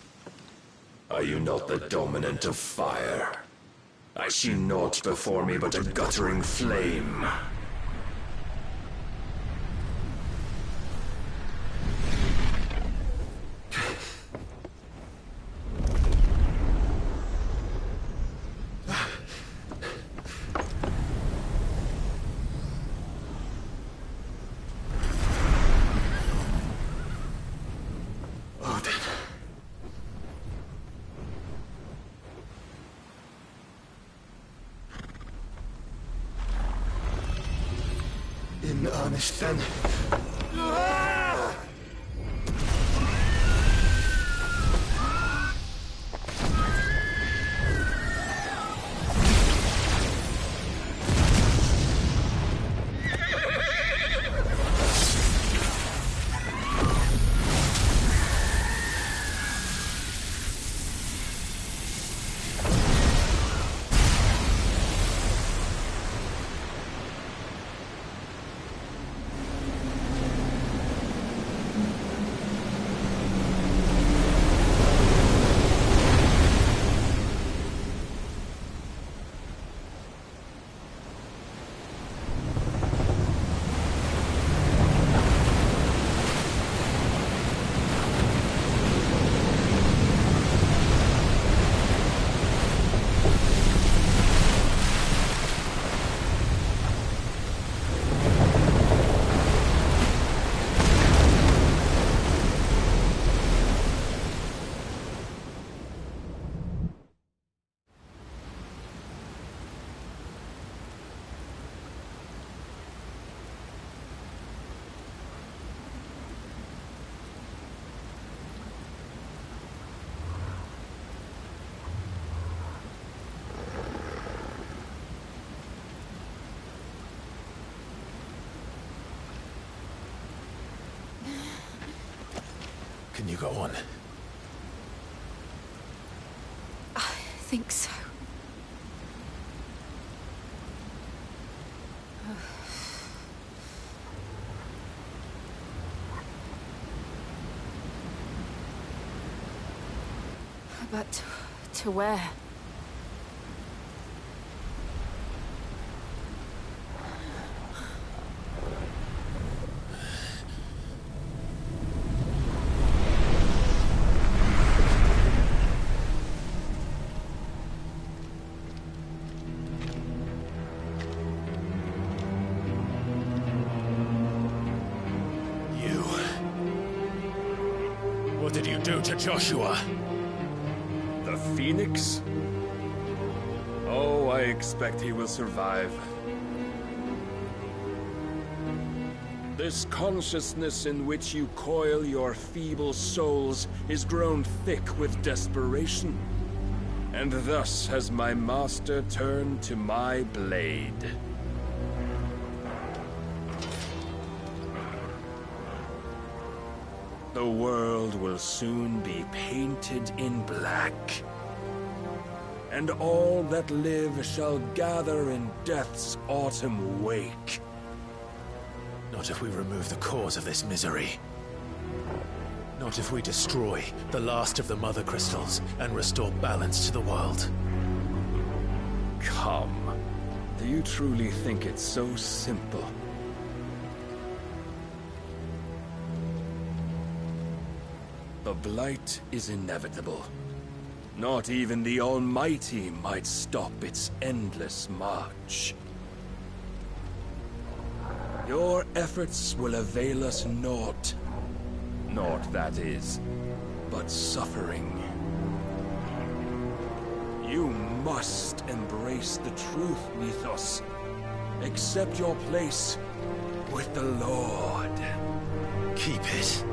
Are you not the dominant of fire? I see naught before me but a guttering flame. In earnest, then. Can you go on? I think so. But to where? What did you do to Joshua? The Phoenix? Oh, I expect he will survive. This consciousness in which you coil your feeble souls is grown thick with desperation. And thus has my master turned to my blade. The world will soon be painted in black. And all that live shall gather in death's autumn wake. Not if we remove the cause of this misery. Not if we destroy the last of the Mother Crystals and restore balance to the world. Come. Do you truly think it's so simple? The Blight is inevitable. Not even the Almighty might stop its endless march. Your efforts will avail us naught. Naught, that is, but suffering. You must embrace the truth, Mythos. Accept your place with the Lord. Keep it.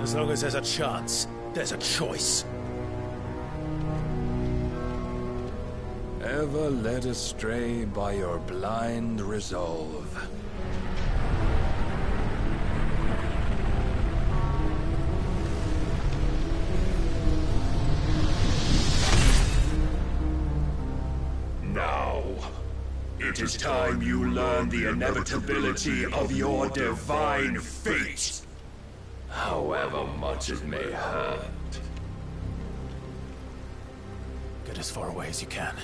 As long as there's a chance, there's a choice. Ever led astray by your blind resolve. Now, it is time you learn the inevitability of your divine fate, however much it may hurt. Get as far away as you can.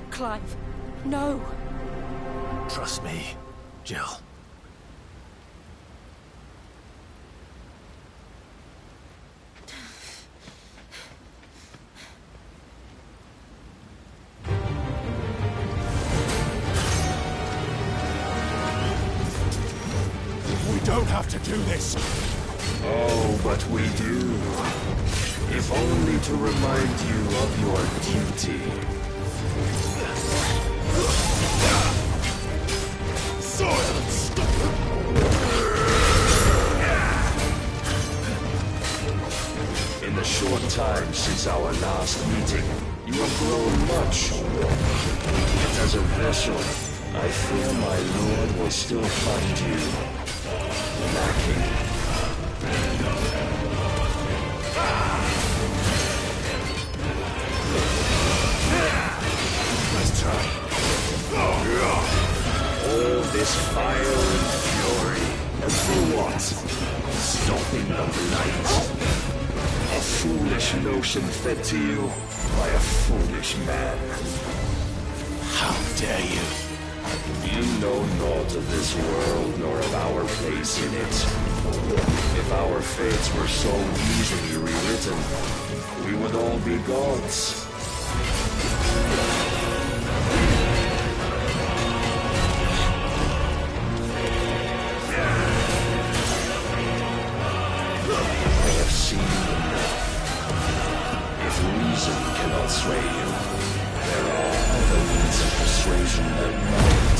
Clive, no. Trust me, Jill. We don't have to do this. Oh, but we do. If only to remind you of your duty. Silence! In the short time since our last meeting, you have grown much. Yet as a vessel, I fear my lord will still find you lacking. Let's try. All this fire and fury, and for what? Stopping the blight. A foolish notion fed to you by a foolish man. How dare you? You know naught of this world, nor of our place in it. If our fates were so easily rewritten, we would all be gods. I have seen enough. If reason cannot sway you, there are other means of persuasion that might.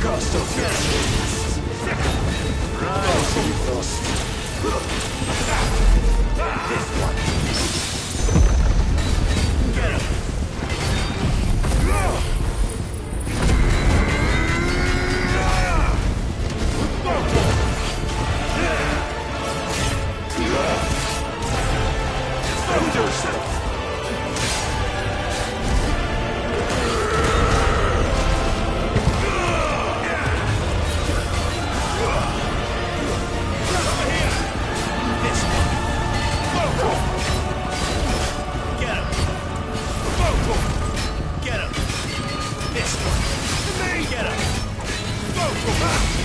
Cast off your chains. Rise, Mythos. This one. Get him.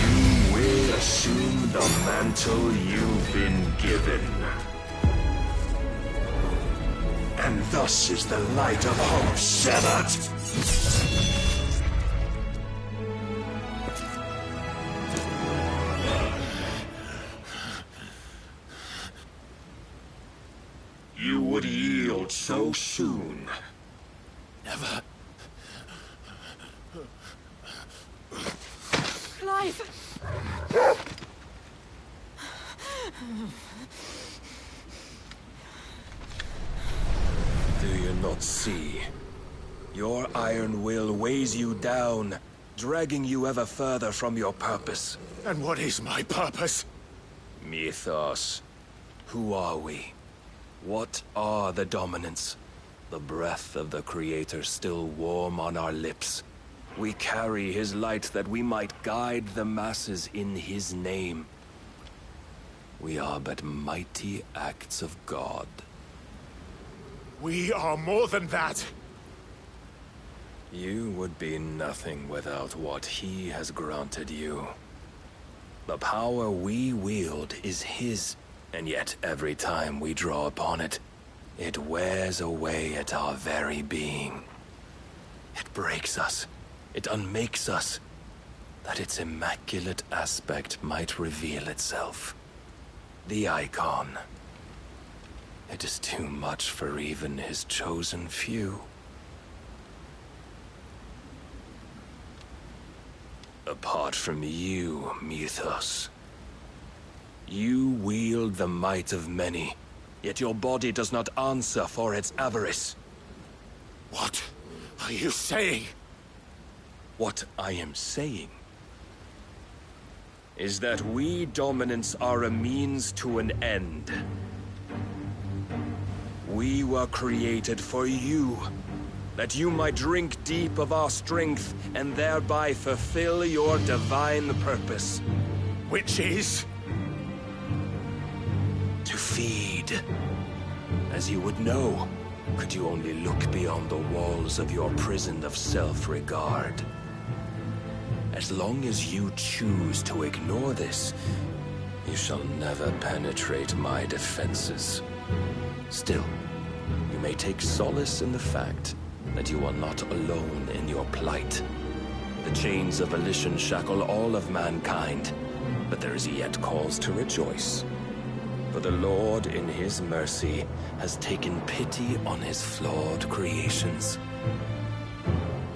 You will assume the mantle you've been given. And thus is the light of hope severed. You would yield so soon. Never. Clive! Do you not see? Your iron will weighs you down, dragging you ever further from your purpose. And what is my purpose? Mythos. Who are we? What are the dominants? The breath of the Creator still warm on our lips. We carry his light that we might guide the masses in his name. We are but mighty acts of God. We are more than that. You would be nothing without what he has granted you. The power we wield is his, and yet every time we draw upon it, it wears away at our very being. It breaks us. It unmakes us, that its immaculate aspect might reveal itself. The icon. It is too much for even his chosen few. Apart from you, Mythos, you wield the might of many, yet your body does not answer for its avarice. What are you saying? What I am saying is that we dominants are a means to an end. We were created for you, that you might drink deep of our strength and thereby fulfill your divine purpose. Which is? To feed. As you would know, could you only look beyond the walls of your prison of self-regard. As long as you choose to ignore this, you shall never penetrate my defenses. Still, you may take solace in the fact that you are not alone in your plight. The chains of volition shackle all of mankind, but there is yet cause to rejoice. For the Lord, in his mercy, has taken pity on his flawed creations,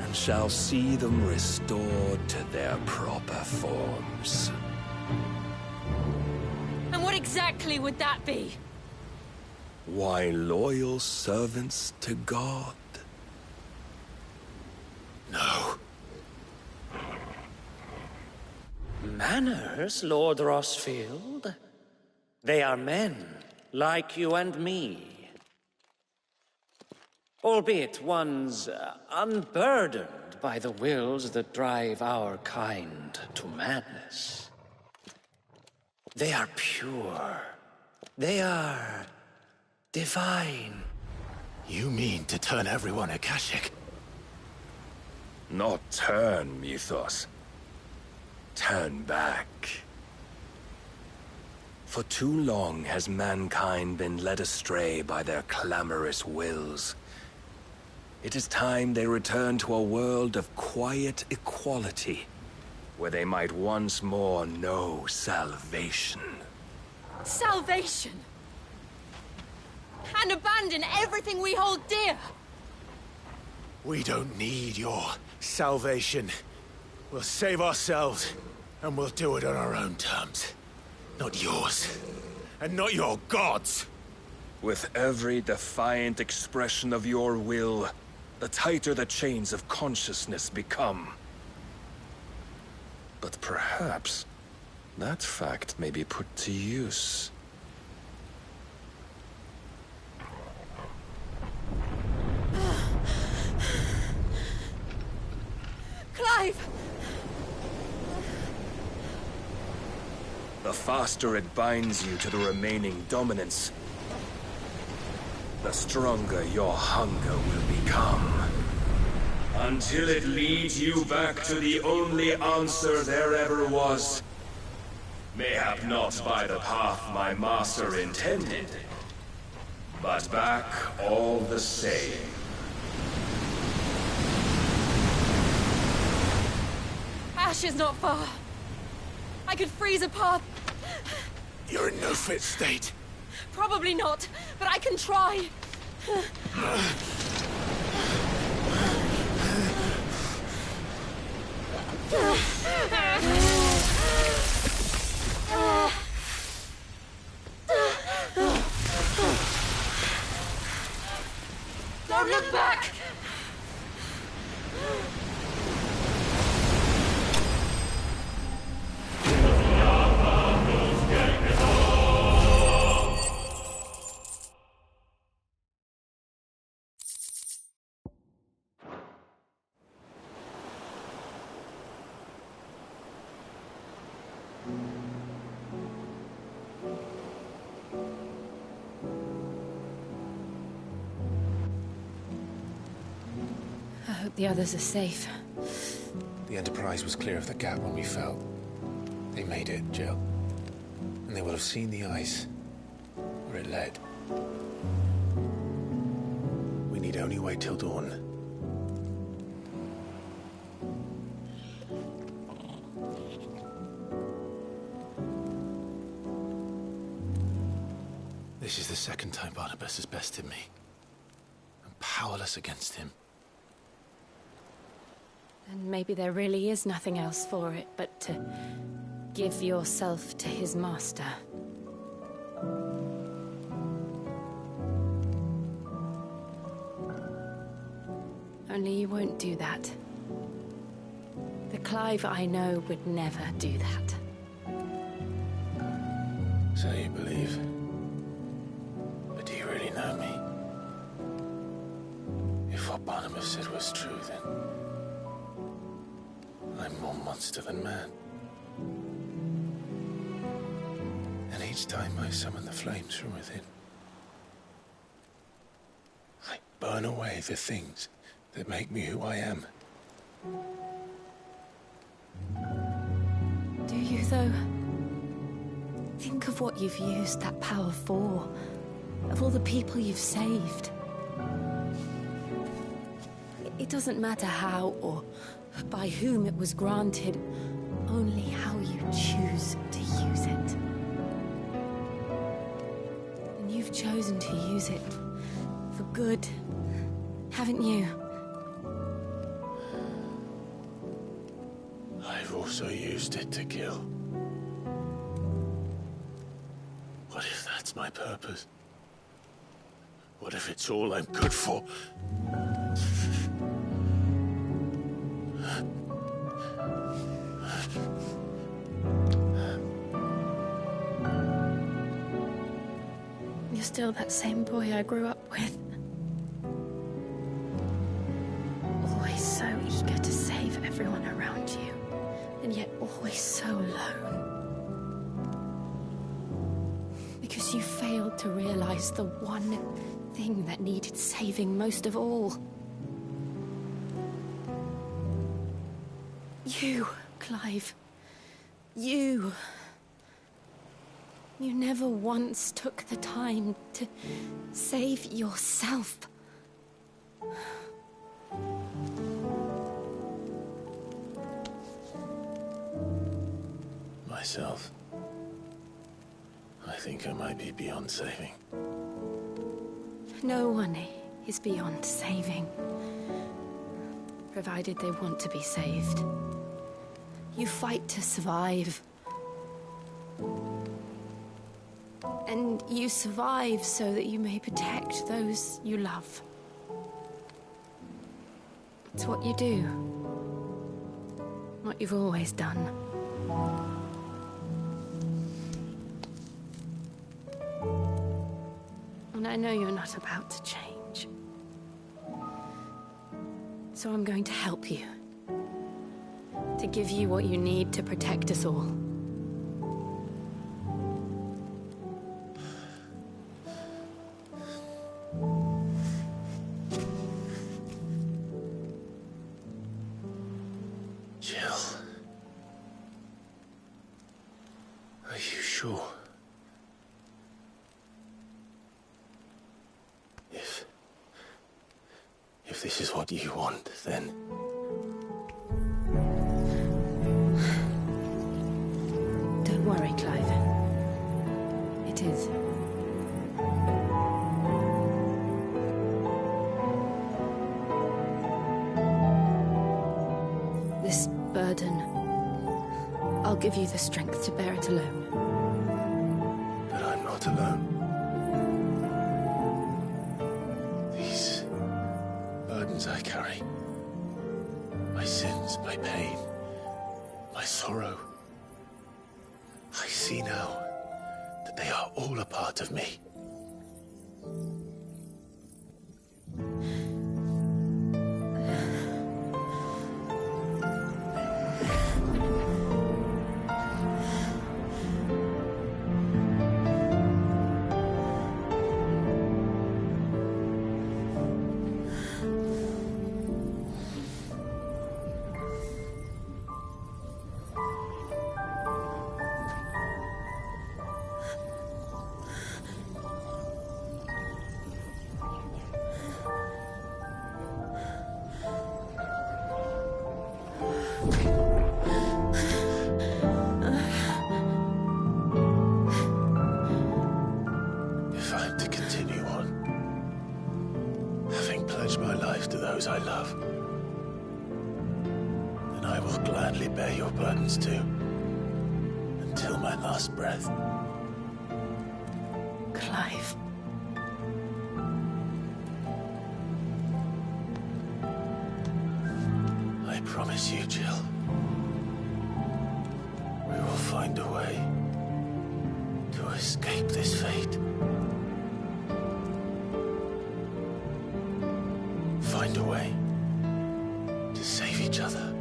and shall see them restored to their proper forms. And what exactly would that be? Why, loyal servants to God. No. Manners, Lord Rossfield? They are men, like you and me. Albeit ones unburdened by the wills that drive our kind to madness. They are pure. They are divine. You mean to turn everyone Akashic? Not turn, Mythos. Turn back. For too long has mankind been led astray by their clamorous wills. It is time they return to a world of quiet equality, where they might once more know salvation. Salvation? And abandon everything we hold dear? We don't need your salvation. We'll save ourselves, and we'll do it on our own terms. Not yours. And not your gods! With every defiant expression of your will, the tighter the chains of consciousness become. But perhaps that fact may be put to use. Clive! The faster it binds you to the remaining dominance, the stronger your hunger will become. Until it leads you back to the only answer there ever was. Mayhap not by the path my master intended, but back all the same. Ash is not far. I could freeze a path. You're in no fit state. Probably not, but I can try. Don't look back! I hope the others are safe. The Enterprise was clear of the gap when we fell. They made it, Jill. And they will have seen the ice where it led. We need only wait till dawn. This is the second time Barnabas has bested me. I'm powerless against him. And maybe there really is nothing else for it but to give yourself to his master. Only you won't do that. The Clive I know would never do that. So you believe? But do you really know me? If what Barnabas said was true, then I'm more monster than man. And each time I summon the flames from within, I burn away the things that make me who I am. Do you, though? Think of what you've used that power for. Of all the people you've saved. It doesn't matter how or by whom it was granted, only how you choose to use it. And you've chosen to use it for good, haven't you? I've also used it to kill. What if that's my purpose? What if it's all I'm good for? You're still that same boy I grew up with. Always so eager to save everyone around you, and yet always so alone. Because you failed to realize the one thing that needed saving most of all. You, Clive. You. You never once took the time to save yourself. Myself? I think I might be beyond saving. No one is beyond saving. Provided they want to be saved. You fight to survive. And you survive so that you may protect those you love. It's what you do. What you've always done. And I know you're not about to change. So I'm going to help you. To give you what you need to protect us all. Jill. Are you sure? If this is what you want, then... Don't worry, Clive. It is. This burden, I'll give you the strength to bear it alone. But I'm not alone. These burdens I carry, my sins, my pain, my sorrow, I see now that they are all a part of me. If I those I love, then I will gladly bear your burdens too, until my last breath. Clive. I promise you, Jill, we will find a way to escape this fate. Find a way to save each other.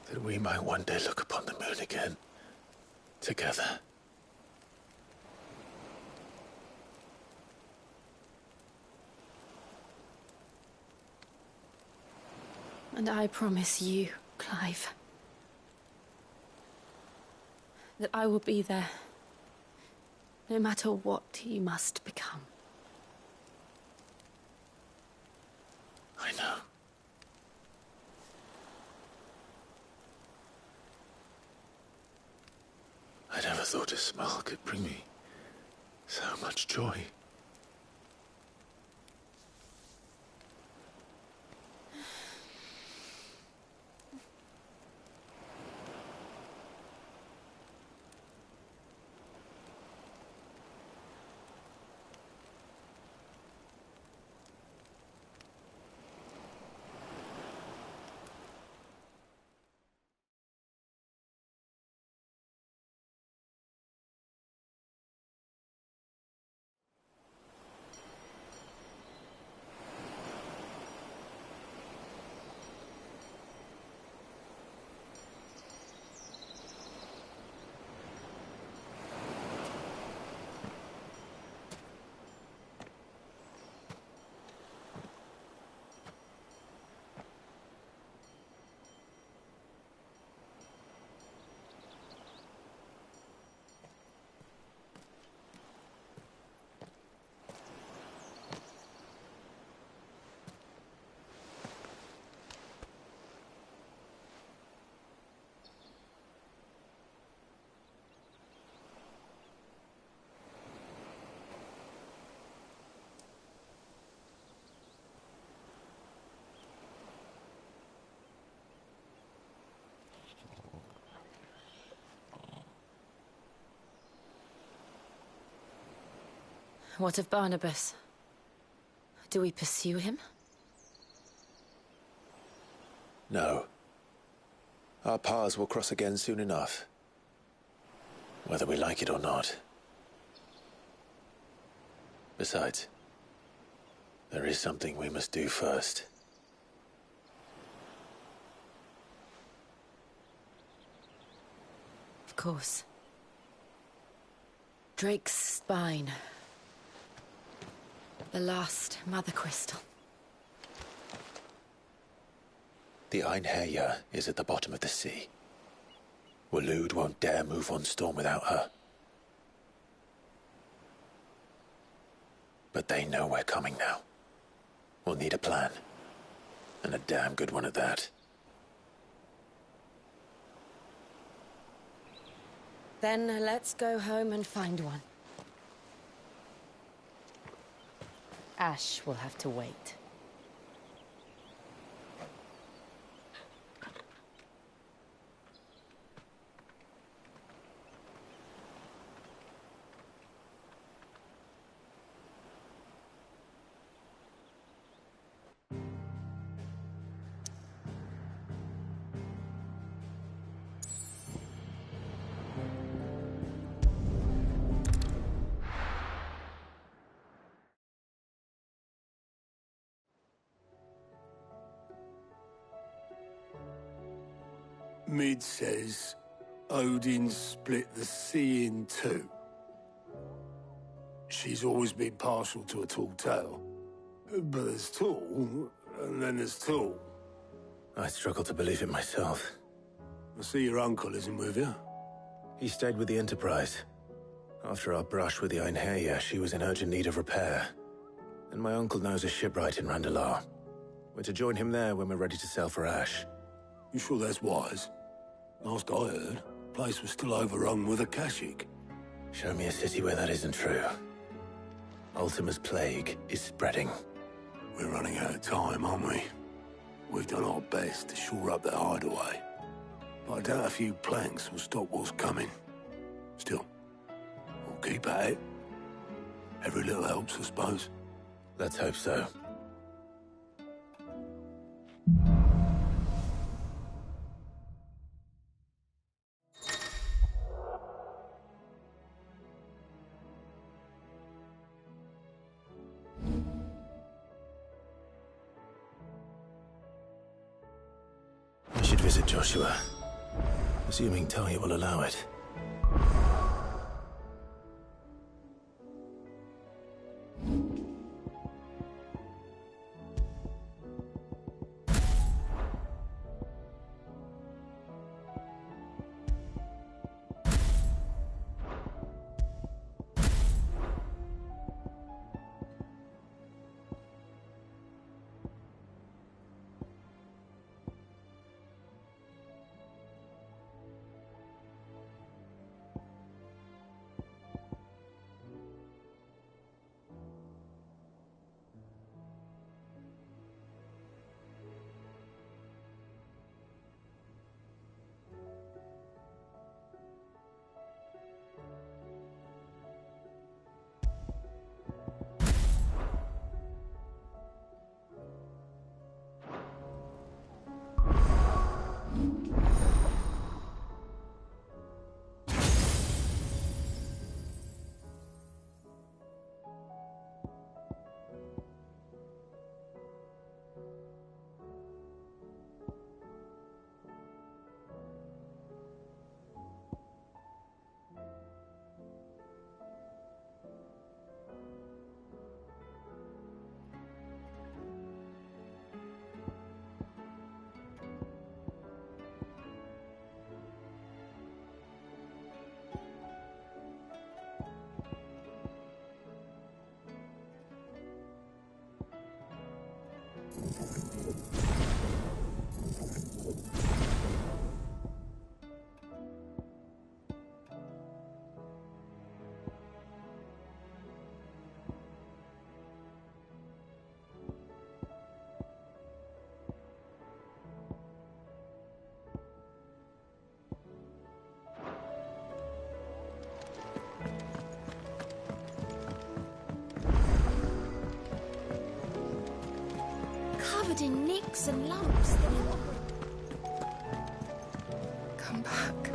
That we might one day look upon the moon again, together. And I promise you, Clive, that I will be there, no matter what you must become. I know. I never thought a smile could bring me so much joy. What of Barnabas? Do we pursue him? No. Our paths will cross again soon enough. Whether we like it or not. Besides, there is something we must do first. Of course. Drake's spine. The last Mother Crystal. The Einherjar is at the bottom of the sea. Waloed won't dare move on Storm without her. But they know we're coming now. We'll need a plan. And a damn good one at that. Then let's go home and find one. Ash will have to wait. Mid says Odin split the sea in two. She's always been partial to a tall tale. But there's tall, and then there's tall. I struggle to believe it myself. I see your uncle isn't with you. He stayed with the Enterprise. After our brush with the Einherjar, she was in urgent need of repair. And my uncle knows a shipwright in Randalar. We're to join him there when we're ready to sail for Ash. You sure that's wise? Last I heard, the place was still overrun with Akashic. Show me a city where that isn't true. Ultima's plague is spreading. We're running out of time, aren't we? We've done our best to shore up that hideaway. But I doubt a few planks will stop what's coming. Still, we'll keep at it. Every little helps, I suppose. Let's hope so. I should visit Joshua, assuming Talia will allow it. Covered in nicks and lumps. Come back.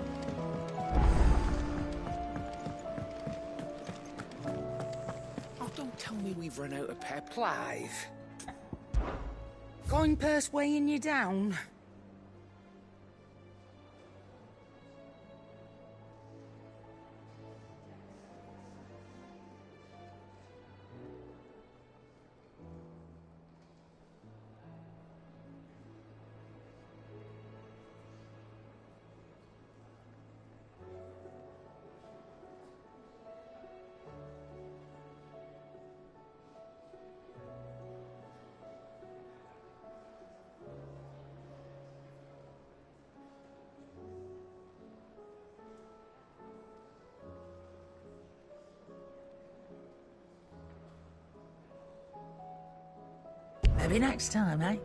Oh, don't tell me we've run out of pep. Clive. Going purse weighing you down? Maybe next time, eh?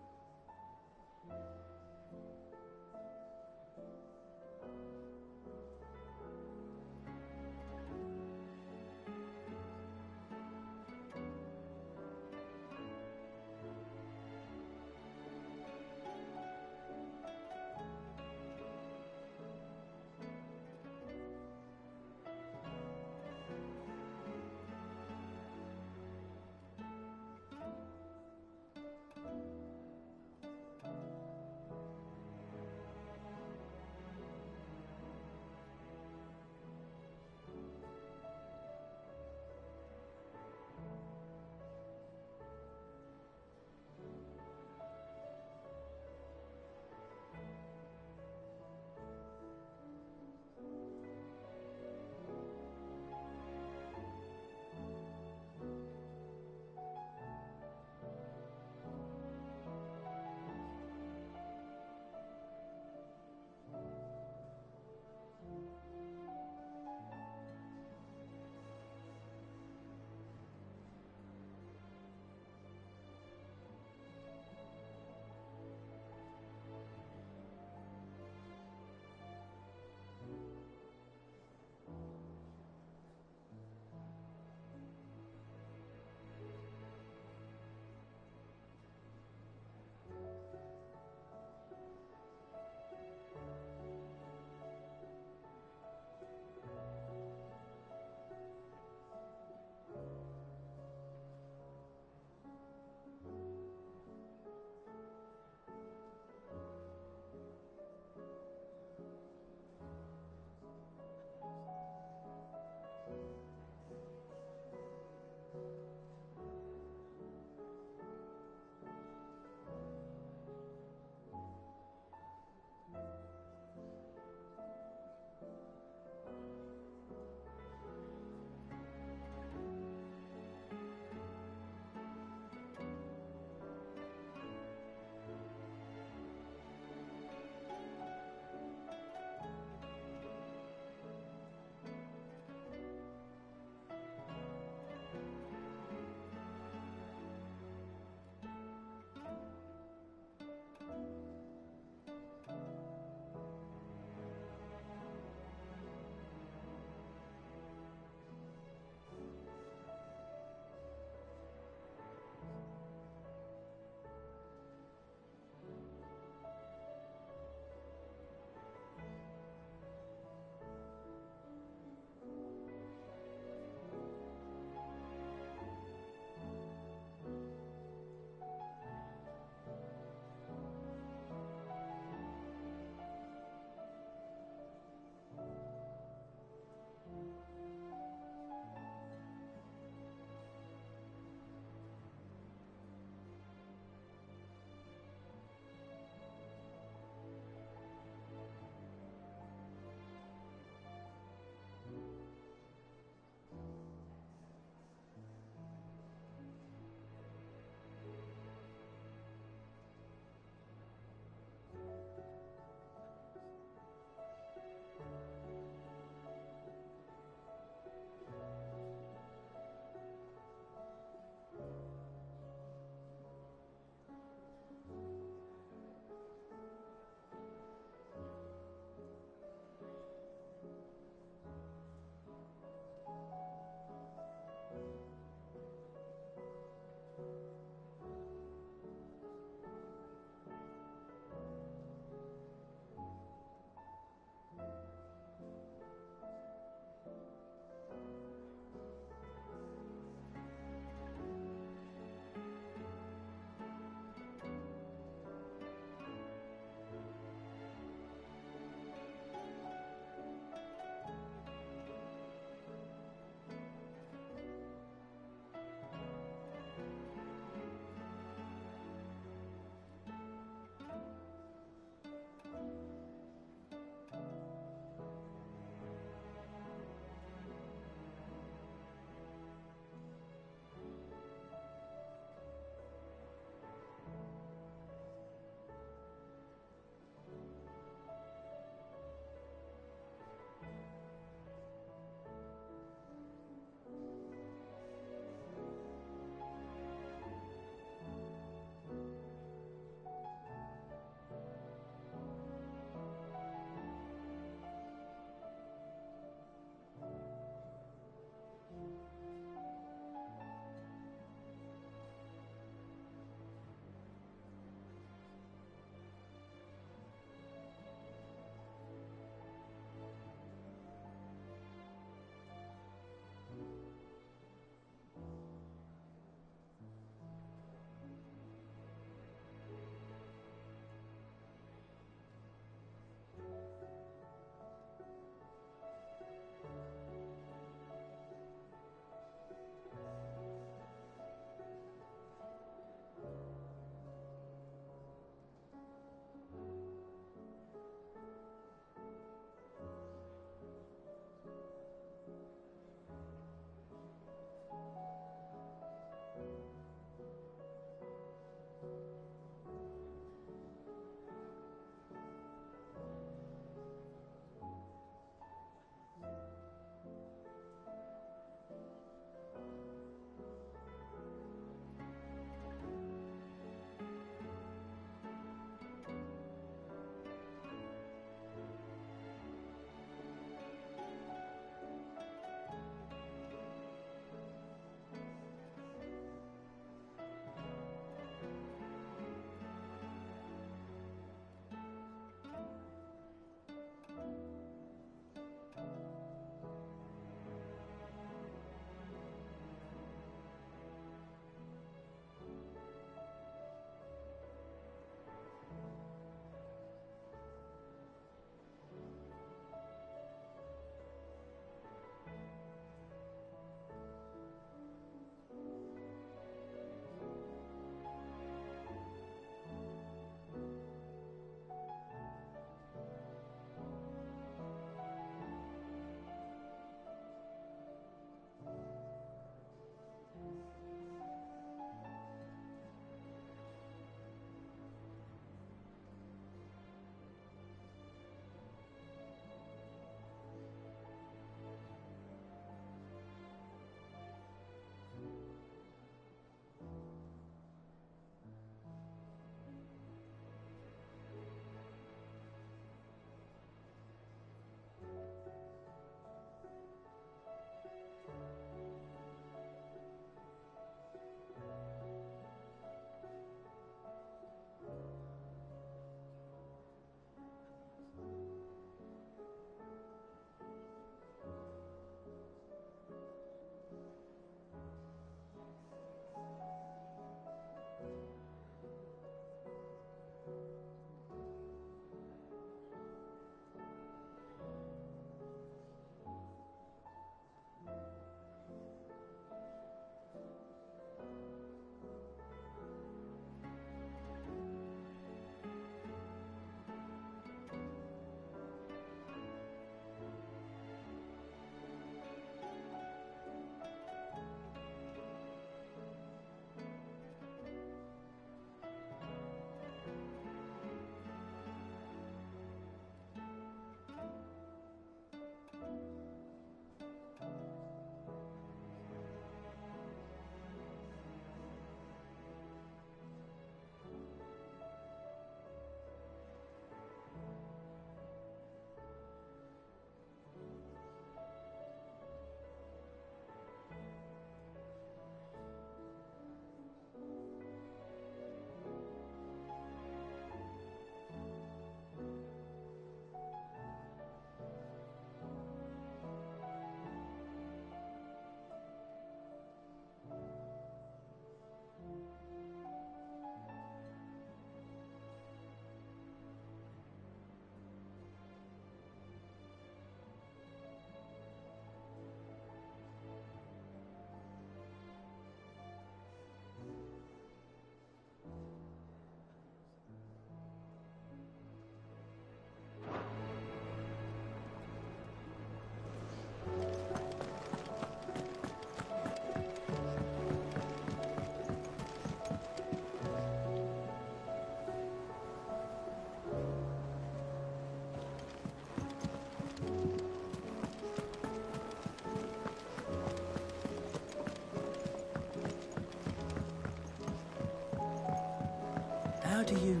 How do you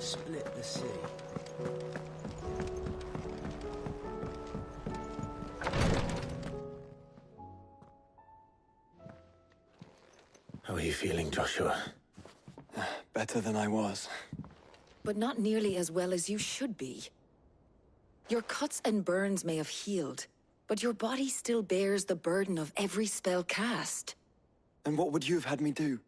split the sea? How are you feeling, Joshua? Better than I was. But not nearly as well as you should be. Your cuts and burns may have healed, but your body still bears the burden of every spell cast. And what would you have had me do?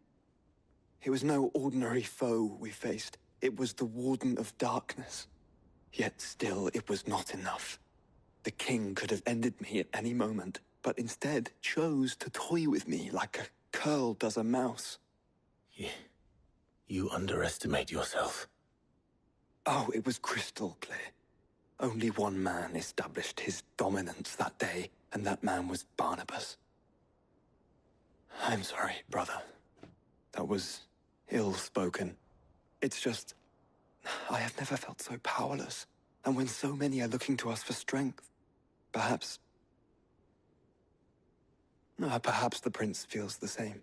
It was no ordinary foe we faced. It was the Warden of Darkness. Yet still, it was not enough. The king could have ended me at any moment, but instead chose to toy with me like a curl does a mouse. You underestimate yourself. Oh, it was crystal clear. Only one man established his dominance that day, and that man was Barnabas. I'm sorry, brother. That was ill-spoken. It's just, I have never felt so powerless. And when so many are looking to us for strength, perhaps the prince feels the same.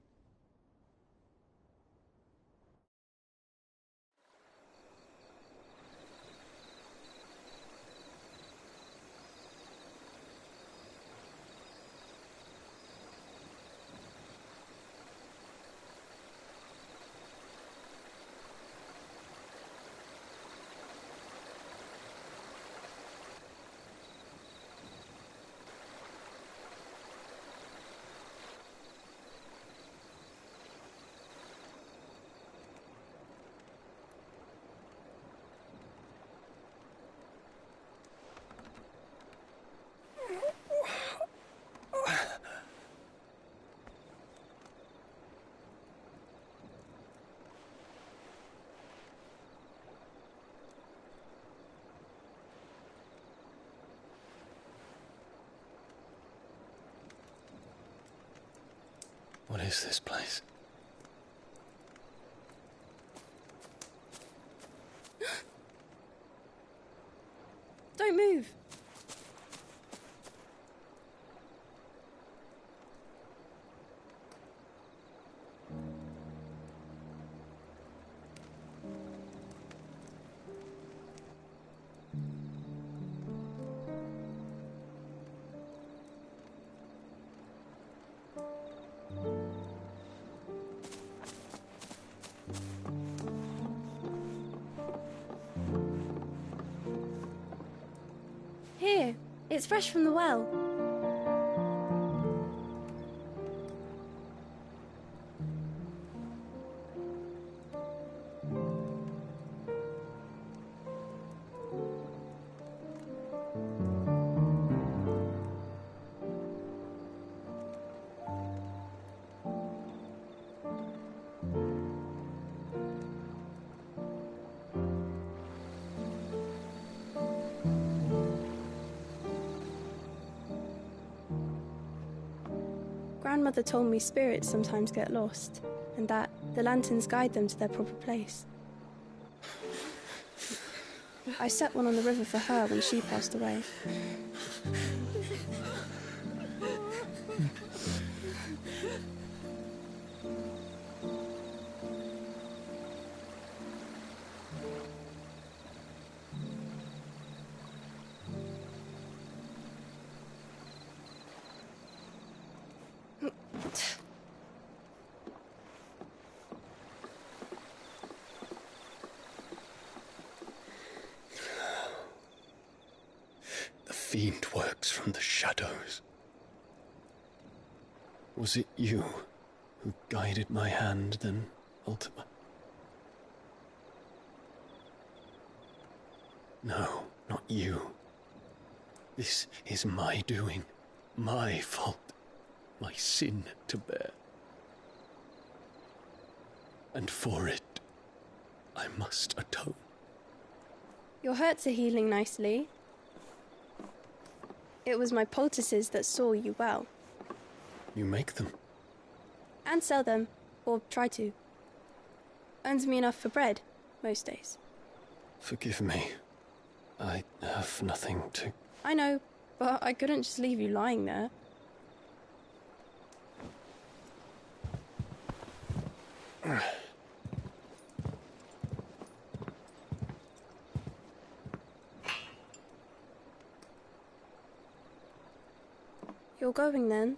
What is this place? Don't move. Here, it's fresh from the well. Grandmother told me spirits sometimes get lost, and that the lanterns guide them to their proper place. I set one on the river for her when she passed away. The fiend works from the shadows. Was it you who guided my hand, then, Ultima? No, not you. This is my doing, my fault, my sin to bear. And for it, I must atone. Your hurts are healing nicely. It was my poultices that saw you well. You make them? And sell them, or try to. Earns me enough for bread, most days. Forgive me. I have nothing to... I know, but I couldn't just leave you lying there. You're going then?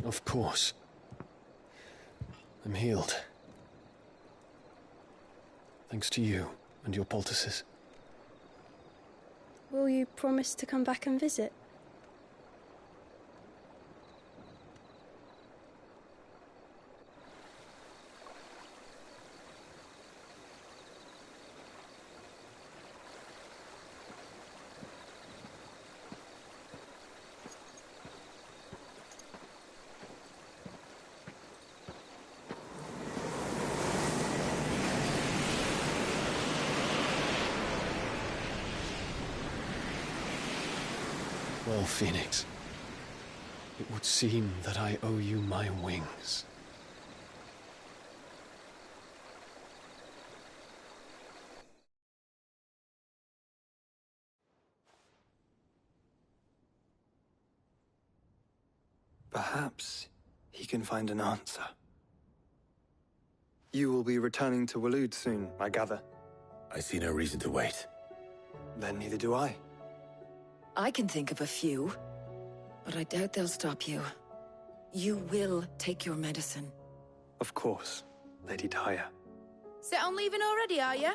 Of course. I'm healed. Thanks to you and your poultices. Will you promise to come back and visit? Well, Phoenix, it would seem that I owe you my wings. Perhaps he can find an answer. You will be returning to Waloed soon, I gather. I see no reason to wait. Then neither do I. I can think of a few, but I doubt they'll stop you. You will take your medicine. Of course, Lady Daya. Set on leaving already, are you?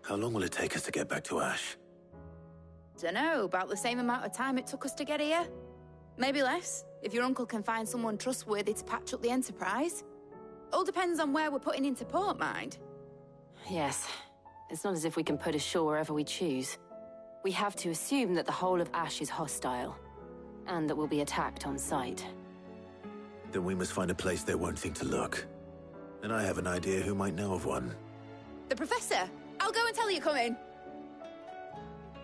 How long will it take us to get back to Ash? Dunno, about the same amount of time it took us to get here. Maybe less, if your uncle can find someone trustworthy to patch up the Enterprise. All depends on where we're putting into port, mind. Yes. It's not as if we can put ashore wherever we choose. We have to assume that the whole of Ash is hostile, and that we'll be attacked on sight. Then we must find a place they won't think to look. And I have an idea who might know of one. The Professor! I'll go and tell you coming!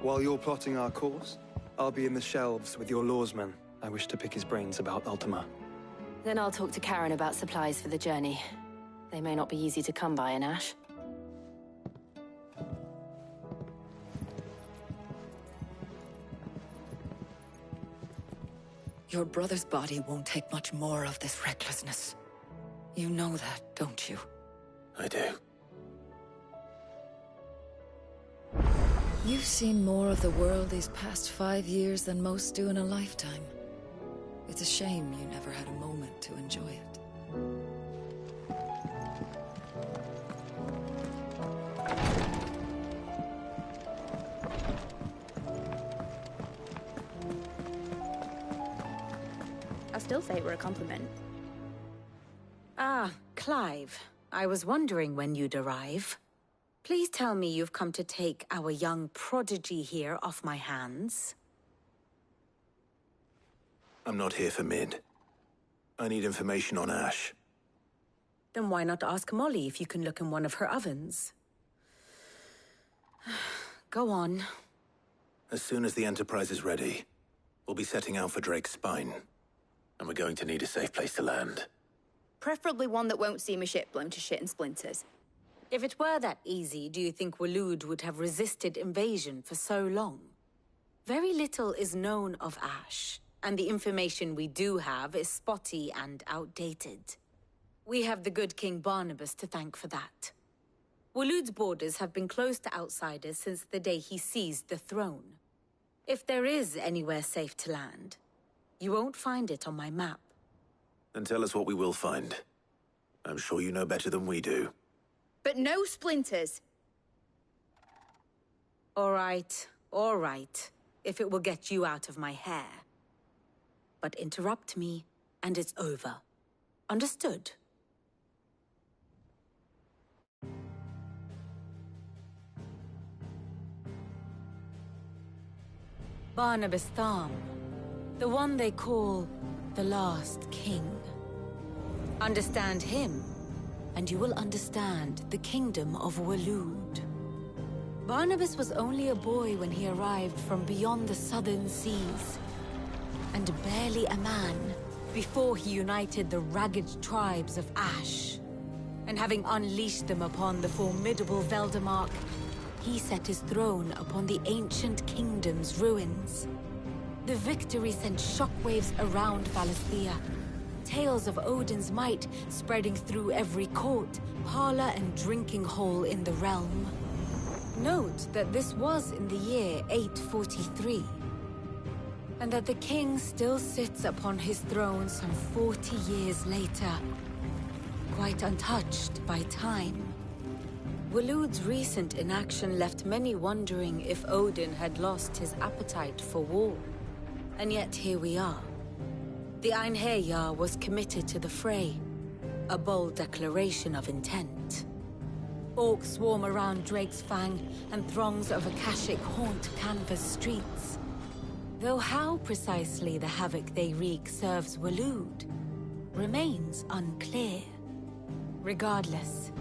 While you're plotting our course, I'll be in the shelves with your lawsman. I wish to pick his brains about Ultima. Then I'll talk to Karen about supplies for the journey. They may not be easy to come by in Ash. Your brother's body won't take much more of this recklessness. You know that, don't you? I do. You've seen more of the world these past 5 years than most do in a lifetime. It's a shame you never had a moment to enjoy it. I still say it were a compliment. Ah, Clive. I was wondering when you'd arrive. Please tell me you've come to take our young prodigy here off my hands. I'm not here for Mid. I need information on Ash. Then why not ask Molly if you can look in one of her ovens? Go on. As soon as the Enterprise is ready, we'll be setting out for Drake's Spine. And we're going to need a safe place to land. Preferably one that won't see my ship blown to shit and splinters. If it were that easy, do you think Waloed would have resisted invasion for so long? Very little is known of Ash, and the information we do have is spotty and outdated. We have the good King Barnabas to thank for that. Waloed's borders have been closed to outsiders since the day he seized the throne. If there is anywhere safe to land, you won't find it on my map. Then tell us what we will find. I'm sure you know better than we do. But no splinters! All right. If it will get you out of my hair. But interrupt me, and it's over. Understood? Barnabas Tham. The one they call the Last King. Understand him, and you will understand the kingdom of Waloed. Barnabas was only a boy when he arrived from beyond the southern seas, and barely a man before he united the ragged tribes of Ash. And having unleashed them upon the formidable Veldamark, he set his throne upon the ancient kingdom's ruins. The victory sent shockwaves around Valisthea. Tales of Odin's might spreading through every court, parlor, and drinking hole in the realm. Note that this was in the year 843. and that the king still sits upon his throne some 40 years later, quite untouched by time. Waloed's recent inaction left many wondering if Odin had lost his appetite for war. And yet here we are. The Einherjar was committed to the fray, a bold declaration of intent. Orcs swarm around Drake's Fang, and throngs of Akashic haunt Canva's streets. Though how precisely the havoc they wreak serves Waloed remains unclear. Regardless,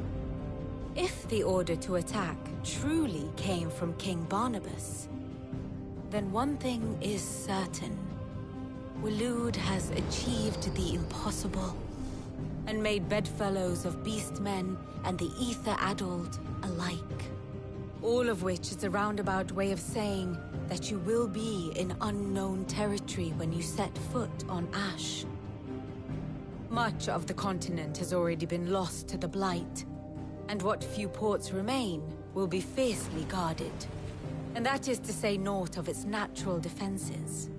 if the order to attack truly came from King Barnabas, then one thing is certain. Waloed has achieved the impossible, and made bedfellows of beastmen and the ether-addled alike. All of which is a roundabout way of saying that you will be in unknown territory when you set foot on Ash. Much of the continent has already been lost to the Blight, and what few ports remain will be fiercely guarded. And that is to say naught of its natural defenses.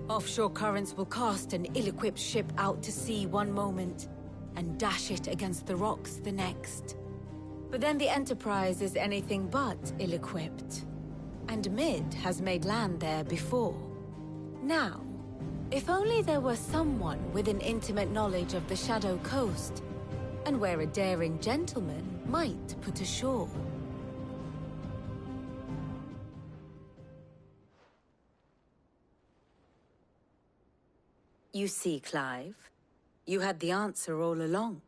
Offshore currents will cast an ill-equipped ship out to sea one moment, and dash it against the rocks the next. But then the Enterprise is anything but ill-equipped. And Mid has made land there before. Now, if only there were someone with an intimate knowledge of the Shadow Coast, and where a daring gentleman might put ashore. You see, Clive, you had the answer all along.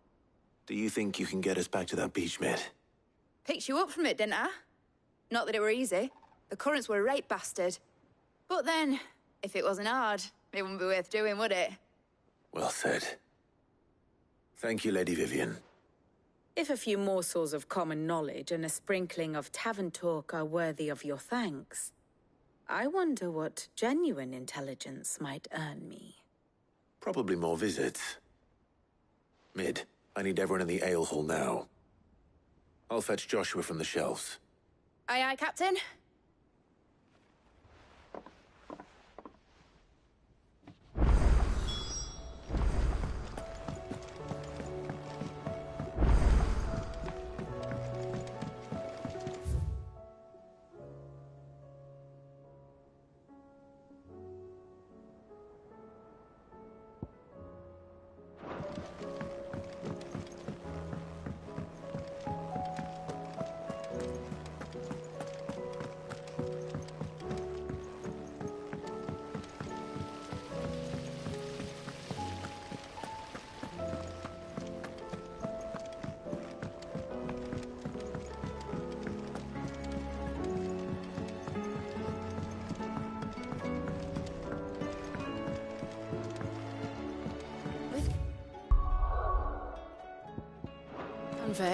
Do you think you can get us back to that beach, Mid? Picked you up from it, didn't I? Not that it were easy. The currents were a right bastard. But then, if it wasn't hard, it wouldn't be worth doing, would it? Well said. Thank you, Lady Vivian. If a few morsels of common knowledge and a sprinkling of tavern talk are worthy of your thanks, I wonder what genuine intelligence might earn me. Probably more visits. Mid, I need everyone in the ale hall now. I'll fetch Joshua from the shelves. Aye, aye, Captain.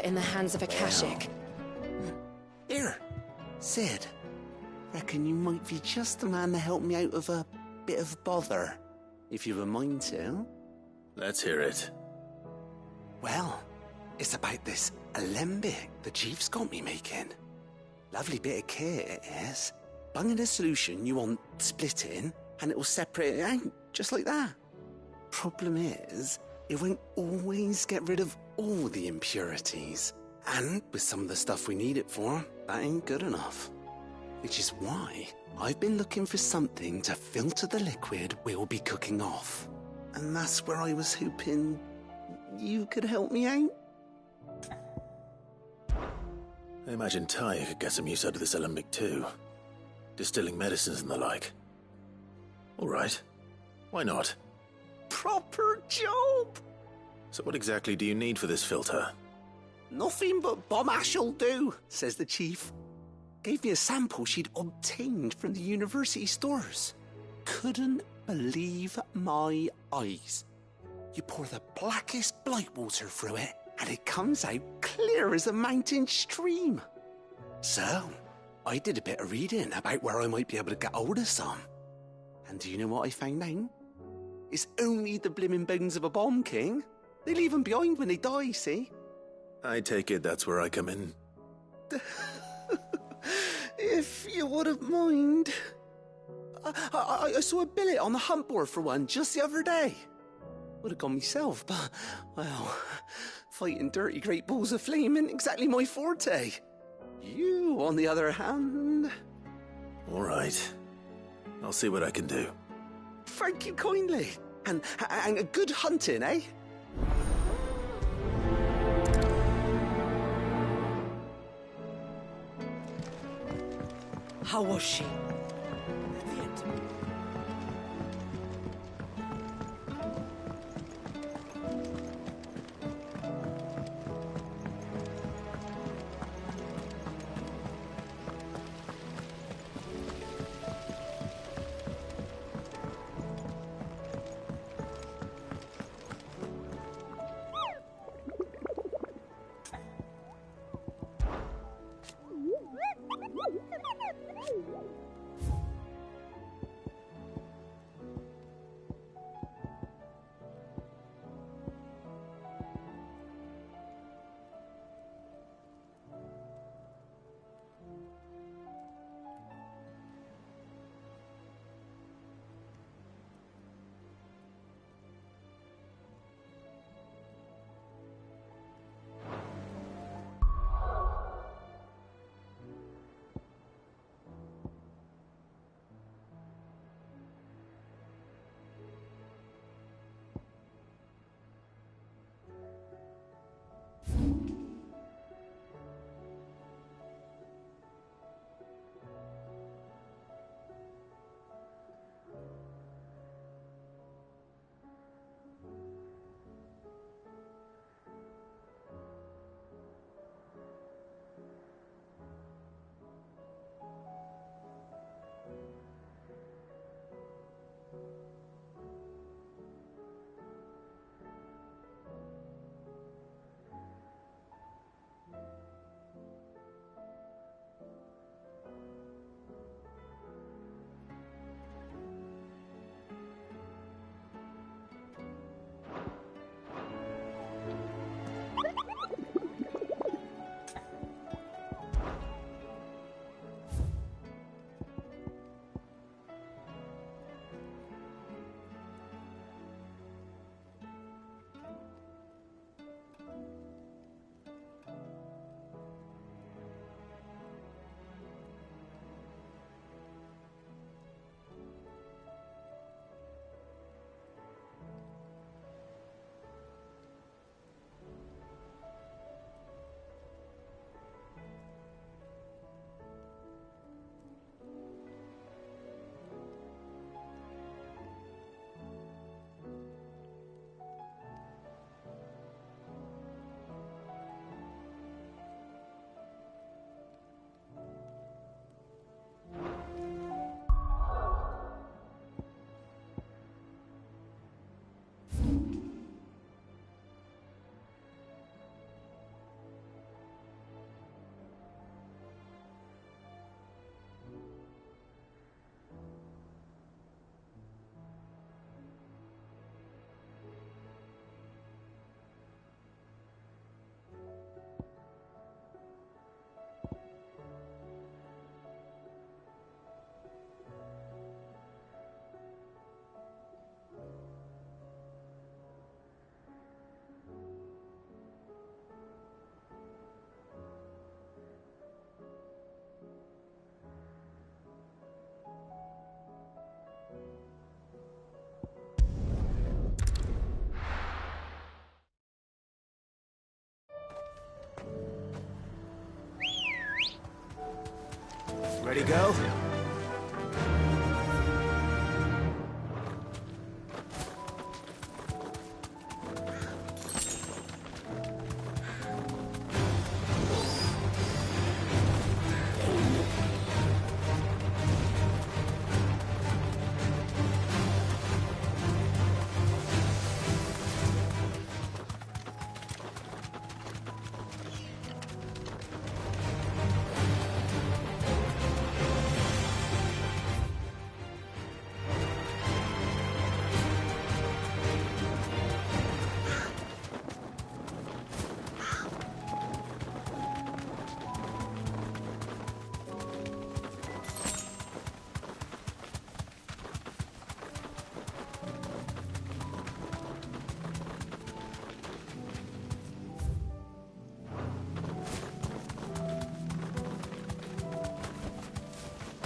In the hands of Akashic. Here, Sid. Reckon you might be just the man to help me out of a bit of bother, if you've a mind to. Let's hear it. Well, it's about this alembic the chief's got me making. Lovely bit of kit it is. Bung in a solution you want splitting, and it will separate it out, just like that. Problem is, it won't always get rid of all the impurities. And with some of the stuff we need it for, that ain't good enough. Which is why I've been looking for something to filter the liquid we'll be cooking off. And that's where I was hoping you could help me out. I imagine Ty could get some use out of this alembic too. Distilling medicines and the like. All right. Why not? Proper job! So what exactly do you need for this filter? Nothing but bomb ash'll do, says the chief. Gave me a sample she'd obtained from the university stores. Couldn't believe my eyes. You pour the blackest blight water through it, and it comes out clear as a mountain stream. So, I did a bit of reading about where I might be able to get hold of some. And do you know what I found out? It's only the blimmin' bones of a bomb king. They leave them behind when they die, see? I take it that's where I come in. If you wouldn't mind. I saw a billet on the hunt board for one just the other day. Would have gone myself, but, well, fighting dirty great balls of flame ain't exactly my forte. You, on the other hand... All right. I'll see what I can do. Thank you kindly. And a good hunting, eh? How was she? Ready to go?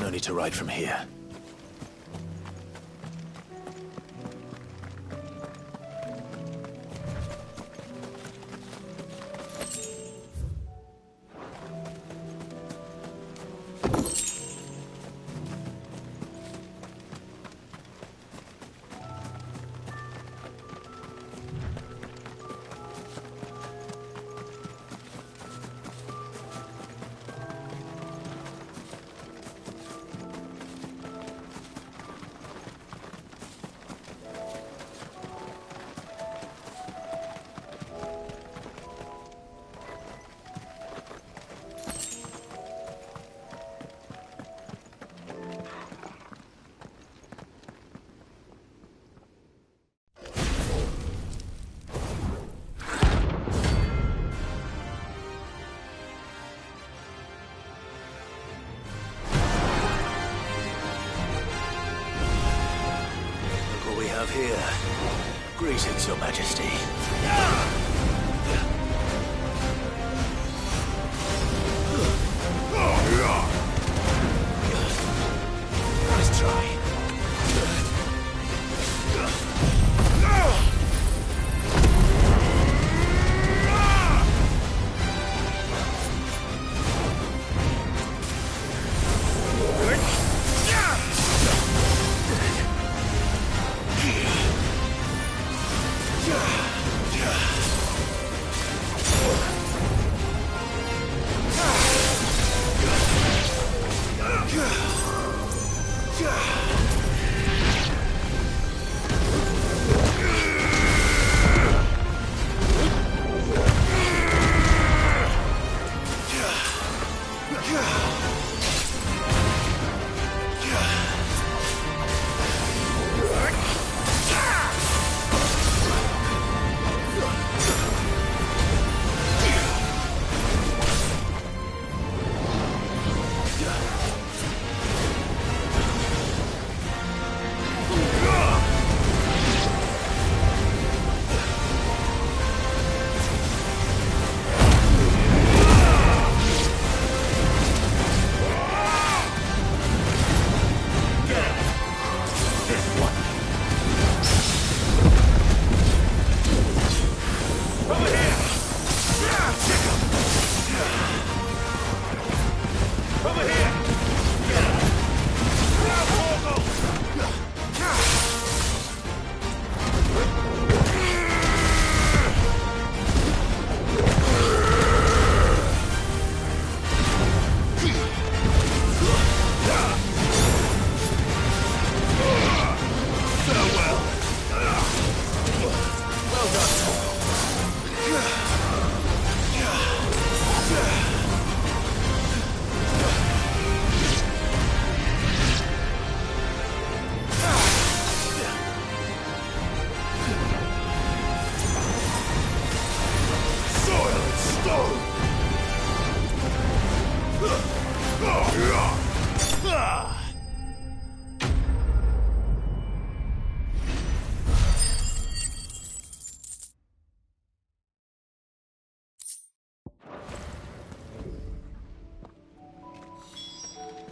no need to ride from here. Here. Greetings, Your Majesty. Nice try.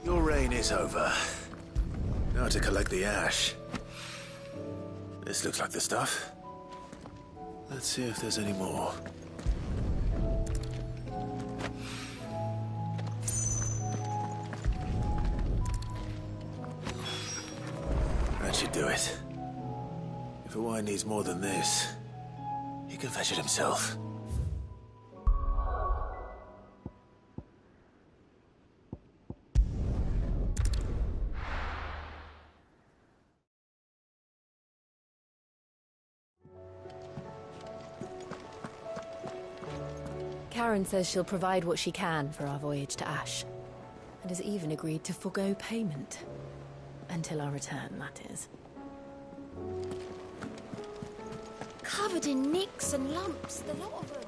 Your reign is over. Now to collect the ash. This looks like the stuff. Let's see if there's any more. That should do it. If Owain needs more than this, he can fetch it himself. Karen says she'll provide what she can for our voyage to Ash, and has even agreed to forgo payment. Until our return, that is. Covered in nicks and lumps, the lot of them.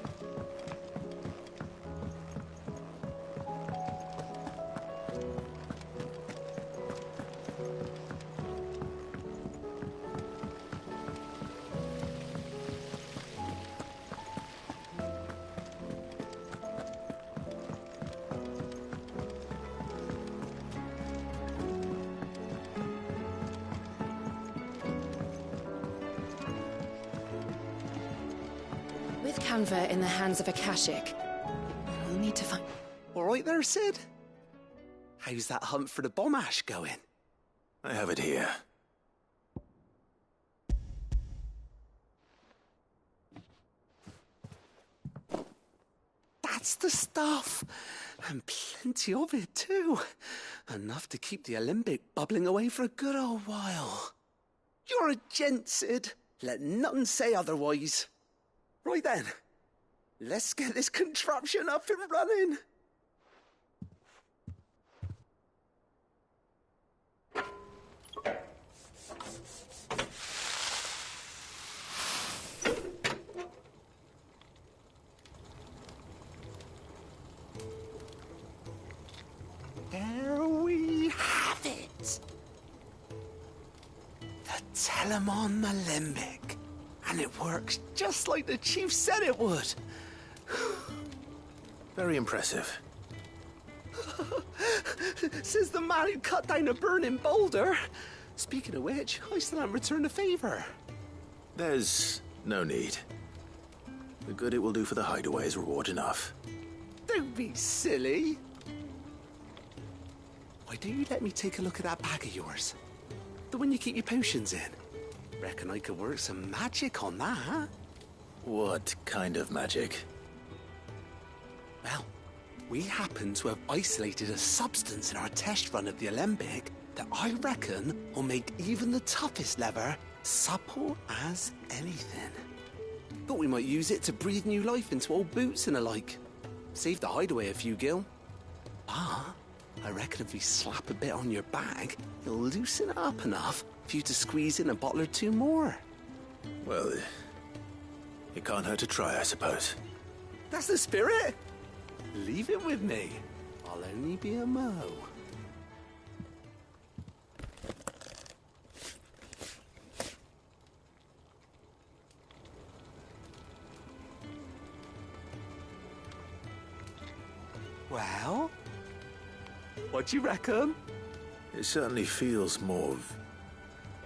left Canva in the hands of Akashic. I'll need to find... All right there, Sid? How's that hunt for the bomb ash going? I have it here. That's the stuff! And plenty of it, too. Enough to keep the Alembic bubbling away for a good old while. You're a gent, Sid. Let none say otherwise. Right then, let's get this contraption up and running. There we have it. The Telemon Alembic. And it works just like the chief said it would. Very impressive. Says the man who cut down a burning boulder. Speaking of which, I still haven't returned the favor. There's no need. The good it will do for the hideaway is reward enough. Don't be silly. Why don't you let me take a look at that bag of yours? The one you keep your potions in. Reckon I could work some magic on that, huh? What kind of magic? Well, we happen to have isolated a substance in our test run of the Alembic that I reckon will make even the toughest leather supple as anything. Thought we might use it to breathe new life into old boots and the like. Save the hideaway a few gil. Ah, I reckon if we slap a bit on your bag, it'll loosen it up enough for you to squeeze in a bottle or two more. Well, it can't hurt to try, I suppose. That's the spirit. Leave it with me. I'll only be a mo. Well, what do you reckon? It certainly feels more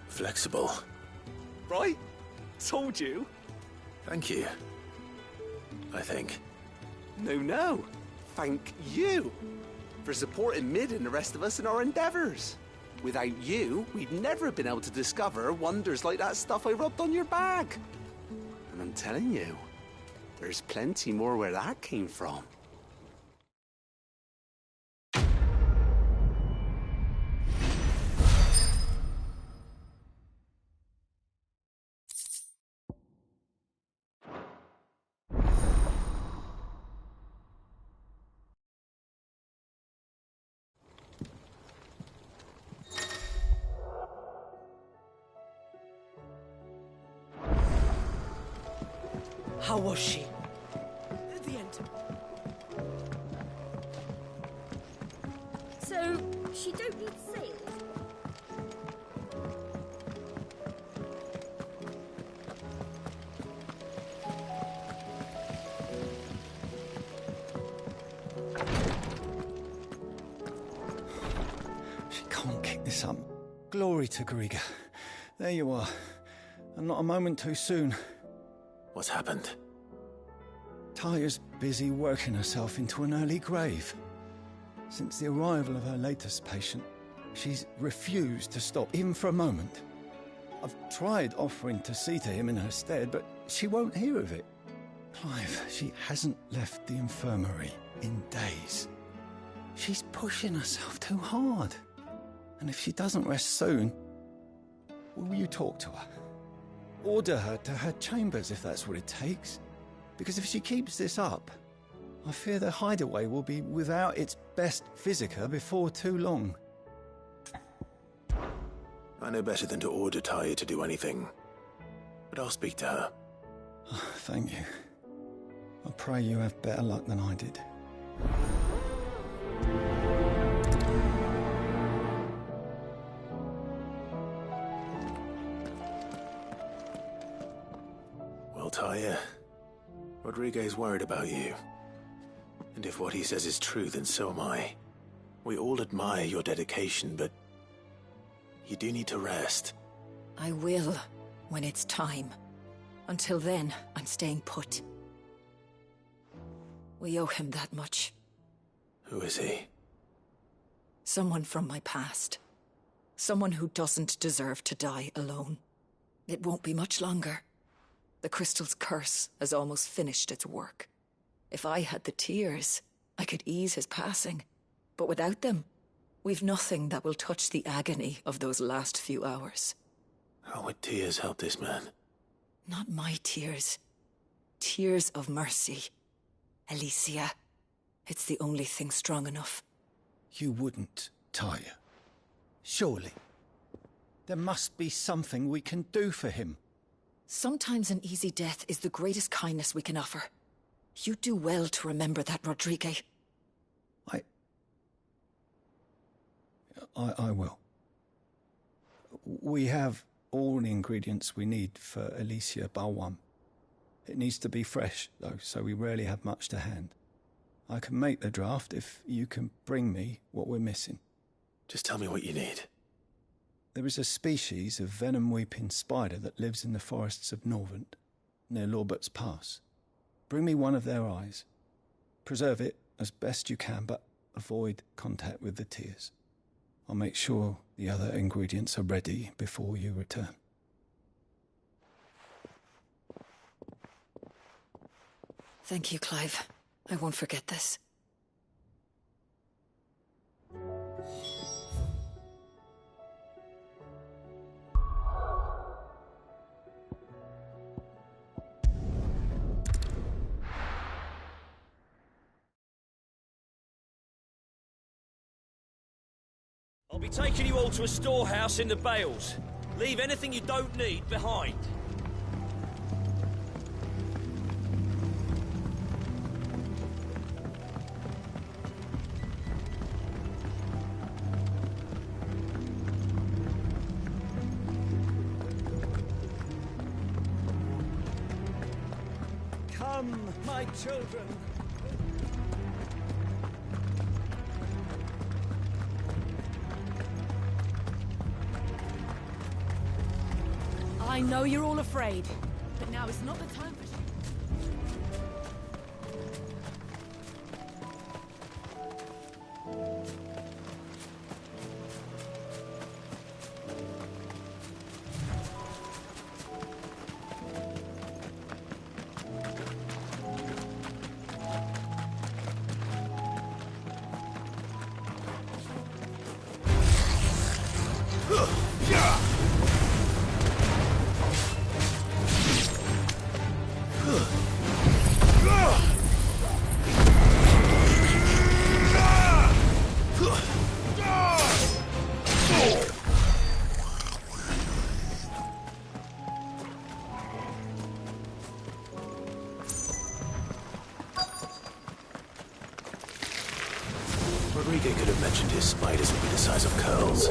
flexible. Right? Told you. Thank you. I think. No. Thank you for supporting Mid and the rest of us in our endeavors. Without you, we'd never have been able to discover wonders like that stuff I rubbed on your bag. And I'm telling you, there's plenty more where that came from. How was she? At the end. So, she don't need sails? She can't kick this up. Glory to Griga. There you are. And not a moment too soon. What's happened? Taya's busy working herself into an early grave. Since the arrival of her latest patient, she's refused to stop, even for a moment. I've tried offering to see to him in her stead, but she won't hear of it. Clive, she hasn't left the infirmary in days. She's pushing herself too hard. And if she doesn't rest soon, will you talk to her? Order her to her chambers if that's what it takes. Because if she keeps this up, I fear the hideaway will be without its best physica before too long. I know better than to order Taya to do anything. But I'll speak to her. Thank you. I pray you have better luck than I did. Well, Taya, Rodriguez worried about you. And if what he says is true, then so am I. We all admire your dedication, but you do need to rest. I will, when it's time. Until then, I'm staying put. We owe him that much. Who is he? Someone from my past. Someone who doesn't deserve to die alone. It won't be much longer. The crystal's curse has almost finished its work. If I had the tears, I could ease his passing. But without them, we've nothing that will touch the agony of those last few hours. How would tears help this man? Not my tears. Tears of mercy. Alicia. It's the only thing strong enough. You wouldn't, Tyr. Surely. There must be something we can do for him. Sometimes an easy death is the greatest kindness we can offer. You do well to remember that, Rodrigue. I will. We have all the ingredients we need for Alicia Balwam. It needs to be fresh, though, so we rarely have much to hand. I can make the draft if you can bring me what we're missing. Just tell me what you need. There is a species of venom-weeping spider that lives in the forests of Norvent, near Lorbert's Pass. Bring me one of their eyes. Preserve it as best you can, but avoid contact with the tears. I'll make sure the other ingredients are ready before you return. Thank you, Clive. I won't forget this. I'll be taking you all to a storehouse in the Bales. Leave anything you don't need behind. Come, my children. I know you're all afraid, but now is not the time for... Rodrigue could have mentioned his spiders would be the size of curls.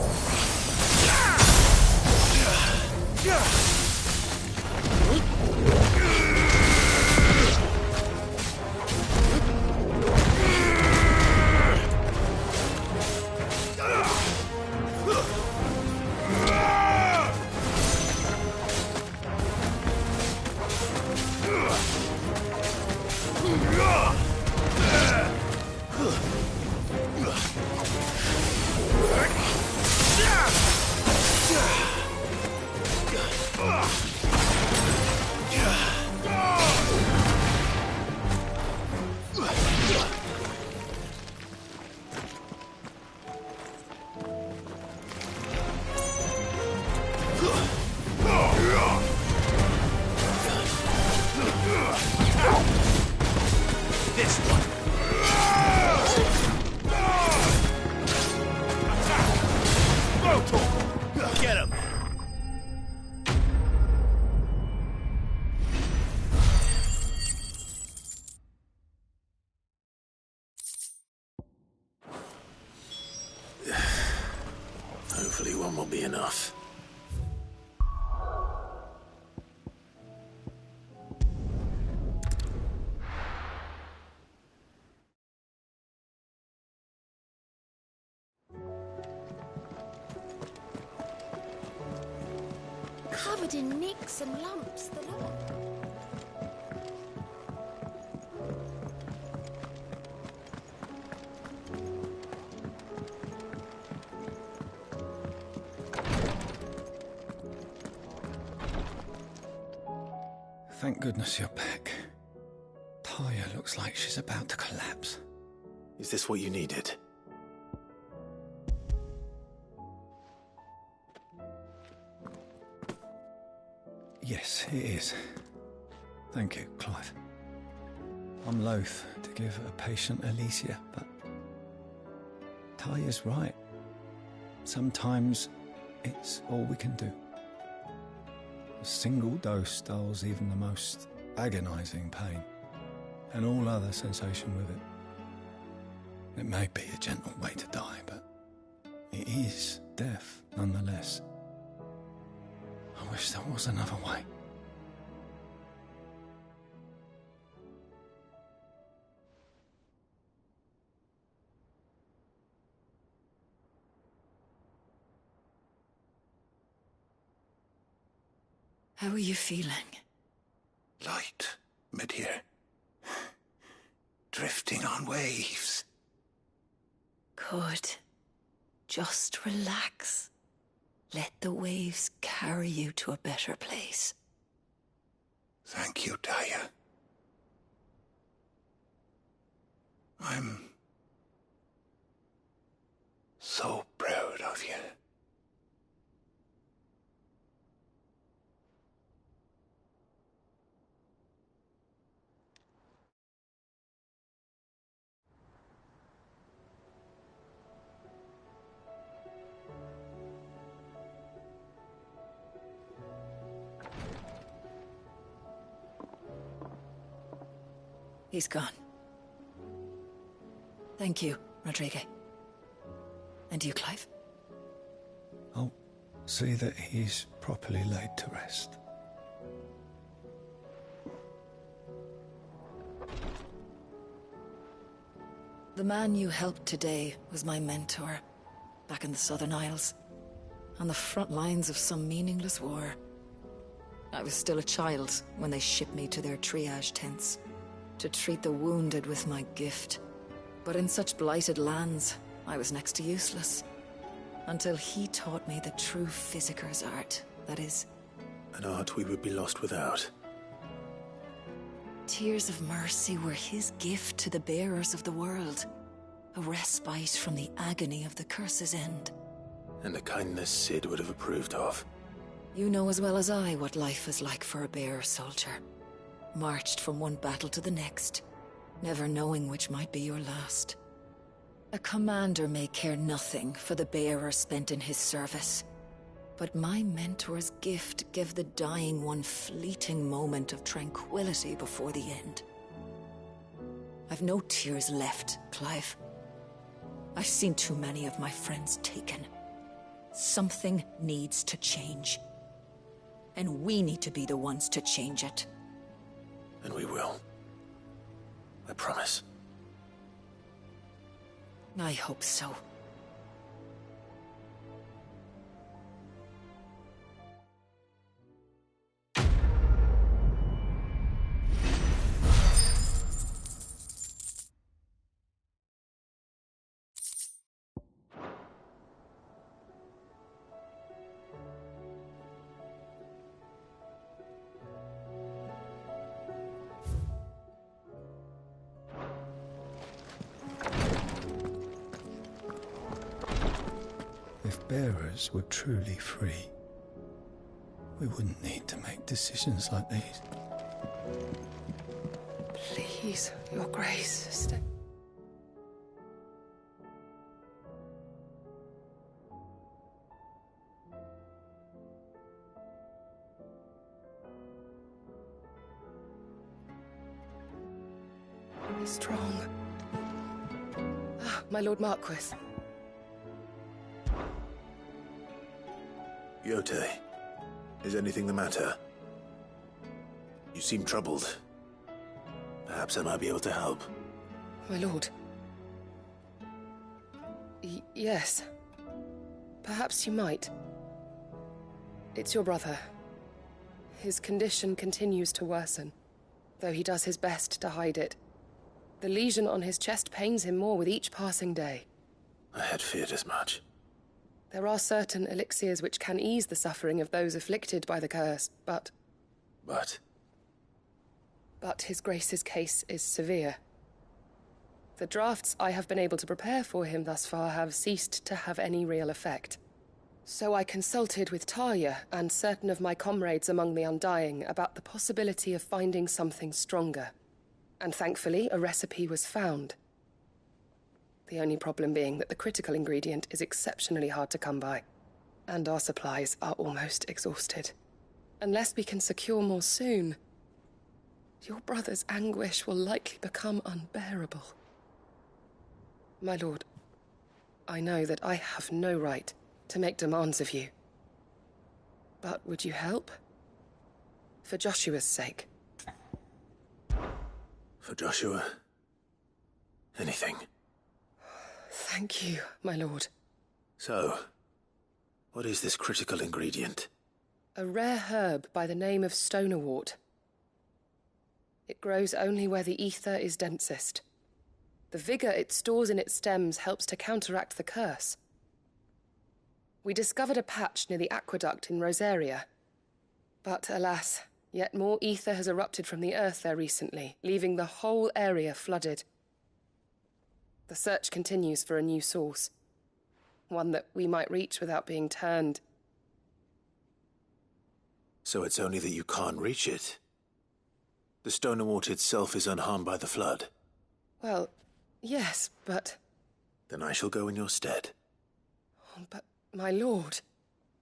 Get him! Hopefully one will be enough. Covered in nicks and lumps, the lot. Thank goodness you're back. Taya looks like she's about to collapse. Is this what you needed? Yes, it is. Thank you, Clive. I'm loath to give a patient Alicia, but Taya's right. Sometimes it's all we can do. A single dose dulls even the most agonizing pain, and all other sensation with it. It may be a gentle way to die, but it is death nonetheless. I wish there was another way. How are you feeling? Light, mid-here. Drifting on waves. Good. Just relax. Let the waves carry you to a better place. Thank you, Taya. I'm so proud of you. He's gone. Thank you, Rodrigo. And you, Clive? I'll see that he's properly laid to rest. The man you helped today was my mentor, back in the Southern Isles, on the front lines of some meaningless war. I was still a child when they shipped me to their triage tents, to treat the wounded with my gift. But in such blighted lands, I was next to useless. Until he taught me the true Physicker's art, that is... An art we would be lost without. Tears of mercy were his gift to the bearers of the world. A respite from the agony of the curse's end. And a kindness Sid would have approved of. You know as well as I what life is like for a bearer soldier. Marched from one battle to the next, never knowing which might be your last. A commander may care nothing for the bearer spent in his service, but my mentor's gift gave the dying one fleeting moment of tranquility before the end. I've no tears left, Clive. I've seen too many of my friends taken. Something needs to change. And we need to be the ones to change it. And we will. I promise. I hope so. If bearers were truly free, we wouldn't need to make decisions like these. Please, Your Grace, stay. Be strong. Ah, my Lord Marquis. Yote, is anything the matter? You seem troubled. Perhaps I might be able to help. My lord. Yes. Perhaps you might. It's your brother. His condition continues to worsen, though he does his best to hide it. The lesion on his chest pains him more with each passing day. I had feared as much. There are certain elixirs which can ease the suffering of those afflicted by the curse, but... But? but His Grace's case is severe. The drafts I have been able to prepare for him thus far have ceased to have any real effect. So I consulted with Talia and certain of my comrades among the Undying about the possibility of finding something stronger. And thankfully, a recipe was found. The only problem being that the critical ingredient is exceptionally hard to come by, and our supplies are almost exhausted. Unless we can secure more soon, your brother's anguish will likely become unbearable. My lord, I know that I have no right to make demands of you. But would you help? For Joshua's sake. For Joshua? Anything. Thank you, my lord. So, what is this critical ingredient? A rare herb by the name of stonerwort. It grows only where the ether is densest. The vigor it stores in its stems helps to counteract the curse. We discovered a patch near the aqueduct in Rosaria. But alas, yet more ether has erupted from the earth there recently, leaving the whole area flooded. The search continues for a new source. One that we might reach without being turned. So it's only that you can't reach it? The stonerwort itself is unharmed by the flood? Well, yes, but... Then I shall go in your stead. Oh, but, my lord...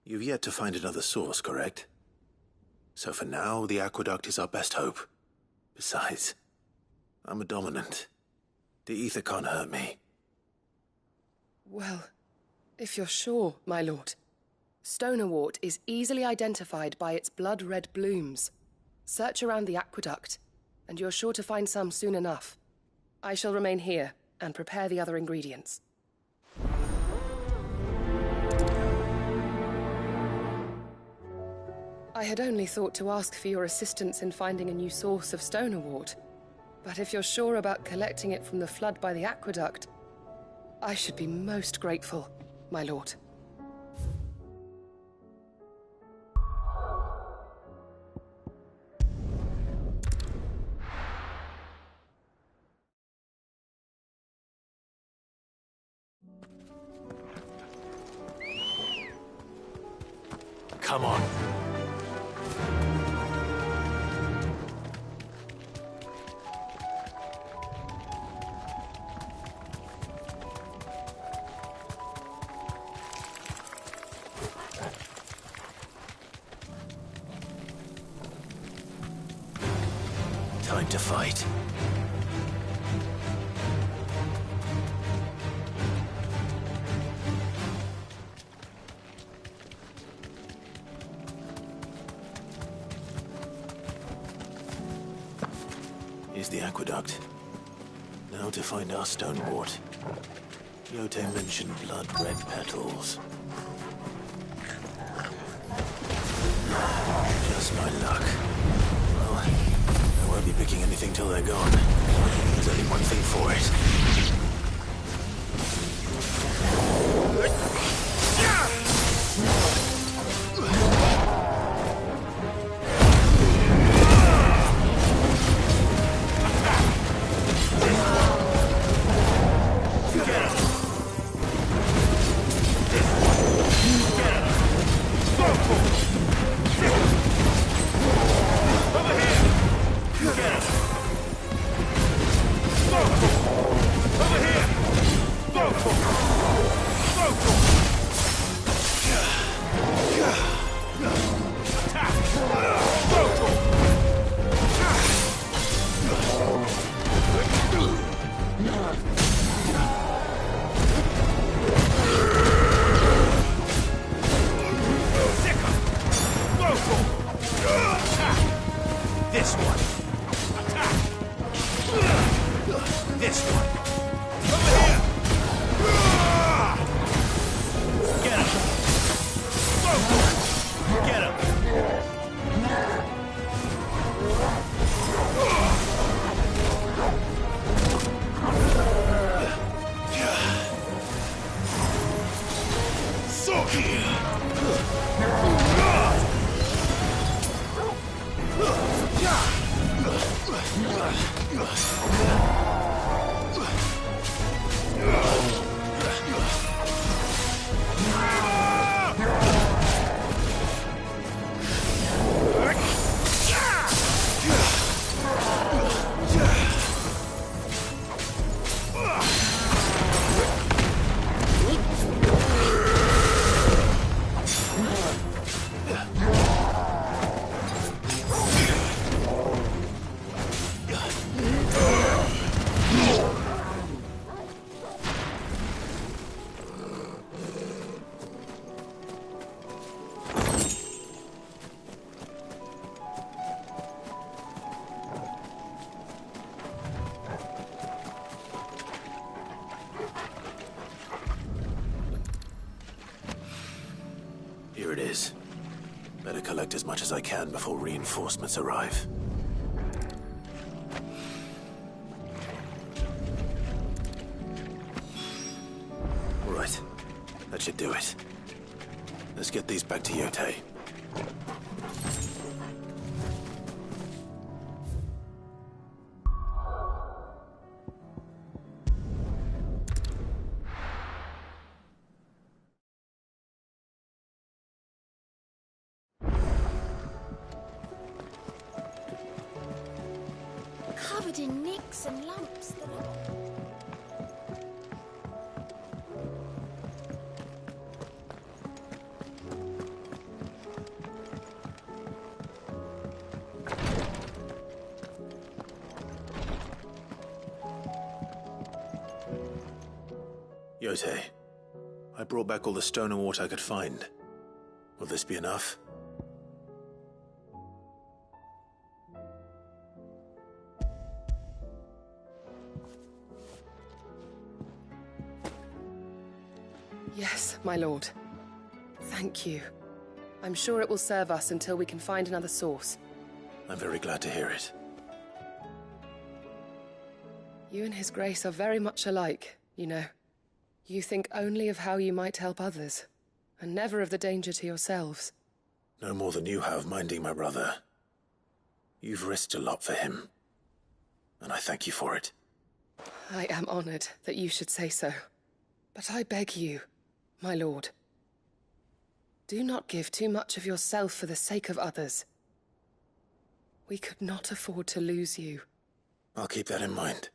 You've yet to find another source, correct? So for now, the aqueduct is our best hope. Besides, I'm a dominant. The ether can't hurt me. Well, if you're sure, my lord. Stonerwort is easily identified by its blood-red blooms. Search around the aqueduct, and you're sure to find some soon enough. I shall remain here and prepare the other ingredients. I had only thought to ask for your assistance in finding a new source of stonerwort. But if you're sure about collecting it from the flood by the aqueduct, I should be most grateful, my lord. Come on. Time to fight. Here's the aqueduct. Now to find our stonerwort. Yote mentioned blood-red petals. Just my luck. Well, I won't be picking anything till they're gone. There's only one thing for it. This one. Attack! This one. Over here! Get him! Get him! So here! is. Better collect as much as I can before reinforcements arrive. All right, that should do it. Let's get these back to Yotei. Covered in nicks and lumps that are... Yotei, I brought back all the stone and water I could find. Will this be enough? Yes, my lord. Thank you. I'm sure it will serve us until we can find another source. I'm very glad to hear it. You and His Grace are very much alike, you know. You think only of how you might help others, and never of the danger to yourselves. No more than you have minding my brother. You've risked a lot for him, and I thank you for it. I am honored that you should say so. But I beg you, my lord, do not give too much of yourself for the sake of others. We could not afford to lose you. I'll keep that in mind.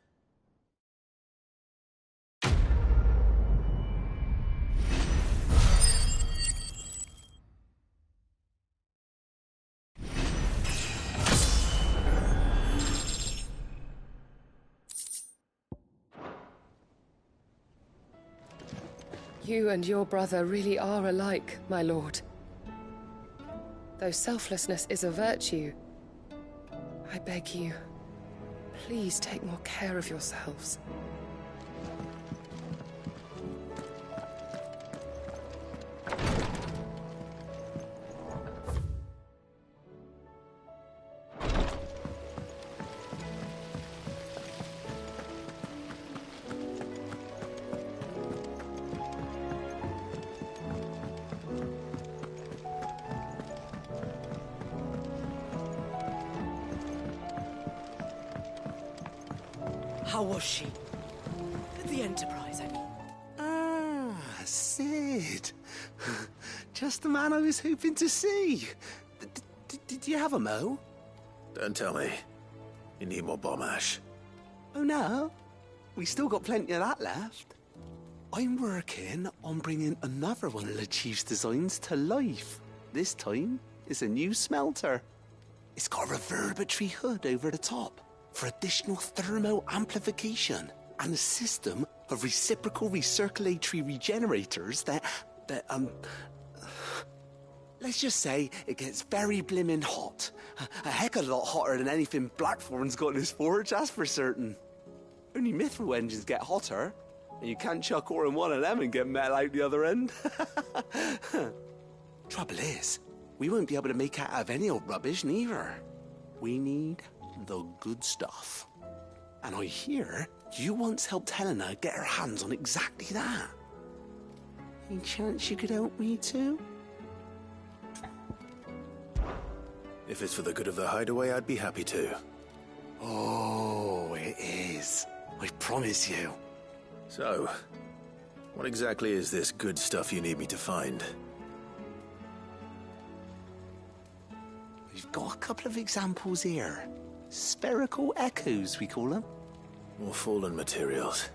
You and your brother really are alike, my lord. Though selflessness is a virtue, I beg you, please take more care of yourselves. How was she? The Enterprise, I mean. Ah, Sid. Just the man I was hoping to see. Did you have a mo? Don't tell me. You need more bomb ash. Oh no, we still got plenty of that left. I'm working on bringing another one of the Chief's designs to life. This time, it's a new smelter. It's got a reverberatory hood over the top for additional thermo amplification and a system of reciprocal recirculatory regenerators that let's just say it gets very blimmin' hot. A heck of a lot hotter than anything Blackthorn's got in his forge, that's for certain. Only mithril engines get hotter, and you can't chuck ore in one of them and get metal out the other end. Trouble is, we won't be able to make out of any old rubbish neither. We need the good stuff. And I hear you once helped Helena get her hands on exactly that. Any chance you could help me too? If it's for the good of the hideaway, I'd be happy to. Oh, it is. I promise you. So, what exactly is this good stuff you need me to find? We've got a couple of examples here. Spherical echoes, we call them. More fallen materials.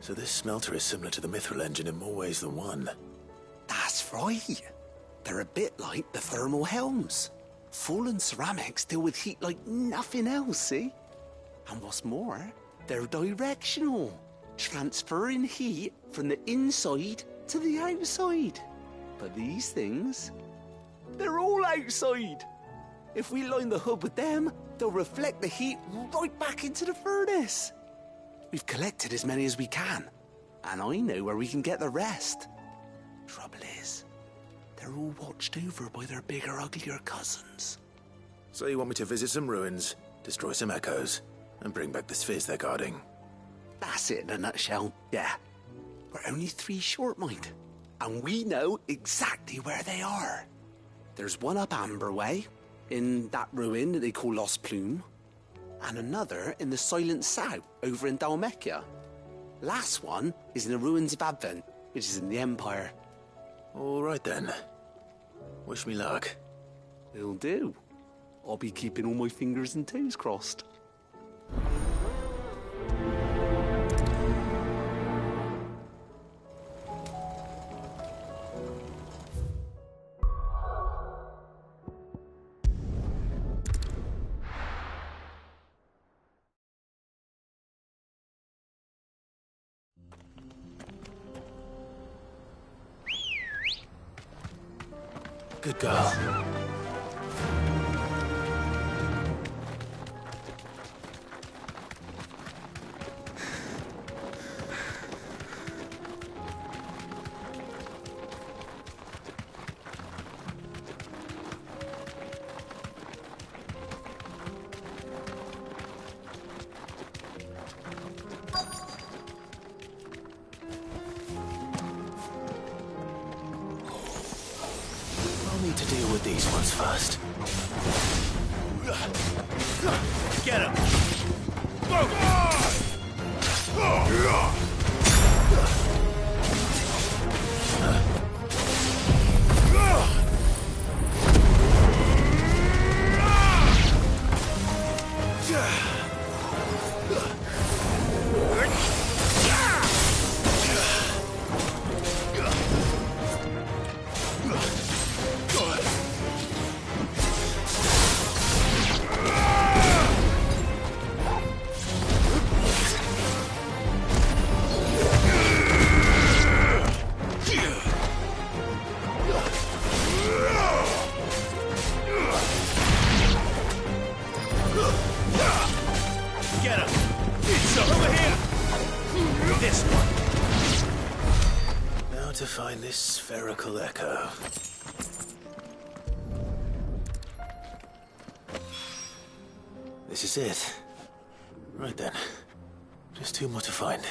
So this smelter is similar to the mithril engine in more ways than one. That's right. They're a bit like the thermal helms. Fallen ceramics deal with heat like nothing else, see? And what's more, they're directional, transferring heat from the inside to the outside. But these things, they're all outside. If we line the hood with them, they'll reflect the heat right back into the furnace. We've collected as many as we can, and I know where we can get the rest. Trouble is, They're all watched over by their bigger, uglier cousins. So you want me to visit some ruins, destroy some echoes, and bring back the spheres they're guarding? That's it in a nutshell, yeah. We're only 3 short, mind. And we know exactly where they are. There's one up Amber Way, in that ruin that they call Lost Plume, and another in the Silent South, over in Dalmekia. Last one is in the ruins of Advent, which is in the Empire. All right then. Wish me luck. Will do. I'll be keeping all my fingers and toes crossed. Good girl. Need to deal with these ones first. Get him! To find this spherical echo. This is it. Right then. Just 2 more to find.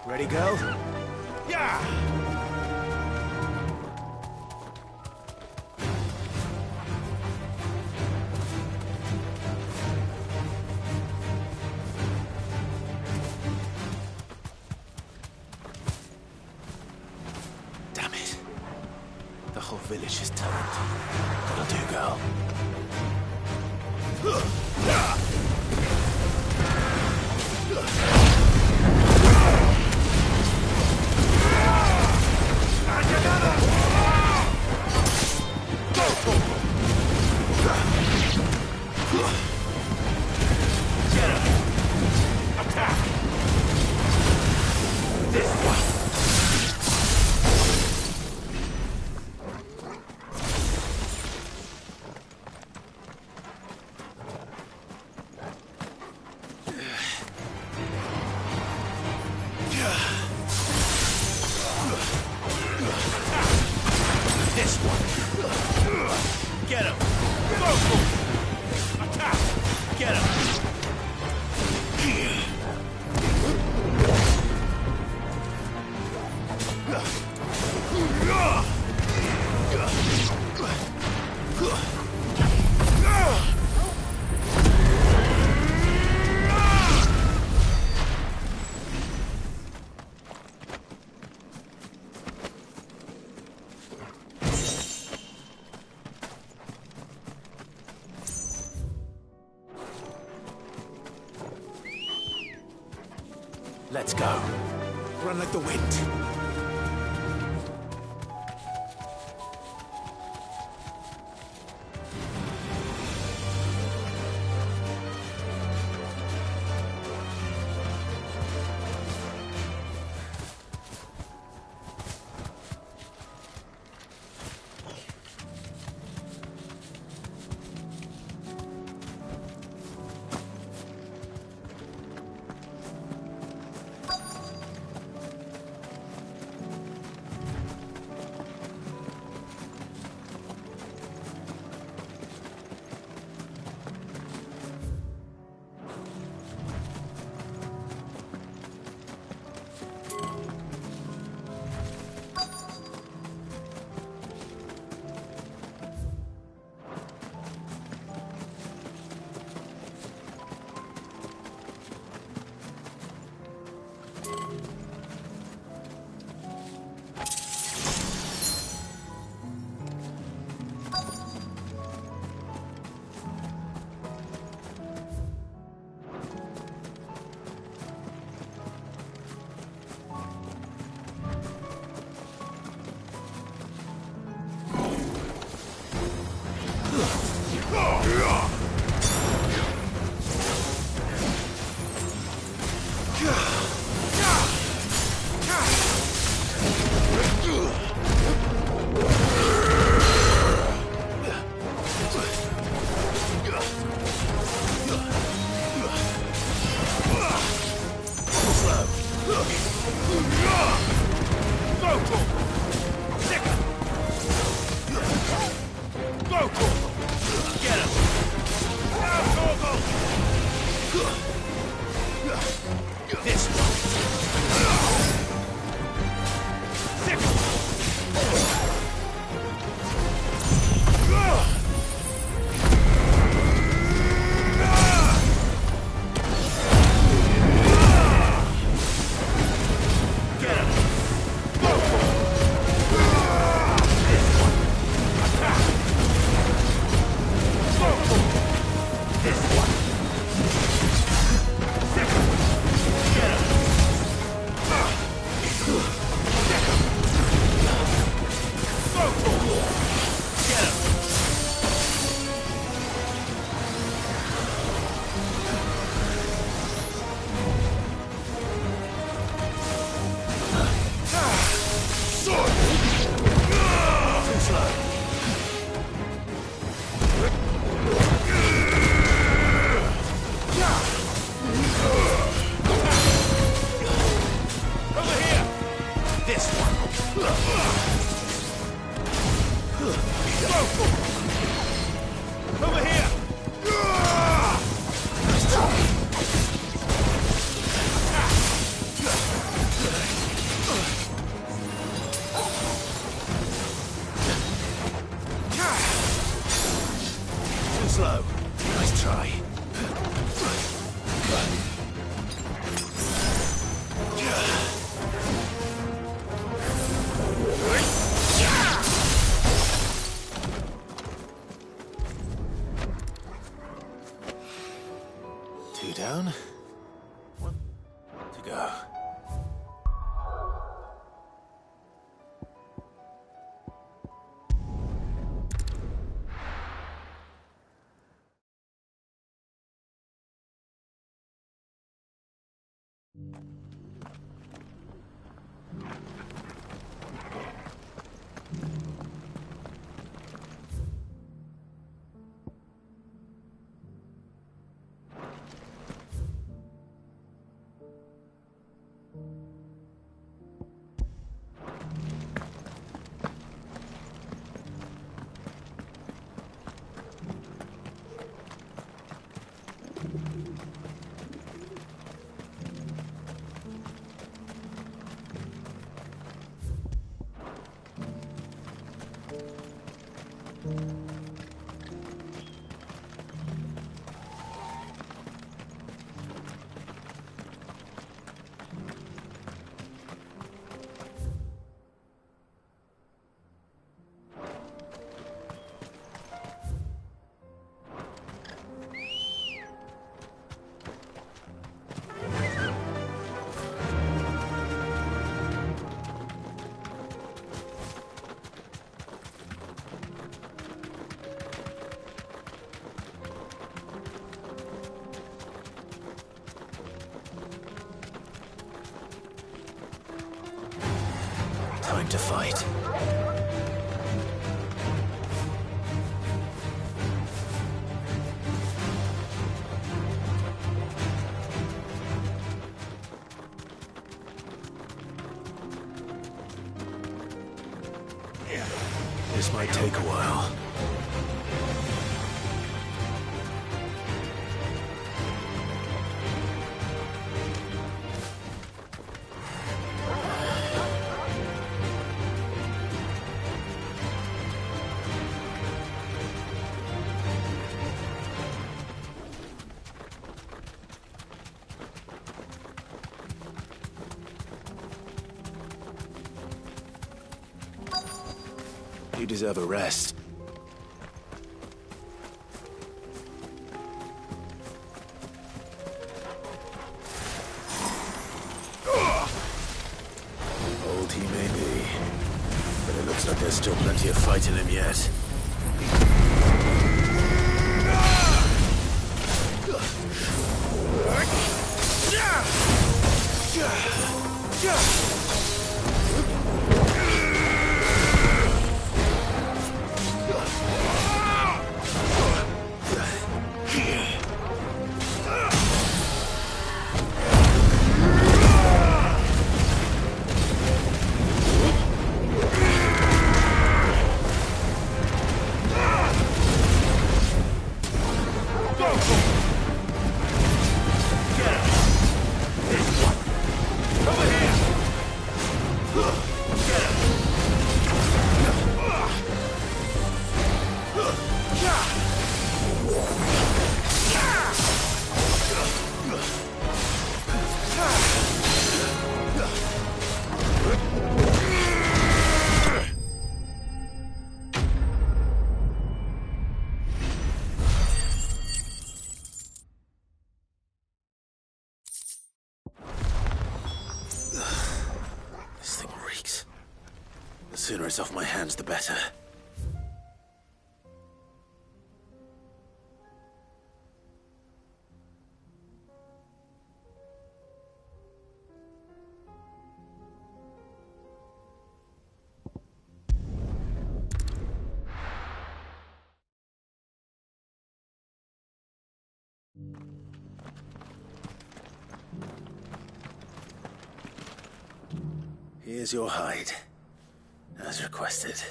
Ready, go? Yeah! Damn it. The whole village is turned. That'll do, girl. Get him! Attack! Get him! Let's go. Run like the wind. Get him! This one! Over here! Too slow. Nice try. Two down. One to go. Time to fight. This might take a while. You deserve a rest. Old he may be, but it looks like there's still plenty of fight in him yet. sooner it's off my hands, the better. Here's your hide, as requested.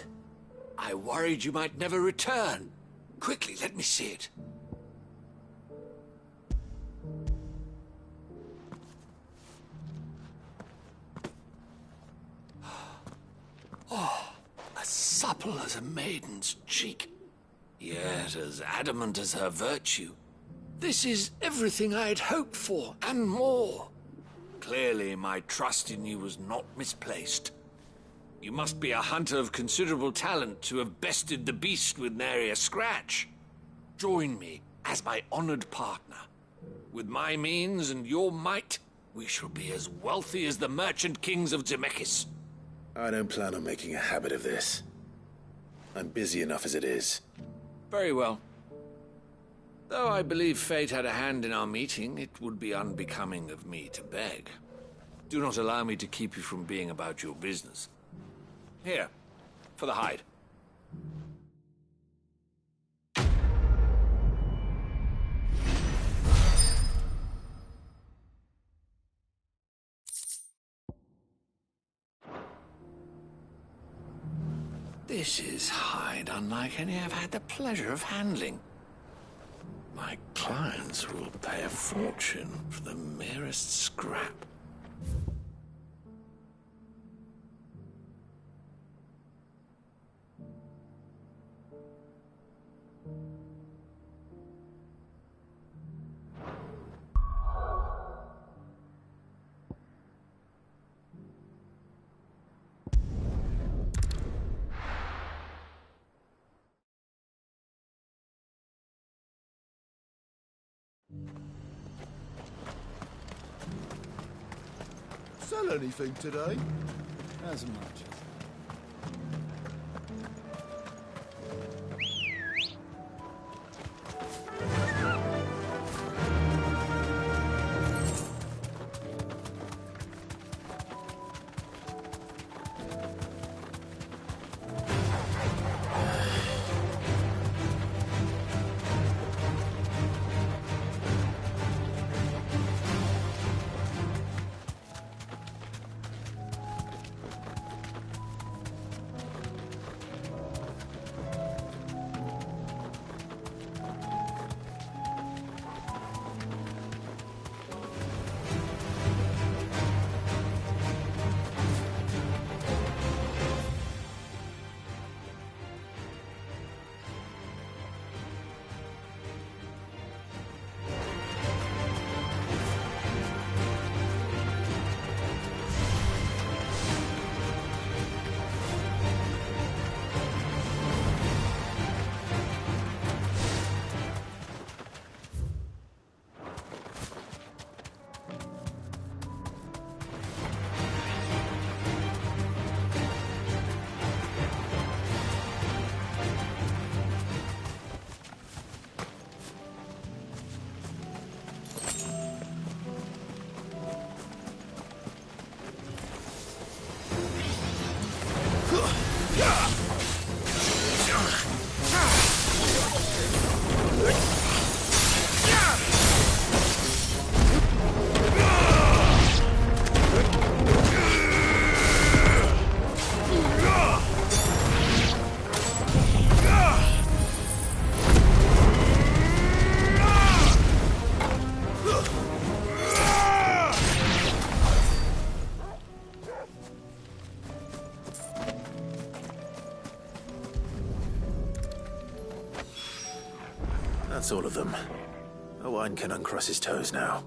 I worried you might never return. Quickly, let me see it. Oh, as supple as a maiden's cheek, yet as adamant as her virtue. This is everything I had hoped for, and more. Clearly, my trust in you was not misplaced. You must be a hunter of considerable talent to have bested the beast with nary a scratch. Join me as my honored partner. With my means and your might, we shall be as wealthy as the merchant kings of Zemeckis. I don't plan on making a habit of this. I'm busy enough as it is. Very well. Though I believe fate had a hand in our meeting, it would be unbecoming of me to beg. Do not allow me to keep you from being about your business. Here, for the hide. This is hide unlike any I've had the pleasure of handling. My clients will pay a fortune for the merest scrap. Sell anything today? As much. That's all of them. Owain can uncross his toes now.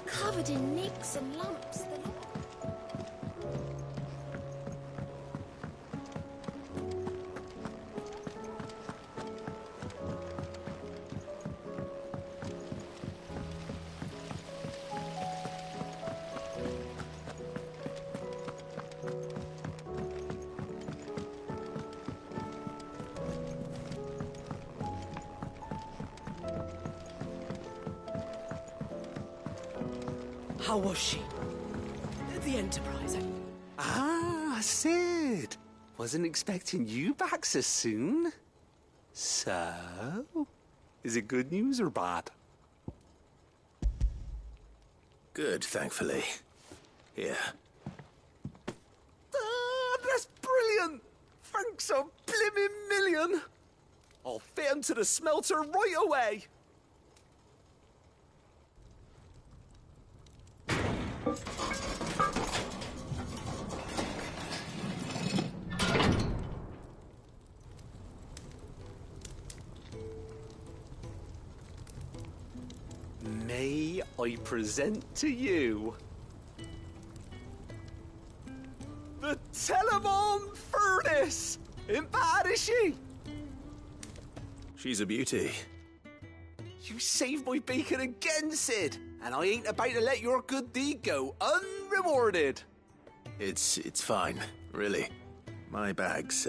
Covered in nicks and lumps. How was she? The Enterprise. Ah, Sid. Wasn't expecting you back so soon. So, is it good news or bad? Good, thankfully. Here. Ah, that's brilliant! Thanks a blimmin' million! I'll fit him to the smelter right away! May I present to you the Telemon Furnace! Ain't bad, is she? She's a beauty. You saved my bacon again, Sid, and I ain't about to let your good deed go unrewarded. It's fine, really. My bag's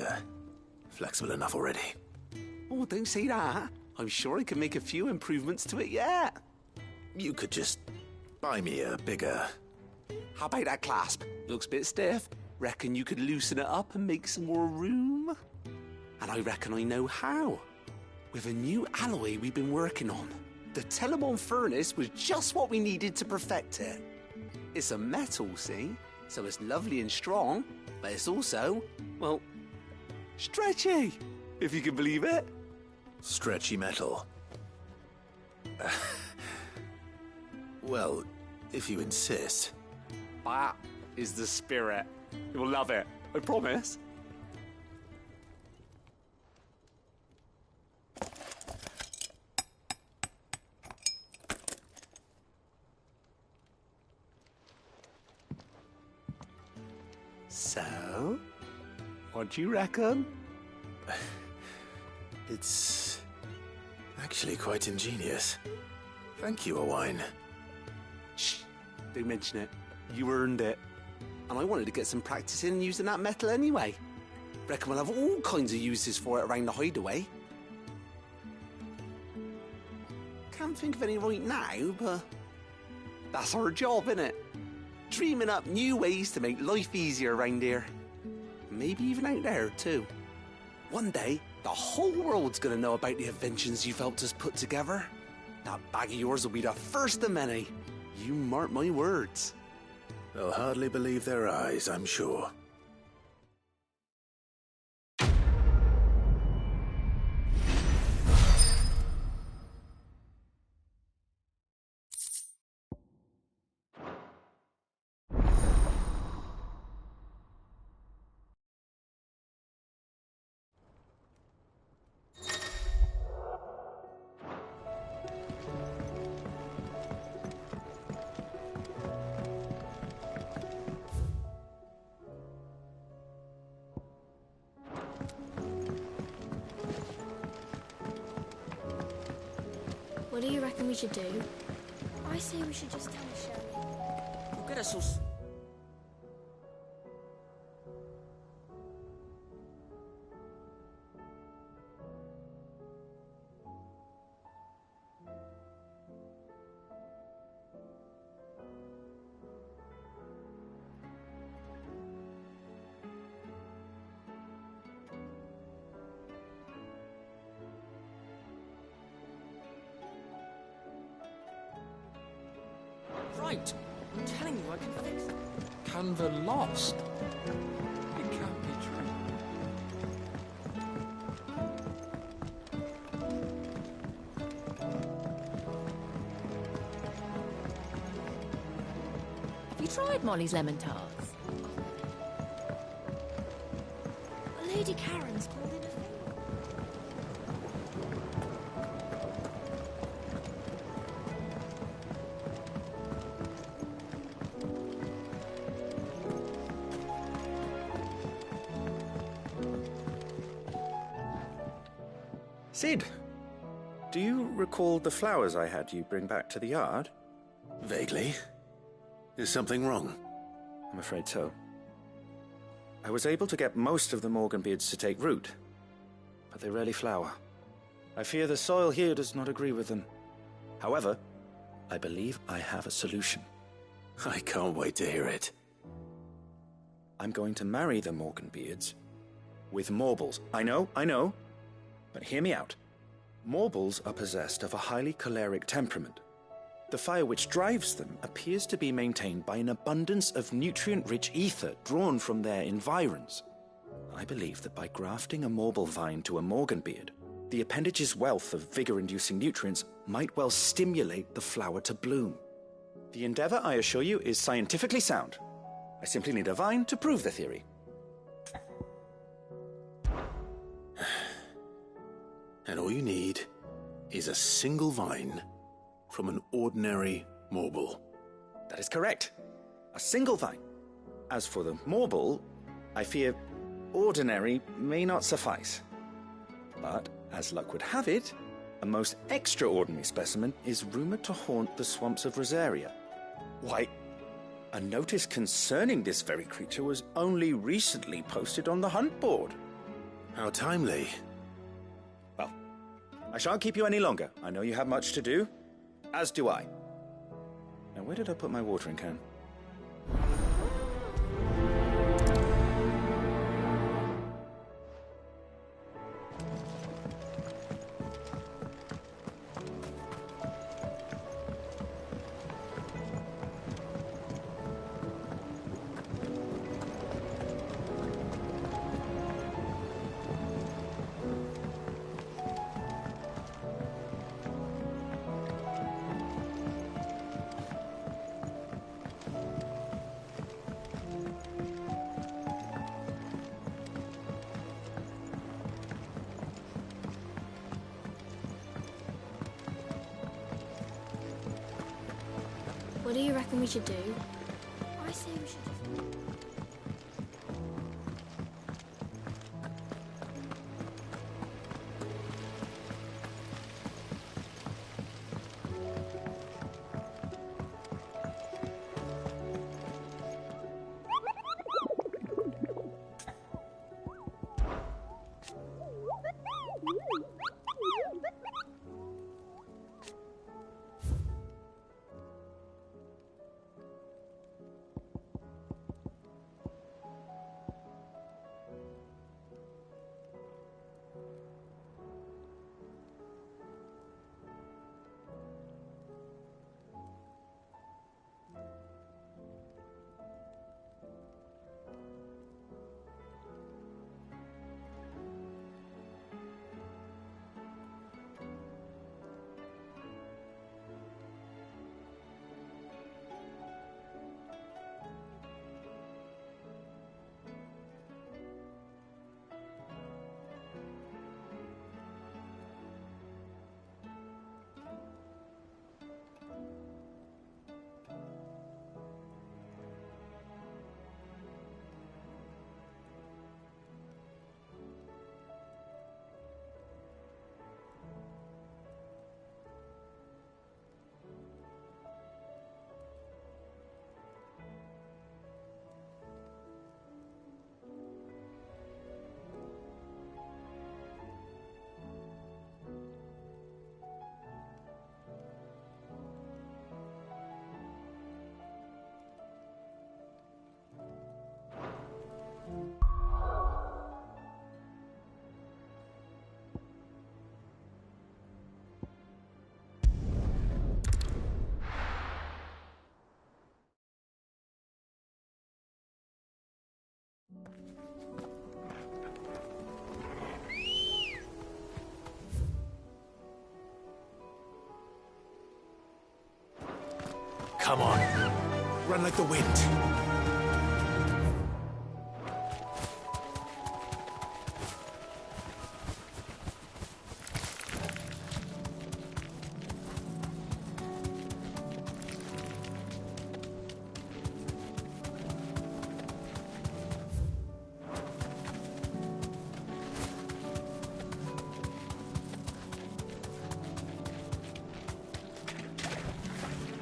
flexible enough already. Oh, don't say that. I'm sure I can make a few improvements to it yet. You could just buy me a bigger... How about that clasp? Looks a bit stiff. Reckon you could loosen it up and make some more room? And I reckon I know how. With a new alloy we've been working on. The Telemon Furnace was just what we needed to perfect it. It's a metal, see? So it's lovely and strong, but it's also, well, stretchy, if you can believe it. Stretchy metal. Well, if you insist. That is the spirit. You'll love it, I promise. So, what do you reckon? It's actually quite ingenious. Thank you, Owain. Shh, don't mention it. You earned it. And I wanted to get some practice in using that metal anyway. Reckon we'll have all kinds of uses for it around the hideaway. Can't think of any right now, but that's our job, innit? Dreaming up new ways to make life easier around here. Maybe even out there, too. One day, the whole world's gonna know about the inventions you've helped us put together. That bag of yours will be the first of many. You mark my words. They'll hardly believe their eyes, I'm sure. What do you reckon we should do? I say we should just tell Shirley. We'll get us all... Right. I'm telling you, I can fix it. Canva lost? It can't be true. Have you tried Molly's lemon tarts? Lady Karen's called in a favor. Sid, do you recall the flowers I had you bring back to the yard? Vaguely. Is something wrong? I'm afraid so. I was able to get most of the Morganbeards to take root, but they rarely flower. I fear the soil here does not agree with them. However, I believe I have a solution. I can't wait to hear it. I'm going to marry the Morganbeards with Morbles. I know. But hear me out. Morbles are possessed of a highly choleric temperament. The fire which drives them appears to be maintained by an abundance of nutrient-rich ether drawn from their environs. I believe that by grafting a Morble vine to a Morganbeard, the appendage's wealth of vigor-inducing nutrients might well stimulate the flower to bloom. The endeavor, I assure you, is scientifically sound. I simply need a vine to prove the theory. And all you need is a single vine from an ordinary Morble. That is correct. A single vine. As for the Morble, I fear ordinary may not suffice. But, as luck would have it, a most extraordinary specimen is rumored to haunt the swamps of Rosaria. Why, a notice concerning this very creature was only recently posted on the hunt board. How timely. Well, I shan't keep you any longer. I know you have much to do, as do I. Now, where did I put my watering can? What do you reckon we should do? I say we should just... Come on. Run like the wind.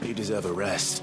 You deserve a rest.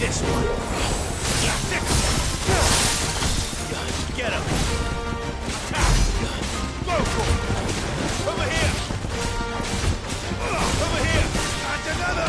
This one. Get him. Go for it. Over here. Over here. And another.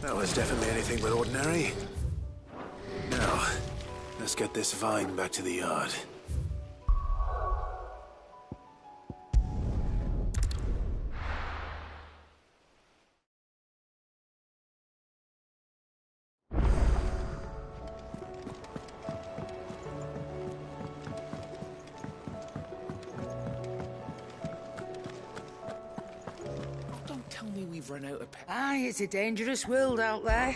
That was definitely anything but ordinary. Now, let's get this vine back to the yard. Don't tell me we've run out of Aye, it's a dangerous world out there.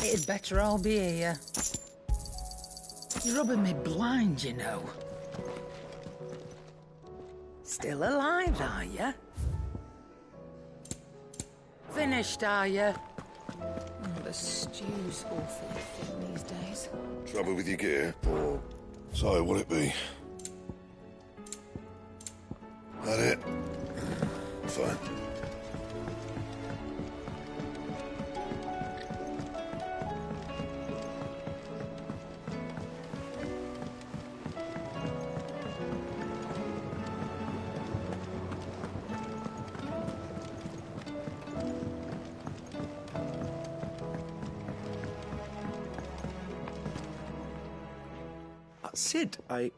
It'd better all be here. You're rubbing me blind, you know. Still alive, are you? Finished, are you? Oh, the stew's awfully thin these days. Trouble with your gear? Or so will it be? That it? Fine. Sid, I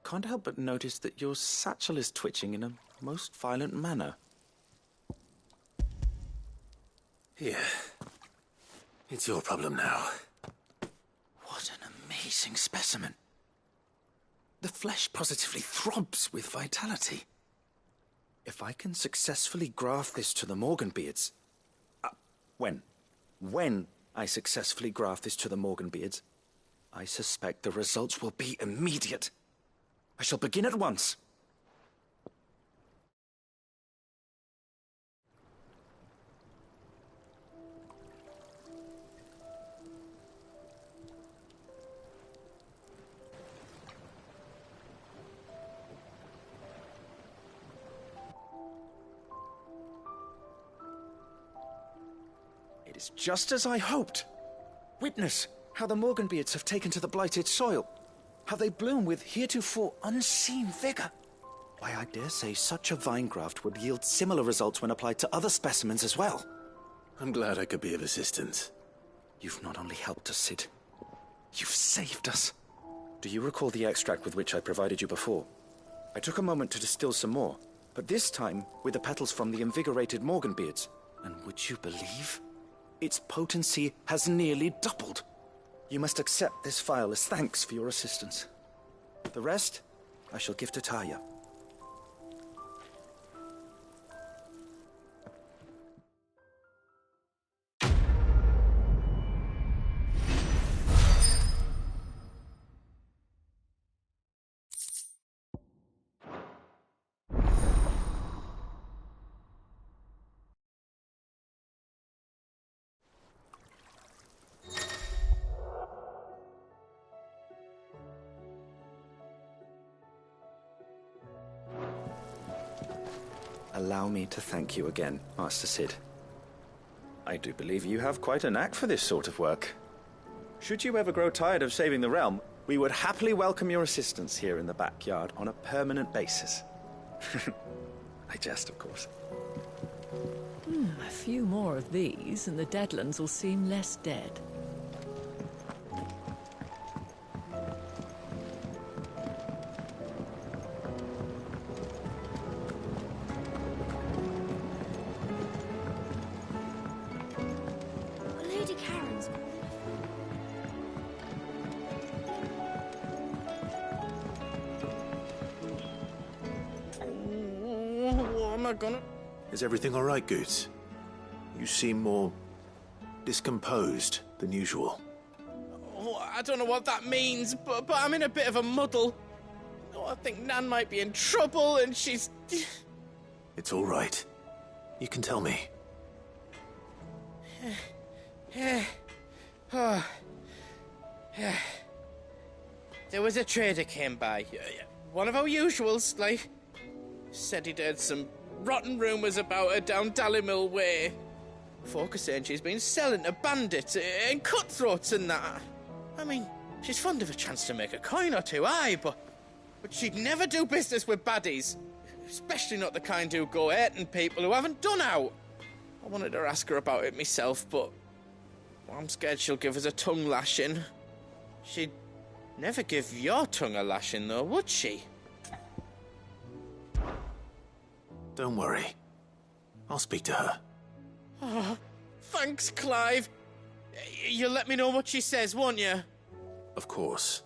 can't help but notice that your satchel is twitching in a most violent manner. Here. It's your problem now. What an amazing specimen. The flesh positively throbs with vitality. If I can successfully graft this to the Morganbeards... When I successfully graft this to the Morganbeards, I suspect the results will be immediate. I shall begin at once. It is just as I hoped. Witness how the Morganbeards have taken to the blighted soil. How they bloom with heretofore unseen vigor. Why, I dare say such a vine graft would yield similar results when applied to other specimens as well. I'm glad I could be of assistance. You've not only helped us, Cid, you've saved us. Do you recall the extract with which I provided you before? I took a moment to distill some more, but this time with the petals from the invigorated Morganbeards. And would you believe? Its potency has nearly doubled. You must accept this phial as thanks for your assistance. The rest, I shall give to Taya. Allow me to thank you again, Master Cid. I do believe you have quite a knack for this sort of work. Should you ever grow tired of saving the realm, we would happily welcome your assistance here in the backyard on a permanent basis. I jest, of course. A few more of these, and the Deadlands will seem less dead. Lady Karen's calling. What am I gonna... Is everything all right, Goots? You seem more discomposed than usual. Oh, I don't know what that means, but I'm in a bit of a muddle. Oh, I think Nan might be in trouble, and she's... It's all right. You can tell me. Oh. There was a trader came by. One of our usuals, like... Said he'd heard some rotten rumours about her down Dalimil Way. Folk are saying she's been selling to bandits and cutthroats and that. I mean, she's fond of a chance to make a coin or two, aye, but she'd never do business with baddies. Especially not the kind who go hurting people who haven't done out. I wanted to ask her about it myself, but I'm scared she'll give us a tongue lashing. She'd never give your tongue a lashing, though, would she? Don't worry. I'll speak to her. Oh, thanks, Clive. You'll let me know what she says, won't you? Of course.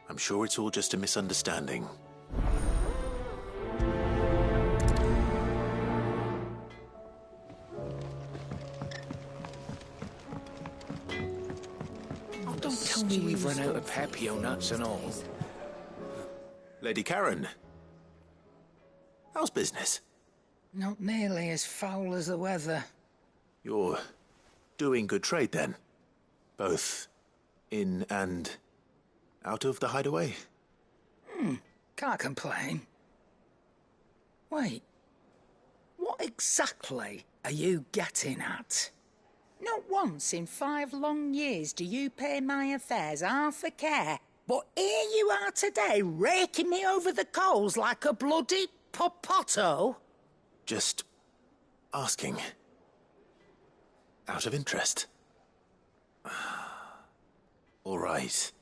I'm sure it's all just a misunderstanding. Oh, don't tell me we've run out of Papio nuts and all. Lady Karen. How's business? Not nearly as foul as the weather. You're doing good trade, then? Both in and out of the hideaway? Can't complain. Wait. What exactly are you getting at? Not once in 5 long years do you pay my affairs half a care, but here you are today, raking me over the coals like a bloody popoto? Just asking. Out of interest. All right.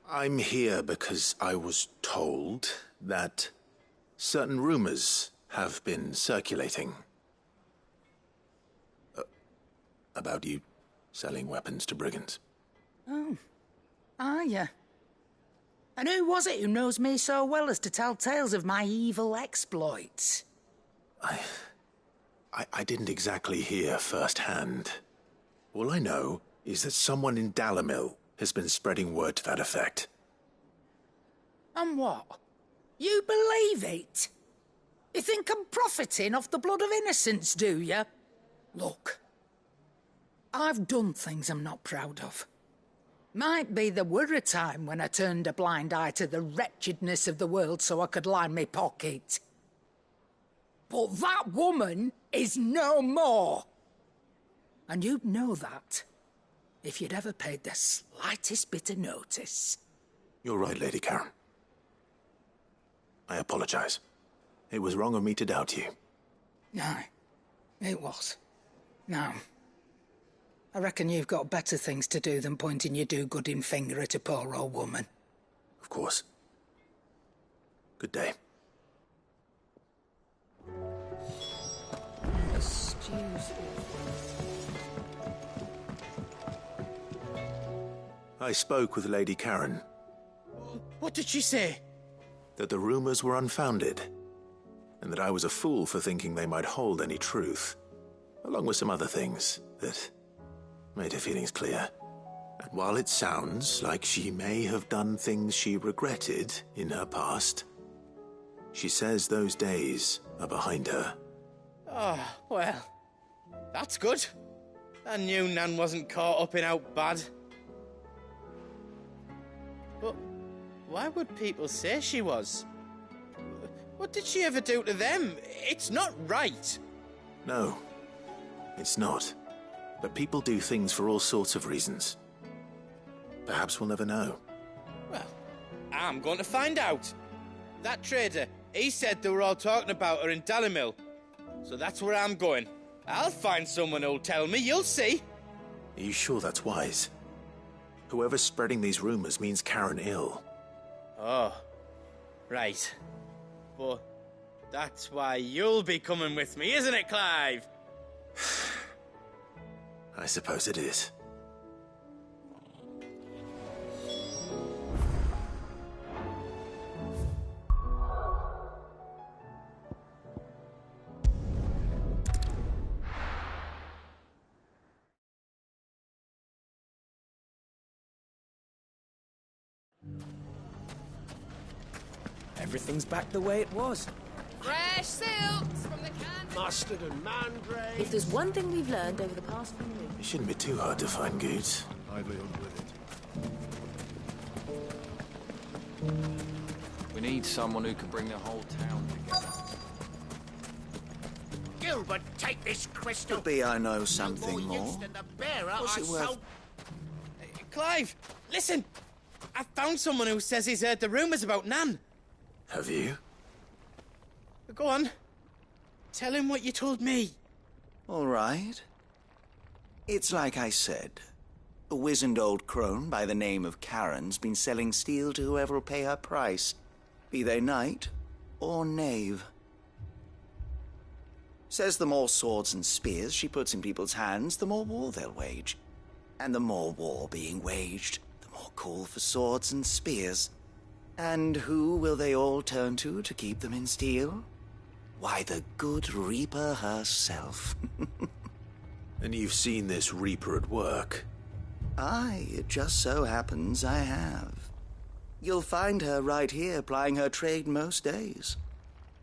I'm here because I was told that certain rumors have been circulating. About you selling weapons to brigands. Oh, are you? And who was it who knows me so well as to tell tales of my evil exploits? I didn't exactly hear firsthand. All I know is that someone in Dalimil has been spreading word to that effect. And what? You believe it? You think I'm profiting off the blood of innocents, do you? Look, I've done things I'm not proud of. Might be there were a time when I turned a blind eye to the wretchedness of the world so I could line my pocket. But that woman is no more. And you'd know that. if you'd ever paid the slightest bit of notice. You're right, Lady Karen. I apologize. It was wrong of me to doubt you. No, it was. Now, I reckon you've got better things to do than pointing your do-gooding finger at a poor old woman. Of course. Good day. The stew's I spoke with Lady Karen. What did she say? That the rumors were unfounded, and that I was a fool for thinking they might hold any truth, along with some other things that made her feelings clear. And while it sounds like she may have done things she regretted in her past, she says those days are behind her. Oh, well, that's good. I knew Nan wasn't caught up in out bad. But why would people say she was? What did she ever do to them? It's not right. No, it's not. But people do things for all sorts of reasons. Perhaps we'll never know. Well, I'm going to find out. That trader, he said they were all talking about her in Dalimil. So that's where I'm going. I'll find someone who'll tell me, you'll see. Are you sure that's wise? Whoever's spreading these rumors means Karen ill. Oh, right. But that's why you'll be coming with me, isn't it, Clive? I suppose it is. Everything's back the way it was. Fresh silks from the can. Mustard and mandrake. If there's one thing we've learned over the past few weeks... It shouldn't be too hard to find goods. Livelihood with it. We need someone who can bring the whole town together. Gilbert, take this crystal. Could be I know something more. What's it worth? Clive, listen! I found someone who says he's heard the rumours about Nan. Have you? Go on. Tell him what you told me. All right. It's like I said. A wizened old crone by the name of Karen's been selling steel to whoever'll pay her price, be they knight or knave. Says the more swords and spears she puts in people's hands, the more war they'll wage. And the more war being waged, the more call for swords and spears. And who will they all turn to keep them in steel? Why, the good Reaper herself. And you've seen this Reaper at work? Aye, it just so happens I have. You'll find her right here plying her trade most days.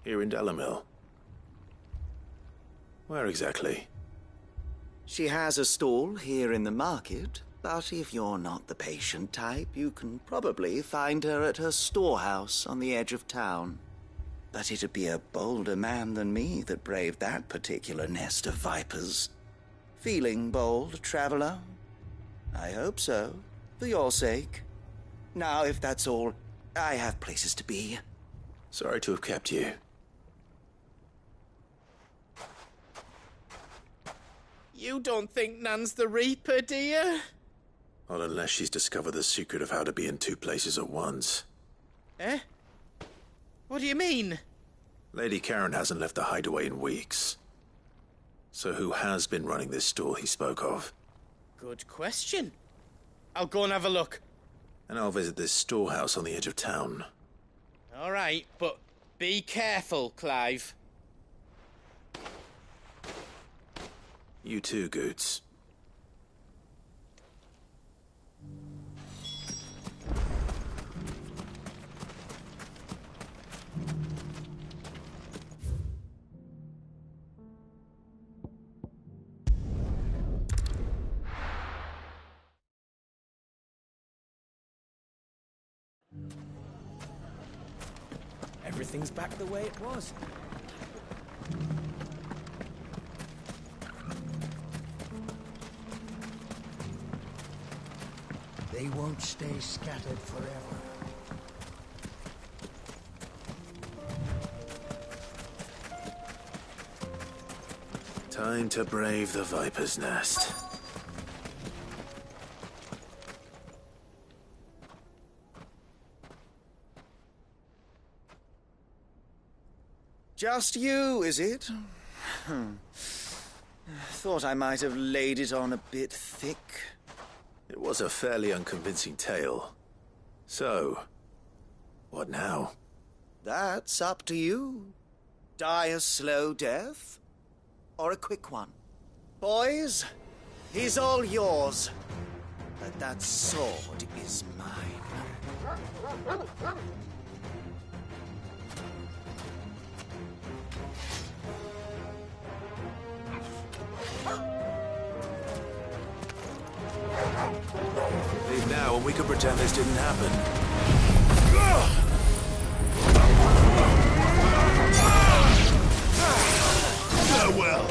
Here in Dalimil? Where exactly? She has a stall here in the market, but if you're not the patient type, you can probably find her at her storehouse on the edge of town. But it'd be a bolder man than me that braved that particular nest of vipers. Feeling bold, traveler? I hope so, for your sake. Now, if that's all, I have places to be. Sorry to have kept you. You don't think Nan's the Reaper, do you? Not unless she's discovered the secret of how to be in two places at once. Eh? What do you mean? Lady Karen hasn't left the hideaway in weeks. So who has been running this stall he spoke of? Good question. I'll go and have a look. And I'll visit this storehouse on the edge of town. All right, but be careful, Clive. You too, Goots. Everything's back the way it was. They won't stay scattered forever. Time to brave the Viper's Nest. Just you, is it? Thought I might have laid it on a bit thick. It was a fairly unconvincing tale. So, what now? That's up to you. Die a slow death, or a quick one. Boys, he's all yours. But that sword is mine. Leave now and we can pretend this didn't happen. Farewell.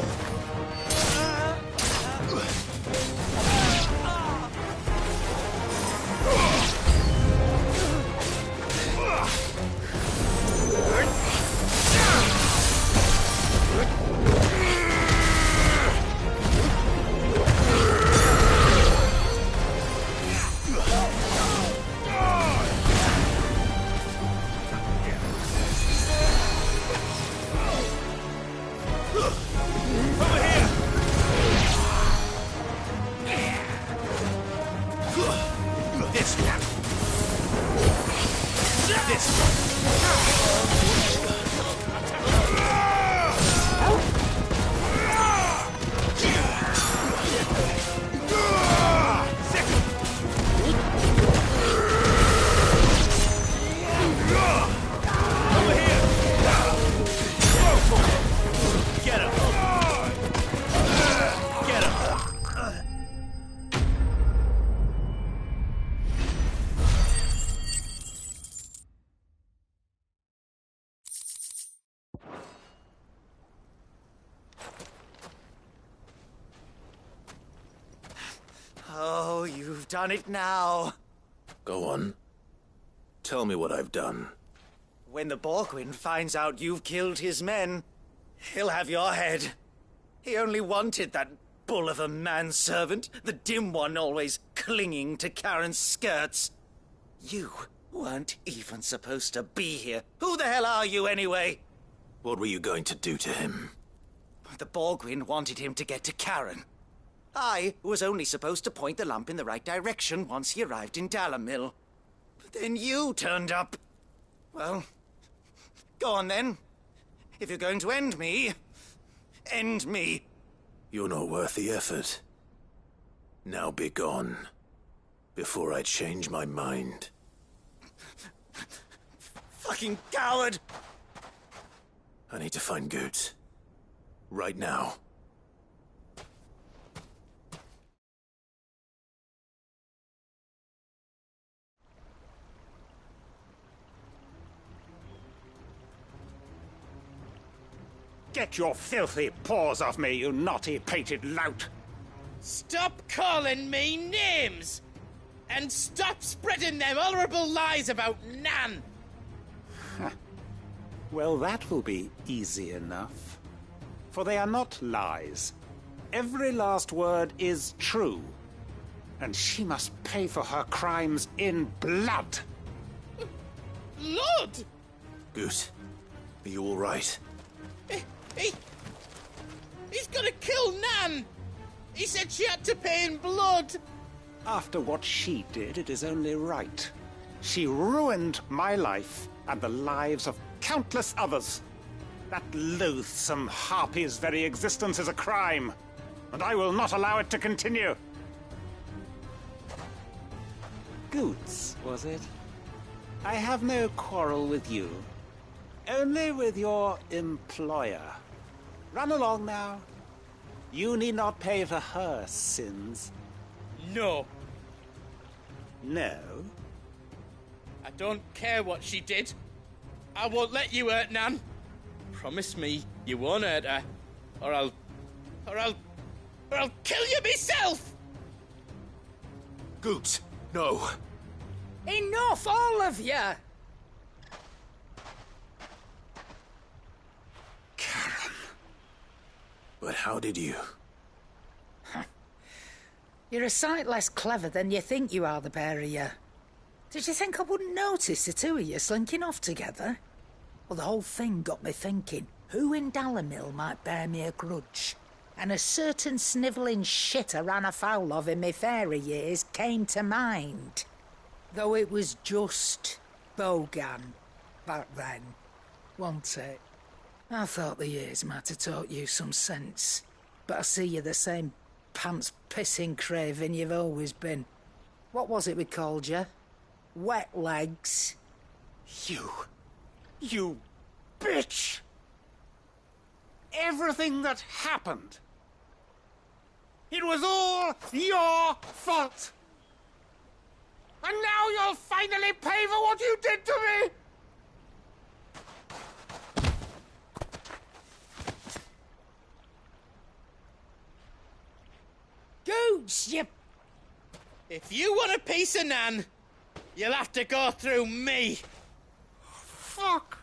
Oh, you've done it now. Go on. Tell me what I've done. When the Borgwyn finds out you've killed his men, he'll have your head. He only wanted that bull of a manservant, the dim one always clinging to Karen's skirts. You weren't even supposed to be here. Who the hell are you, anyway? What were you going to do to him? The Borgwyn wanted him to get to Karen. I was only supposed to point the lamp in the right direction once he arrived in Dalamil. But then you turned up. Well, go on then. If you're going to end me, end me. You're not worth the effort. Now be gone, before I change my mind. Fucking coward! I need to find Goetz. Right now. Get your filthy paws off me, you naughty-pated lout! Stop calling me names! And stop spreading them horrible lies about Nan! Well, that will be easy enough. For they are not lies. Every last word is true. And she must pay for her crimes in blood. Blood? Goetz, are you all right? He's gonna kill Nan! He said she had to pay in blood! After what she did, it is only right. She ruined my life and the lives of countless others. That loathsome harpy's very existence is a crime, and I will not allow it to continue. Goetz, was it? I have no quarrel with you. Only with your employer. Run along now. You need not pay for her sins. No. No? I don't care what she did. I won't let you hurt Nan. Promise me you won't hurt her, or I'll kill you myself! Goetz, No. Enough, all of you! But how did you? You're a sight less clever than you think you are, the pair of you. Did you think I wouldn't notice the two of you slinking off together? Well, the whole thing got me thinking, who in Dalimil might bear me a grudge? And a certain snivelling shit I ran afoul of in my fairy years came to mind. Though it was just Bogan back then, wasn't it? I thought the years might have taught you some sense, but I see you're the same pants-pissing craven you've always been. What was it we called you? Wet legs? You bitch! Everything that happened, it was all your fault! And now you'll finally pay for what you did to me! Gooch, you... If you want a piece of Nan, you'll have to go through me. Fuck!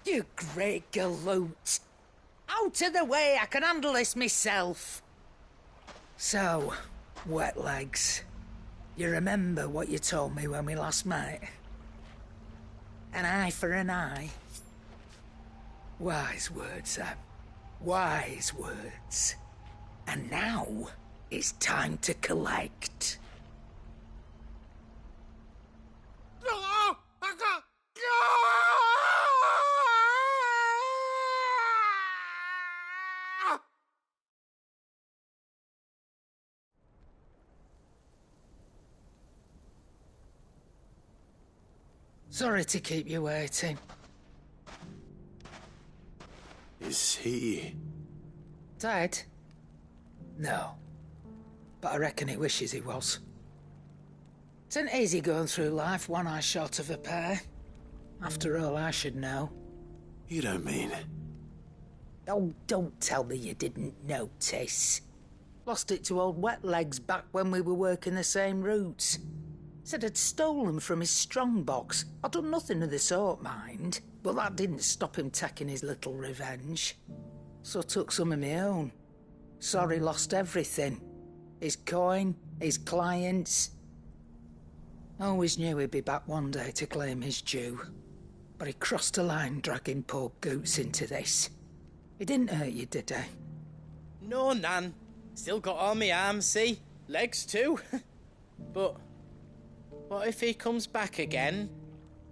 You great galoot. Out of the way, I can handle this myself. So, wet legs, you remember what you told me when we last met? An eye for an eye. Wise words, Sam. Wise words. And now, it's time to collect. Sorry to keep you waiting. Is he... dead? No. But I reckon he wishes he was. It ain't easy going through life one eye short of a pair. After all, I should know. You don't mean... Oh, don't tell me you didn't notice. Lost it to old Wet Legs back when we were working the same routes. Said I'd stolen from his strongbox. I'd done nothing of the sort, mind. But that didn't stop him taking his little revenge. So I took some of my own. Sorry, lost everything. His coin, his clients. Always knew he'd be back one day to claim his due. But he crossed a line dragging poor Goots into this. He didn't hurt you, did he? No, Nan. Still got all my arms, see? Legs too. But what if he comes back again?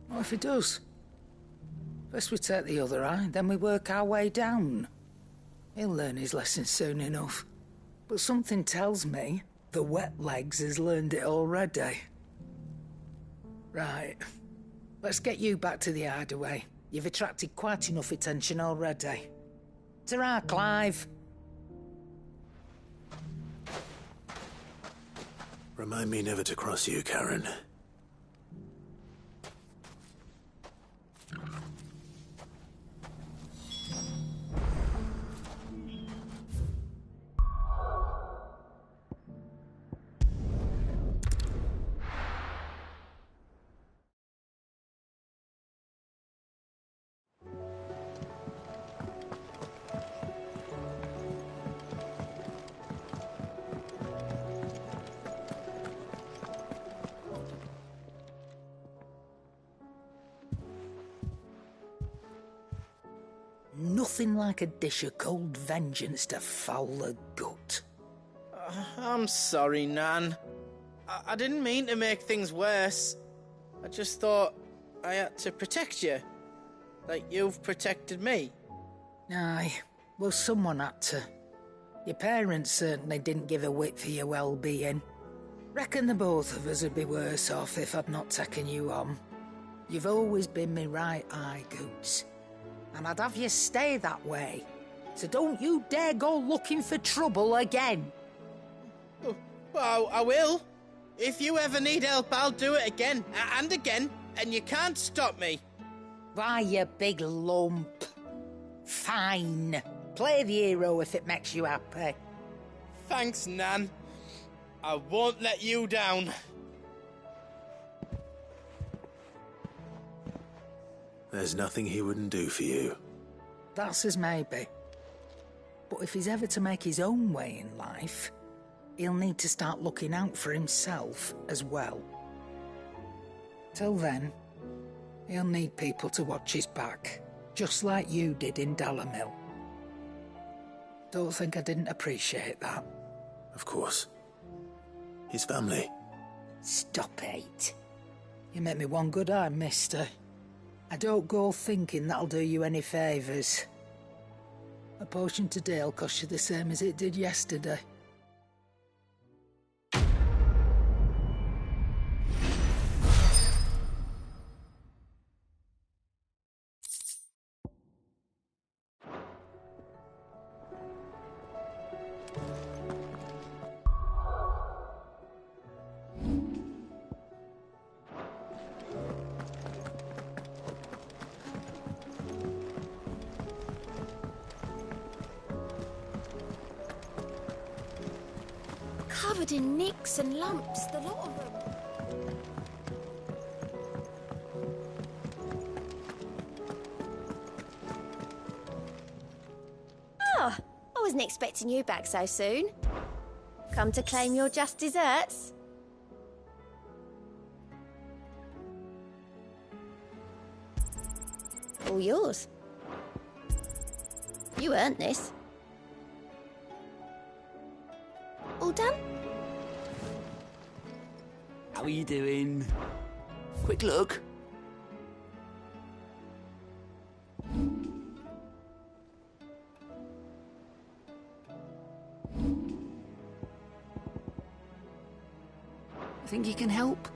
What if he does? First we take the other eye, then we work our way down. He'll learn his lesson soon enough. But something tells me the Wet Legs has learned it already. Right. Let's get you back to the hideaway. You've attracted quite enough attention already. Ta-ra, Clive. Remind me never to cross you, Karen. Nothing like a dish of cold vengeance to foul the gut. I'm sorry, Nan. I didn't mean to make things worse. I just thought I had to protect you. Like you've protected me. Aye, well, someone had to. Your parents certainly didn't give a whit for your well-being. Reckon the both of us would be worse off if I'd not taken you on. You've always been me right eye, Goots. And I'd have you stay that way. So don't you dare go looking for trouble again. Well, I will. If you ever need help, I'll do it again and again, and you can't stop me. Why, you big lump. Fine. Play the hero if it makes you happy. Thanks, Nan. I won't let you down. There's nothing he wouldn't do for you. That's as maybe. But if he's ever to make his own way in life, he'll need to start looking out for himself as well. Till then, he'll need people to watch his back, just like you did in Dalimil. Don't think I didn't appreciate that. Of course. His family. Stop it. You make me one good eye, mister. I don't go thinking that'll do you any favours. A potion today'll cost you the same as it did yesterday. Covered in nicks and lumps, the lot of them. Oh, I wasn't expecting you back so soon. Come to claim your just desserts? All yours. You earned this. All done? How are you doing? Quick look. Think you can help?